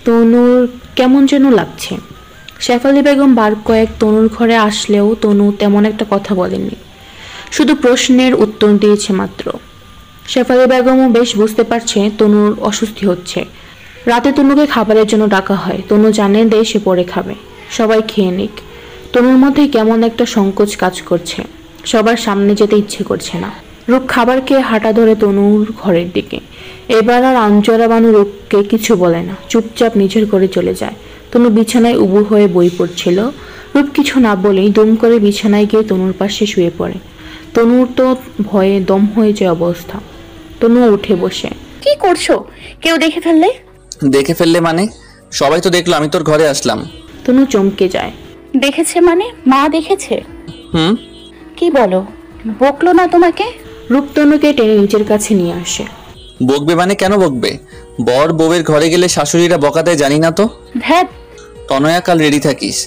তনুর কেমন যেন লাগছে। শেফালি বেগম বার কয়েক তনুর ঘরে আসলেও তনু তেমন একটা কথা বলেননি, শুধু প্রশ্নের উত্তর দিয়েছে মাত্র। শেফালি বেগমও বেশ বুঝতে পারছে তনুর অস্বস্তি হচ্ছে। রাতে তনুকে খাবারের জন্য ডাকা হয়। তনু জানে দেয় সে পরে খাবে, সবাই খেয়ে নিক। তনুর মধ্যে কেমন একটা সংকোচ কাজ করছে, সবার সামনে যেতে ইচ্ছে করছে না। রূপ খাবার খেয়ে হাঁটা ধরে তনুর ঘরের দিকে। এবার আর আঞ্জুরা বানু রূপকে কিছু বলে না, চুপচাপ নিজের ঘরে চলে যায়। তনু বিছানায় উবু হয়ে বই পড়ছিল। রূপ কিছু না বলেই দুম করে বিছানায় গিয়ে তনুর পাশে শুয়ে পড়ে। তনুর তো ভয়ে দম হয়ে যায় অবস্থা। তনু উঠে বসে, কি করছো? কেউ দেখে ফেললে? দেখে ফেললে মানে? সবাই তো দেখলো আমি তোর ঘরে আসলাম। তনু চমকে যায়। দেখেছে মানে? মা দেখেছে? কি বলো, বকলো না তোমাকে? রূপ তনুকে টেনে নিজের কাছে নিয়ে আসে। বকবে মানে? কেন বকবে? বর বউয়ের ঘরে গেলে শাশুড়িরা বকা দেয়, জানি না তো? ধ্যাত, তনয়া, কাল রেডি থাকিস।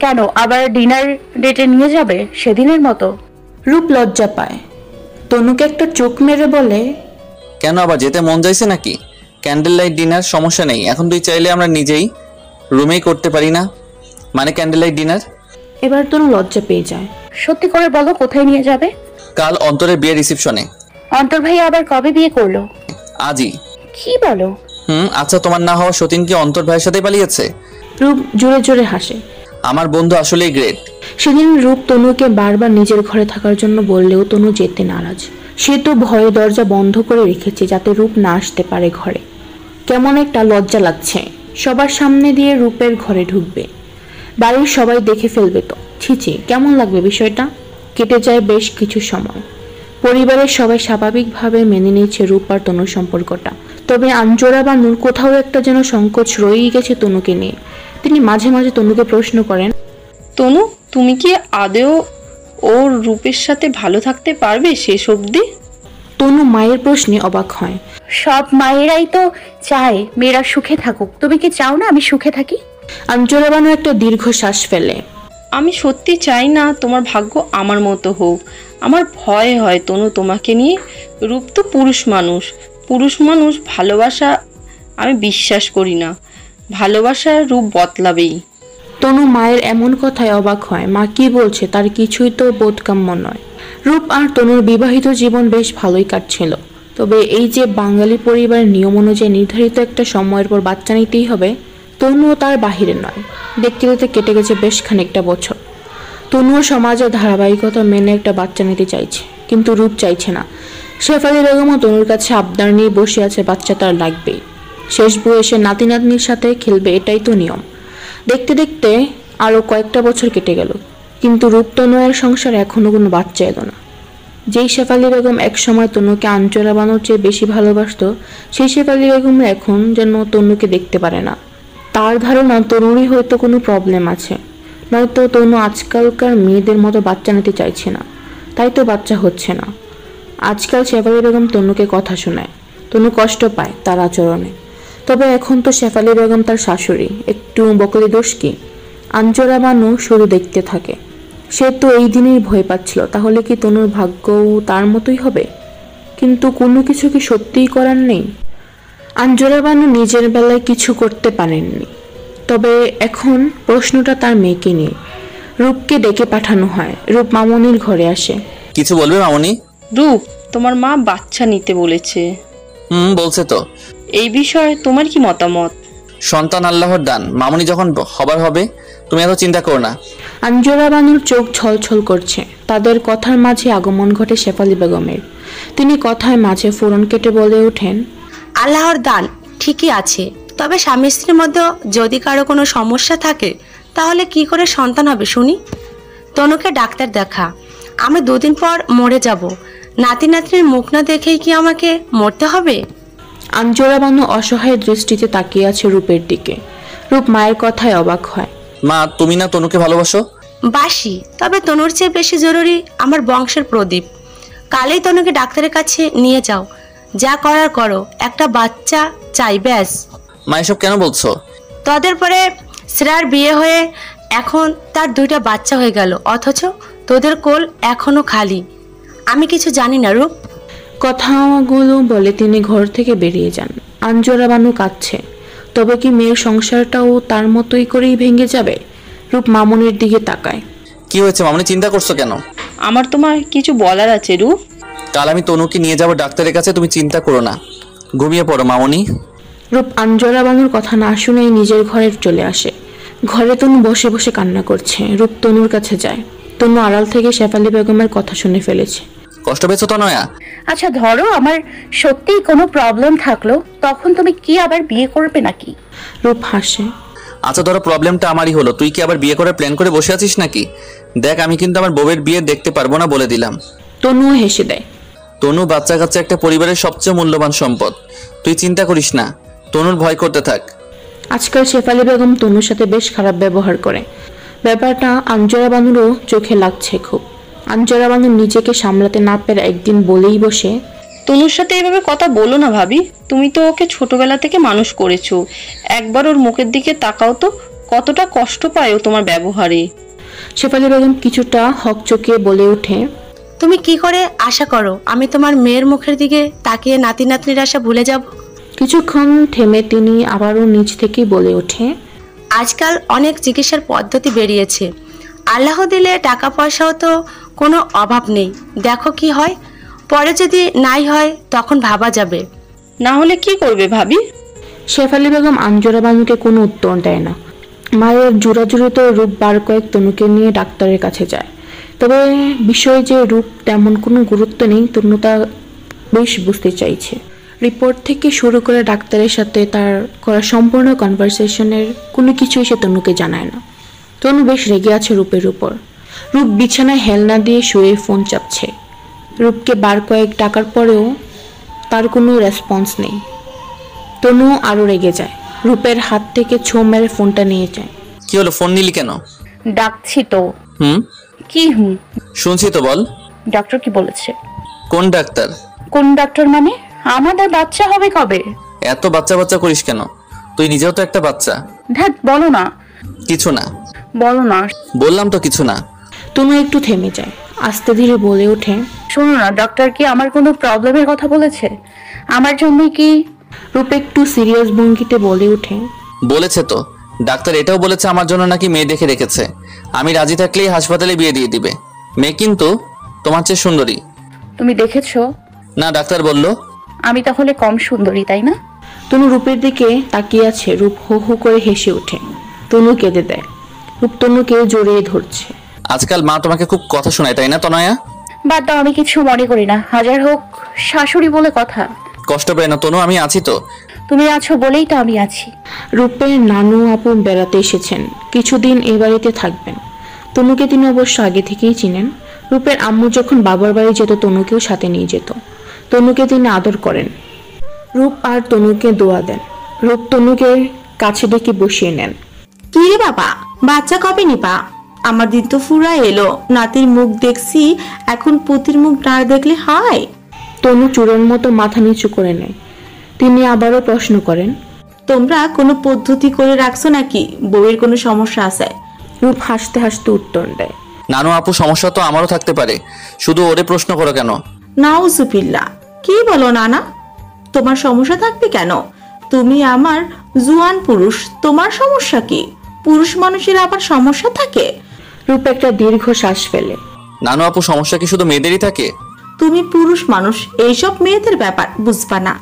কেন, আবার ডিনার ডেটে নিয়ে যাবে সেদিনের মতো? রূপ লজ্জা পায়। তনুকে একটা চোখ মেরে বলে, কেন, আবার যেতে মন যাইছে নাকি? ক্যান্ডেল লাইট ডিনার সমস্যা নেই, এখন তুই চাইলে আমরা নিজেই রুমেই করতে পারি না? মানে ক্যান্ডেল লাইট ডিনার। এবার তনু লজ্জা পেয়ে যায়। সত্যি করে বলো, কোথায় নিয়ে যাবে? কাল অন্তরের বিয়ের রিসেপশনে। অন্তর ভাই আবার কবে বিয়ে করলো? আজই। কি বলো? আচ্ছা, তোমার না হওয়া সতীন কি অন্তর ভাইয়ের সাথে পালিয়েছে? রূপ জোরে জোরে হাসে। আমার বন্ধু আসলেই গ্রেট। সেদিন রূপ তনুকে বারবার নিজের ঘরে থাকার জন্য বললেও তনু যেতে নারাজ। সে তো ভয়ে দরজা বন্ধ করে রেখেছে যাতে রূপ না আসতে পারে ঘরে। কেমন একটা লজ্জা লাগছে, সবার সামনে দিয়ে রূপের ঘরে ঢুকবে, বাড়ির সবাই দেখে ফেলবে তো। ছিচি, কেমন লাগবে বিষয়টা। কেটে যায় বেশ কিছু সময়। পরিবারের সবাই স্বাভাবিকভাবে মেনে নিয়েছে রূপ আর তনুর সম্পর্কটা। তবে আঞ্জোরা বানুর কোথাও একটা যেন সংকোচ রয়েই গেছে তনুকে নিয়ে। তিনি মাঝে মাঝে তনুকে প্রশ্ন করেন, তনু, তুমি কি আদেও ওর রূপের সাথে ভালো থাকতে পারবে শেষ অবধি? তনু মায়ের প্রশ্নে অবাক হয়। সব মায়েরাই তো চায় মেয়েরা সুখে থাকুক, তুমি কি চাও না আমি সুখে থাকি? আঞ্জোরা বানু একটা দীর্ঘশ্বাস ফেলে। আমি সত্যি চাই না তোমার ভাগ্য আমার মতো হোক। আমার ভয় হয় তনু তোমাকে নিয়ে। রূপ তো পুরুষ মানুষ, ভালোবাসা আমি বিশ্বাস করি না। ভালোবাসার রূপ বদলাবেই। তনু মায়ের এমন কথায় অবাক হয়। মা কি বলছে তার কিছুই তো বোধগম্য নয়। রূপ আর তনুর বিবাহিত জীবন বেশ ভালোই কাটছিল। তবে এই যে বাঙালি পরিবারের নিয়ম অনুযায়ী নির্ধারিত একটা সময়ের পর বাচ্চা নিতেই হবে, তনুও তার বাহিরে নয়। দেখতে দেখতে কেটে গেছে বেশ খানিকটা বছর। তনুও সমাজের ধারাবাহিকতা মেনে একটা বাচ্চা নিতে চাইছে, কিন্তু রূপ চাইছে না। শেফালি বেগমও তনুর কাছে আবদার নিয়ে বসে আছে, বাচ্চা তার লাগবেই। শেষ বয়সে নাতি নাতনির সাথে খেলবে, এটাই তো নিয়ম। দেখতে দেখতে আরও কয়েকটা বছর কেটে গেল, কিন্তু রূপ তনুয়ের সংসারে এখনো কোনো বাচ্চা এলো না। যেই শেফালি বেগম একসময় তনুকে আঞ্জোরা বানুর চেয়ে বেশি ভালোবাসত, সেই শেফালি বেগম এখন যেন তনুকে দেখতে পারে না। তার ধারণা তনুরই হয়তো কোনো প্রবলেম আছে, নয়তো তনু আজকালকার মেয়েদের মতো বাচ্চা নিতে চাইছে না, তাই তো বাচ্চা হচ্ছে না। আজকাল শেফালি বেগম তনুকে কথা শোনায়, তনু কষ্ট পায় তার আচরণে। তবে এখন তো শেফালি বেগম তার শাশুড়ি, একটু বকলে দোষ কি? আঞ্জোরা বানু শুধু দেখতে থাকে। সে তো এই দিনেই ভয় পাচ্ছিল, তাহলে কি তনুর ভাগ্যও তার মতোই হবে? কিন্তু কোনো কিছু কি সত্যিই করার নেই? আঞ্জোরা বানু নিজের বেলায় কিছু করতে পারেননি। তবে এখন প্রশ্নটা তার মেয়েকে নিয়ে। রূপকে ডেকে পাঠানো হয়। রূপ মামনির ঘরে আসে। কিছু বলবে মামনি? রূপ, তোমার মা বাচ্চা নিতে বলেছে। বলছে তো। এই বিষয়ে তোমার কি মতামত? সন্তান আল্লাহর দান, মামনি যখন হবার হবে, তুমি এত চিন্তা করো না। আঞ্জোরা বানুর চোখ ছলছল করছে। তাদের কথার মাঝে আগমন ঘটে শেফালি বেগমের। তিনি কথায় মাঝে ফোরন কেটে বলে ওঠেন, আল্লাহর দান ঠিকই আছে, তবে স্বামী স্ত্রীর মধ্যে যদি কারো কোনো সমস্যা থাকে তাহলে কি করে সন্তান হবে শুনি? তনুকে ডাক্তার দেখা। আমি 2 দিন পর মরে যাব, নাতি নাতনির মুখ না দেখেই কি আমাকে মরতে হবে? আঞ্জোরা বানু অসহায় দৃষ্টিতে তাকিয়ে আছে রূপের দিকে। রূপ মায়ের কথায় অবাক হয়। মা, তুমি না তনুকে ভালোবাসো? বাসি, তবে তনুর চেয়ে বেশি জরুরি আমার বংশের প্রদীপ। কালই তনুকে ডাক্তারের কাছে নিয়ে যাও, যা করার করো, একটা বাচ্চা চাই ব্যাস। মা, এসব কেন বলছো? তোদের পরে শ্রেয়ার বিয়ে হয়ে এখন তার 2টা বাচ্চা হয়ে গেল, অথচ তোদের কোল এখনো খালি। আমি কিছু জানি না রূপ। কথাগুলো বলে তিনি ঘর থেকে বেরিয়ে যান। আঞ্জোরা বানু কাঁদছে। তবে কি মেয়ের সংসারটাও তার মতোই করেই ভেঙে যাবে? রূপ মামনির দিকে তাকায়। কি হয়েছে মামনি, চিন্তা করছো কেন? আমার তোমার কিছু বলার আছে রূপ। কাল আমি তনুকে নিয়ে যাব ডাক্তারের কাছে, তুমি চিন্তা করো না, ঘুমিয়ে পড়ো মামনি। রূপ আঞ্জোরা বানুর কথা না শুনেই নিজের ঘরে চলে আসে। ঘরে তনু বসে বসে কান্না করছে। রূপ তনুর কাছে যায়। তনু আড়াল থেকে শেফালি বেগমের কথা শুনে ফেলেছে। কষ্ট পেয়েছো তনয়া? আচ্ছা ধরো আমার সত্যিই কোনো প্রবলেম থাকলো, তখন তুমি কি আবার বিয়ে করবে নাকি? রূপ হাসে। আচ্ছা ধরো প্রবলেমটা আমারই হলো, তুই কি আবার বিয়ে করার প্ল্যান করে বসে আছিস নাকি? দেখ, আমি কিন্তু আমার বউয়ের বিয়ে দেখতে পারবো না বলে দিলাম। তনুও হেসে দেয়। তনু বাচ্চা কাচ্চা একটা পরিবারের সবচেয়ে মূল্যবান সম্পদ, তুই চিন্তা করিস না, তনুর ভয় করতে থাক। আজকাল শেফালি বেগম তনুর সাথে বেশ খারাপ ব্যবহার করে। ব্যাপারটা আঞ্জোরা বানুরও চোখে লাগছে খুব। আঞ্জোরা বানু নিজেকে সামলাতে না পেরে একদিন বলেই বসে, তনুর সাথে এভাবে কথা বলো না ভাবি, তুমি তো ওকে ছোটবেলা থেকে মানুষ করেছো। একবার ওর মুখের দিকে তাকাও তো, কতটা কষ্ট পায় ও তোমার ব্যবহারে। শেফালি বেগম কিছুটা হকচকিয়ে বলে ওঠে, তুমি কি করে আশা করো আমি তোমার মেয়ের মুখের দিকে তাকিয়ে নাতি নাতনির আশা ভুলে যাব? কিছুক্ষণ থেমে তিনি আবারও নিজ থেকেই বলে ওঠে, আজকাল অনেক চিকিৎসার পদ্ধতি বেরিয়েছে, আল্লাহ দিলে টাকা পয়সাও তো কোনো অভাব নেই, দেখো কি হয়। পরে যদি নাই হয় তখন ভাবা যাবে। না হলে কি করবে ভাবি? শেফালি বেগম আঞ্জুরা বানুকে কোনো উত্তর দেয় না। মায়ের জোরাজুরিতে রূপ বার কয়েক তনুকে নিয়ে ডাক্তারের কাছে যায়। তবে বিষয়ে যে রূপ তেমন কোনো গুরুত্ব নেই তনু তা বেশ বুঝতে চাইছে। রিপোর্ট থেকে শুরু করে ডাক্তারের সাথে তার করা সম্পূর্ণ কনভারসেশনের কোনো কিছুই সে তনুকে জানায় না। তনু বেশ রেগে আছে রূপের উপর। রূপ বিছানায় হেলনা দিয়ে শুয়ে ফোন চাপছে। রূপকে বার কয়েক ডাকার পরেও তার কোনো রেসপন্স নেই। তনু আরও রেগে যায়, রূপের হাত থেকে ছো মেরে ফোনটা নিয়ে যায়। কি হলো, ফোন নিলি কেন? ডাকছি তো। কি শুনছি তো, বল। ডক্টর কি বলেছে? কোন ডাক্তার? কোন ডাক্তার মানে? আমাদের বাচ্চা হবে কবে? এত বাচ্চা বাচ্চা করিস কেন? তুই নিজেও তো একটা বাচ্চা। ধ্যাত, বলো না। কিছু না। বলো না। বললাম তো কিছু না। তনু একটু থেমে যায়, আস্তে ধীরে বলে ওঠে, শোনো না, ডক্টর কি আমার কোনো প্রবলেমের কথা বলেছে? আমার জন্য কি? রূপ একটু সিরিয়াস ভঙ্গিতে বলে ওঠে, বলেছে তো। ডাক্তার এটাও বলেছে আমার জন্য নাকি মেয়ে দেখে রেখেছে, আমি রাজি থাকলেই হাসপাতালে বিয়ে দিয়ে দিবে। মেয়ে কিন্তু তোমার চেয়ে সুন্দরী। তুমি দেখেছো? না, ডাক্তার বললো। আমি তাহলে কম সুন্দরী, তাই না? তনু রূপের দিকে তাকিয়ে আছে। রূপ হো হো করে হেসে ওঠে। তনু কেঁদে দেয়। রূপ তনুকে জড়িয়ে ধরছে। আজকাল মা তোমাকে খুব কথা শোনায়, তাই না তনয়া? বাদ দাও, আমি কিছু মনে করি না। হাজার হোক শাশুড়ি বলে কথা। কষ্ট পেয়ে না তনু, আমি আছি তো। তুমি আছো বলেই তো আমি আছি। রূপের নানু আপু বেড়াতে এসেছেন, কিছুদিন এই বাড়িতে থাকবেন। তনুকে তিনি অবশ্য আগে থেকেই চিনেন। রূপের আম্মু যখন বাবার বাড়ি যেত তনুকেও সাথে নিয়ে যেত। তনুকে তিনি আদর করেন। রূপ আর তনুকে দোয়া দেন। রূপ তনুকে কাছে ডেকে বসিয়ে নেন। কি রে বাবা, বাচ্চা কবে নিবা? আমার দিন তো ফুরা এলো, নাতির মুখ দেখছি, এখন পুতির মুখ না দেখলে হয়? তনু চূড়ার মতো মাথা নিচু করে নেয়। তিনি আবারও প্রশ্ন করেন, তোমরা কোনো পদ্ধতি করে রাখছো নাকি? বউয়ের কোনো সমস্যা আছে? রূপ হাসতে হাসতে উত্তর দেয়, নানু আপু, সমস্যা তো আমারও থাকতে পারে, শুধু ওরে প্রশ্ন করো কেন? নাউজুবিল্লাহ, কি বলো নানা? তোমার সমস্যা থাকবে কেন? তুমি আমার জুয়ান পুরুষ, তোমার সমস্যা কি? পুরুষ মানুষের আবার সমস্যা থাকে? রূপ একটা দীর্ঘ শ্বাস ফেলে। নানু আপু, সমস্যা কি শুধু মেয়েদেরই থাকে? তুমি পুরুষ মানুষ, এইসব মেয়েদের ব্যাপার বুঝবা না।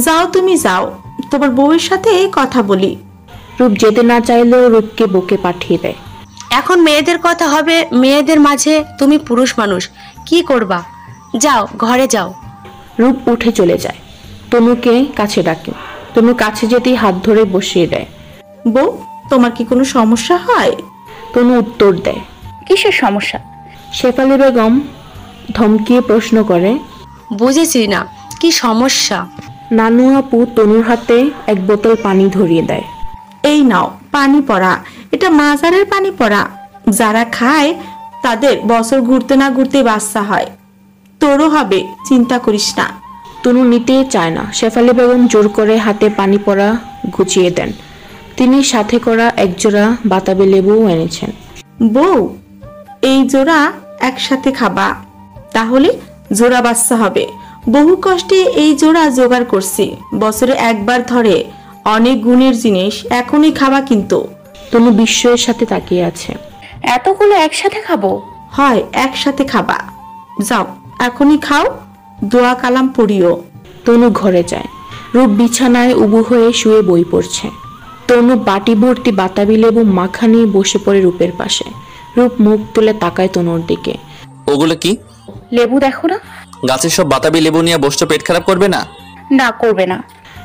যাও, তুমি যাও, তোমার বউয়ের সাথে কথা বলি। রূপ যেতে না চাইলেও রূপকে বুকে পাঠিয়ে দেয়। এখন মেয়েদের কথা হবে, মেয়েদের মাঝে তুমি পুরুষ মানুষ, কি করবা? যাও, ঘরে যাও। রূপ উঠে চলে যায়। তনুকে কাছে ডাকে। তনু কাছে যেতেই হাত ধরে বসিয়ে দেয়। বউ, তোমার কি কোনো সমস্যা হয়? তনু উত্তর দেয়, কিসের সমস্যা? শেফালি বেগম ধমকিয়ে প্রশ্ন করে, বুঝেছি না, কি সমস্যা? নানু আপু তনুর হাতে এক বোতল পানি ধরিয়ে দেয়। এই নাও পানি পড়া, এটা মাজারের পানি পড়া। যারা খায় তাদের বছর ঘুরতে না ঘুরতে বাচ্চা হয়, তোরও হবে, চিন্তা করিস না। তনু নিতেই চায় না। শেফালি বেগম জোর করে হাতে পানি পড়া গুছিয়ে দেন। তিনি সাথে করা একজোড়া বাতাবি লেবুও এনেছেন। বউ, এই জোড়া একসাথে খাবা, তাহলে জোড়া বাচ্চা হবে। বহু কষ্টে এই জোড়া জোগাড় করছি, বছরে একবার ধরে, অনেক গুণের জিনিস, এখনই খাবা কিন্তু। তনু বিস্ময়ের সাথে তাকিয়ে আছে। এতগুলো একসাথে খাবো? হয়, একসাথে খাবা। যাও, এখনই খাও, দোয়া কালাম পড়িও। তনু ঘরে যায়। রূপ বিছানায় উবু হয়ে শুয়ে বই পড়ছে। তনু বাটি ভর্তি বাতাবি লেবু মাখা নিয়ে বসে পড়ে রূপের পাশে। রূপ মুখ তুলে তাকায় তনুর দিকে। ওগুলো কি? লেবু দেখো না। গাছের সব বাতাবি লেবু নিয়ে বসতে পেট খারাপ করবে না? না, করবে না।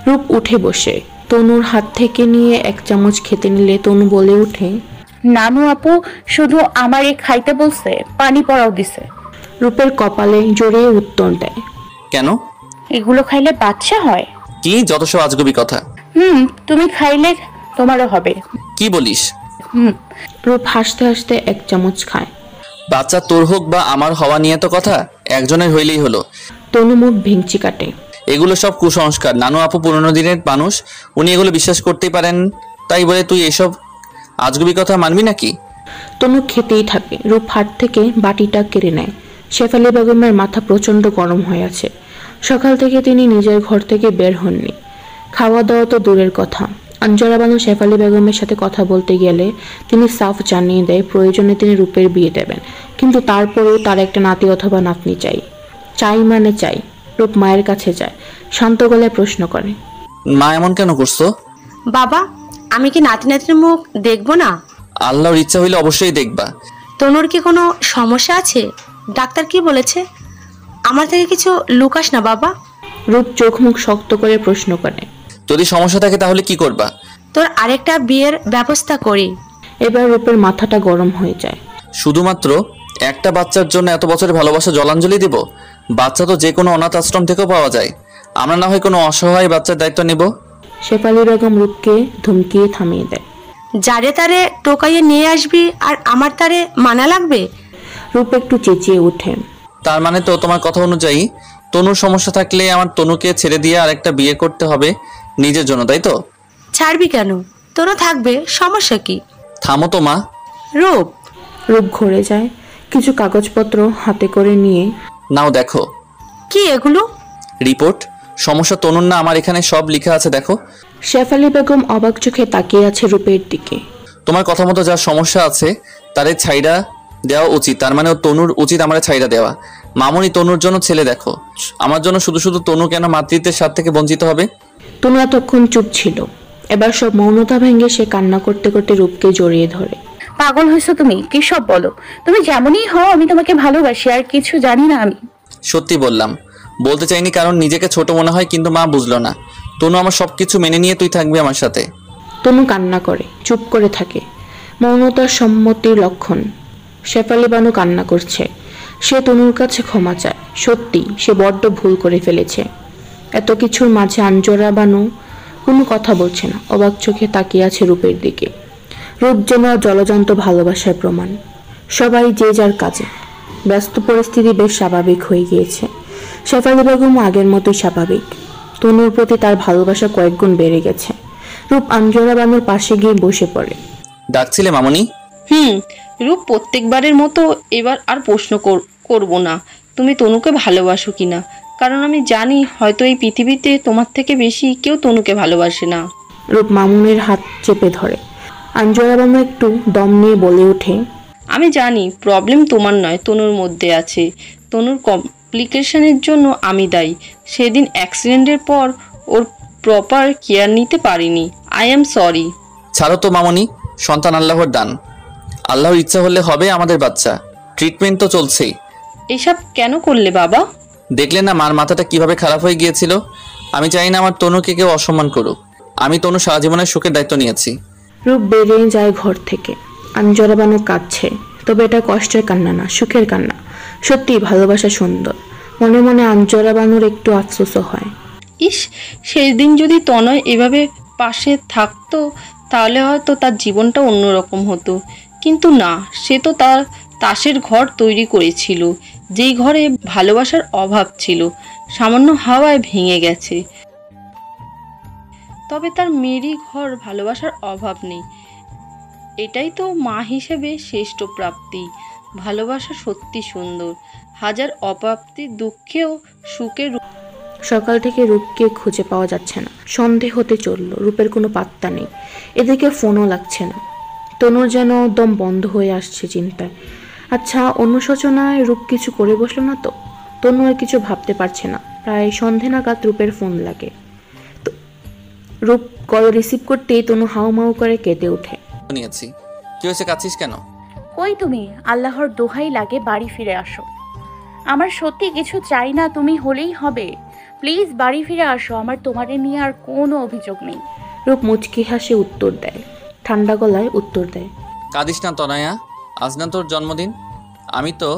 রূপ উঠে বসে তনুর হাত থেকে নিয়ে এক চামচ খেতে নিলে তনু বলে ওঠে, নানু আপু শুধু আমারে খাইতে বলছে, পানি পড়াও দিছে। রূপের কপালে জোরে উত্তর দেয়, কেন? এগুলো খাইলে বাচ্চা হয়। কি যত সব আজগুবি কথা। তুমি খাইলে তোমারও হবে। কি বলিস? রূপ হাসতে হাসতে এক চামচ খায়। বাচ্চা তোর হোক বা আমার হওয়া নিয়ে তো কথা, একজনের হইলেই হলো। তনু মুখ ভেঙচি কাটে। এগুলো সব কুসংস্কার। নানু আপু পুরনো দিনের মানুষ, উনি এগুলো বিশ্বাস করতেই পারেন, তাই বলে তুই এসব আজগুবি কথা মানবি নাকি? তনু খেতেই থাকে। রূপ হাত থেকে বাটিটা কেড়ে নেয়। শেফালি বেগমের মাথা প্রচন্ড গরম হয়ে আছে। সকাল থেকে তিনি নিজের ঘর থেকে বের হননি। খাওয়া দাওয়া তো দূরের কথা, আঞ্জরা বানু শেফালি বেগমের সাথে কথা বলতে গেলে তিনি সাফ জানিয়ে দেয় প্রয়োজনে তিনি রূপের বিয়ে দেবেন, কিন্তু তারপরেও তার একটা নাতি অথবা নাতনি চাই। চাই মানে চাই। রূপ মায়ের কাছে যায়, শান্ত গলায় প্রশ্ন করে, মা এমন কেন করছো? বাবা, আমি কি নাতি নাতনির মুখ দেখবো না? আল্লাহর ইচ্ছা হইলে অবশ্যই দেখবা। তনুর কি কোনো সমস্যা আছে? ডাক্তার কি বলেছে? আমার থেকে কিছু লুকাস না বাবা। রূপ চোখ মুখ শক্ত করে প্রশ্ন করে, যদি সমস্যা থাকে তাহলে কি করবা? তোর আরেকটা বিয়ের ব্যবস্থা করি। এবার রূপের মাথাটা গরম হয়ে যায়। শুধুমাত্র একটা বাচ্চার জন্য এত বছরের ভালোবাসা জলাঞ্জলি দিব? বাচ্চা তো যে কোনো অনাথ আশ্রম থেকেও পাওয়া যায়। আমরা না হয় কোনো অসহায় বাচ্চার দায়িত্ব নেব। শেফালি বেগম রূপকে ধমকিয়ে থামিয়ে দেয়। যারে তারে টোকাইয়ে নিয়ে আসবি আর আমার তারে মানা লাগবে? রূপ একটু চেঁচিয়ে ওঠে, তার মানে তো তোমার কথা অনুযায়ী তনুর সমস্যা থাকলে আমার তনুকে ছেড়ে দিয়ে আরেকটা বিয়ে করতে হবে নিজের জন্য, তাই তো? ছাড়বি কেন? তোরও থাকবে, সমস্যা কি? থামো তো মা। রূপ রূপ ঘুরে যায়, কিছু কাগজপত্র হাতে করে নিয়ে, নাও দেখো। কি এগুলো? রিপোর্ট। সমস্যা তনুর না আমার এখানে সব লেখা আছে, দেখো। শেফালি বেগম অবাক চোখে তাকিয়ে আছে রূপের দিকে। তোমার কথা মতো যার সমস্যা আছে তারে ছাইড়া দেওয়া উচিত, তার মানে তনুর উচিত আমার ছাইড়া দেওয়া। মামুনি তনুর জন্য ছেলে দেখো, আমার জন্য শুধু শুধু তনু কেন মাতৃত্বের স্বাদ থেকে বঞ্চিত হবে? তনু এতক্ষণ চুপ ছিল, এবার সব মৌনতা ভেঙে সে কান্না করতে করতে রূপকে জড়িয়ে ধরে। পাগল হয়েছো তুমি? কি সব বলো? তুমি যেমনই হও আমি তোমাকে ভালোবাসি, আর কিছু জানি না আমি। সত্যি বললাম, বলতে চাইনি কারণ নিজেকে ছোট মনে হয়, কিন্তু মা বুঝলো না। তনু আমার সবকিছু মেনে নিয়ে তুই থাকবি আমার সাথে। তনু কান্না করে, চুপ করে থাকে। মৌনতার সম্মতির লক্ষণ। শেফালি বানু কান্না করছে। সে তনুর কাছে ক্ষমা চায়। সত্যি সে বড্ড ভুল করে ফেলেছে। এত কিছুর মাঝে আঞ্জরা বানু কোনো কথা বলছে না, অবাক চোখে তাকিয়ে আছে রূপের দিকে। রূপ যেন জলজান্ত ভালোবাসার প্রমাণ। সবাই যে যার কাজে ব্যস্ত, পরিস্থিতি বেশ স্বাভাবিক হয়ে গিয়েছে। শেফালি বেগমও আগের মতোই স্বাভাবিক। তনুর প্রতি তার ভালোবাসা কয়েক গুণ বেড়ে গেছে। রূপ আঞ্জরা বানুর পাশে গিয়ে বসে পড়ে। ডাকছিলে মামুনি? রূপ, প্রত্যেকবারের মতো এবার আর প্রশ্ন করব না তুমি তনুকে ভালোবাসো কিনা, কারণ আমি জানি হয়তো এই পৃথিবীতে তোমার থেকে বেশি কেউ তনুকে ভালোবাসে না। রূপ মামুনের হাত চেপে ধরে। আঞ্জরা বানু একটু দম নিয়ে বলে ওঠে, আমি জানি প্রবলেম তোমার নয়, তনুর মধ্যে আছে। তনুর কমপ্লিকেশনের জন্য আমি দায়ী। সেদিন অ্যাক্সিডেন্টের পর ওর প্রপার কেয়ার নিতে পারিনি। I am sorry. ছাড়ো তো মামুনি, সন্তান আল্লাহর দান। আল্লাহর ইচ্ছা হলে হবে আমাদের বাচ্চা। ট্রিটমেন্ট তো চলছেই। এসব কেন করলে বাবা? দেখলে না মার মাথাটা কিভাবে খারাপ হয়ে গিয়েছিল। আমি চাই না আমার তনুকে কেউ অসম্মান করুক। আমি তনু সারা জীবনের সুখের দায়িত্ব নিয়েছি। রূপ বেরিয়ে যায় ঘর থেকে। আঞ্জরা বানু কাঁদছে, তবে এটা কষ্টের কান্না না, সুখের কান্না। সত্যি ভালোবাসা সুন্দর। মনে মনে আঞ্জরা বানুর একটু আফসোসও হয়। ইস, সেদিন যদি তনয় এভাবে পাশে থাকতো তাহলে হয়তো তার জীবনটা অন্যরকম হতো। কিন্তু না, সে তো তার তাসের ঘর তৈরি করেছিল, যেই ঘরে ভালোবাসার অভাব ছিল, সামান্য হাওয়ায় ভেঙে গেছে। তবে তার মেয়েরই ঘর ভালোবাসার অভাব নেই। এটাই তো মা হিসেবে শ্রেষ্ঠ প্রাপ্তি। ভালোবাসা সত্যি সুন্দর, হাজার অপ্রাপ্তির দুঃখেও সুখের। সকাল থেকে রূপকে খুঁজে পাওয়া যাচ্ছে না। সন্ধে হতে চলল, রূপের কোনো পাত্তা নেই। এদিকে ফোনও লাগছে না। তনুর যেন দম বন্ধ হয়ে আসছে চিন্তায়। আচ্ছা, অনুশোচনায় রূপ কিছু করে বসলো না তো? তনু আর কিছু ভাবতে পারছে না। প্রায় সন্ধে নাগাদ রূপের ফোন লাগে। রূপ কল রিসিভ করতেই তনু হাউমাউ করে কেঁদে ওঠে। নিয়েছি। কি হয়েছে, কাঁদছিস কেন? কই তুমি? আল্লাহর দোহাই লাগে বাড়ি ফিরে আসো। আমার সত্যি কিছু চাই না, তুমি হলেই হবে। প্লিজ বাড়ি ফিরে আসো, আমার তোমারে নিয়ে আর কোনো অভিযোগ নেই। রূপ মুচকি হাসে উত্তর দেয়, ঠান্ডা গলায় উত্তর দেয়, কাঁদিস না তনয়া, আজ না তোর জন্মদিন। আমি তো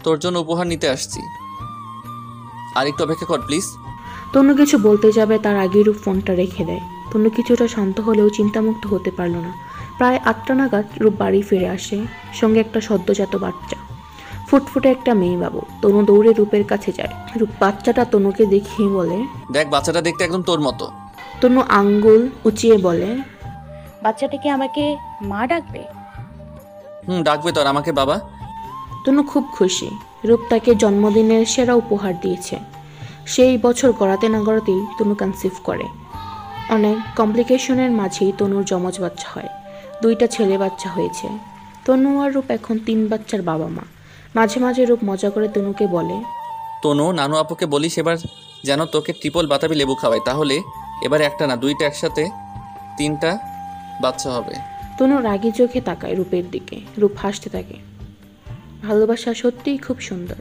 তোর জন্য উপহার নিতে আসছি, আর একটু অপেক্ষা কর প্লিজ। তনু কিছু বলতে যাবে তার আগেই রূপ ফোনটা রেখে দেয়। তনু কিছুটা শান্ত হলেও চিন্তামুক্ত হতে পারল না। প্রায় 8টা নাগাদ রূপ বাড়ি ফিরে আসে, সঙ্গে একটা সদ্যজাত বাচ্চা, ফুটফুটে একটা মেয়ে বাবু। তনু দৌড়ে রূপের কাছে যায়। রূপ বাচ্চাটা তনুকে দেখিয়ে বলে, দেখ বাচ্চাটা দেখতে একদম তোর মতো। তনু আঙ্গুল উঁচিয়ে বলে, বাচ্চাটাকে আমাকে মা ডাকবে? ডাকবে তোর আমাকে বাবা। তনু খুব খুশি। রূপ তাকে জন্মদিনের সেরা উপহার দিয়েছে। সেই বছর গড়াতে না গড়াতেই তনু কনসিভ করে। অনেক কমপ্লিকেশনের মাঝেই তনুর যমজ বাচ্চা হয়। 2টা ছেলে বাচ্চা হয়েছে। তনু আর রূপ এখন 3 বাচ্চার বাবা মা। মাঝে মাঝে রূপ মজা করে তনুকে বলে, তনু, নানু আপুকে বলিস এবার যেন তোকে ট্রিপল বাতাবি লেবু খাওয়ায়, তাহলে এবার একটা না 2টা একসাথে 3টা বাচ্চা হবে। তনু রাগী চোখে তাকায় রূপের দিকে। রূপ হাসতে থাকে। ভালোবাসা সত্যিই খুব সুন্দর।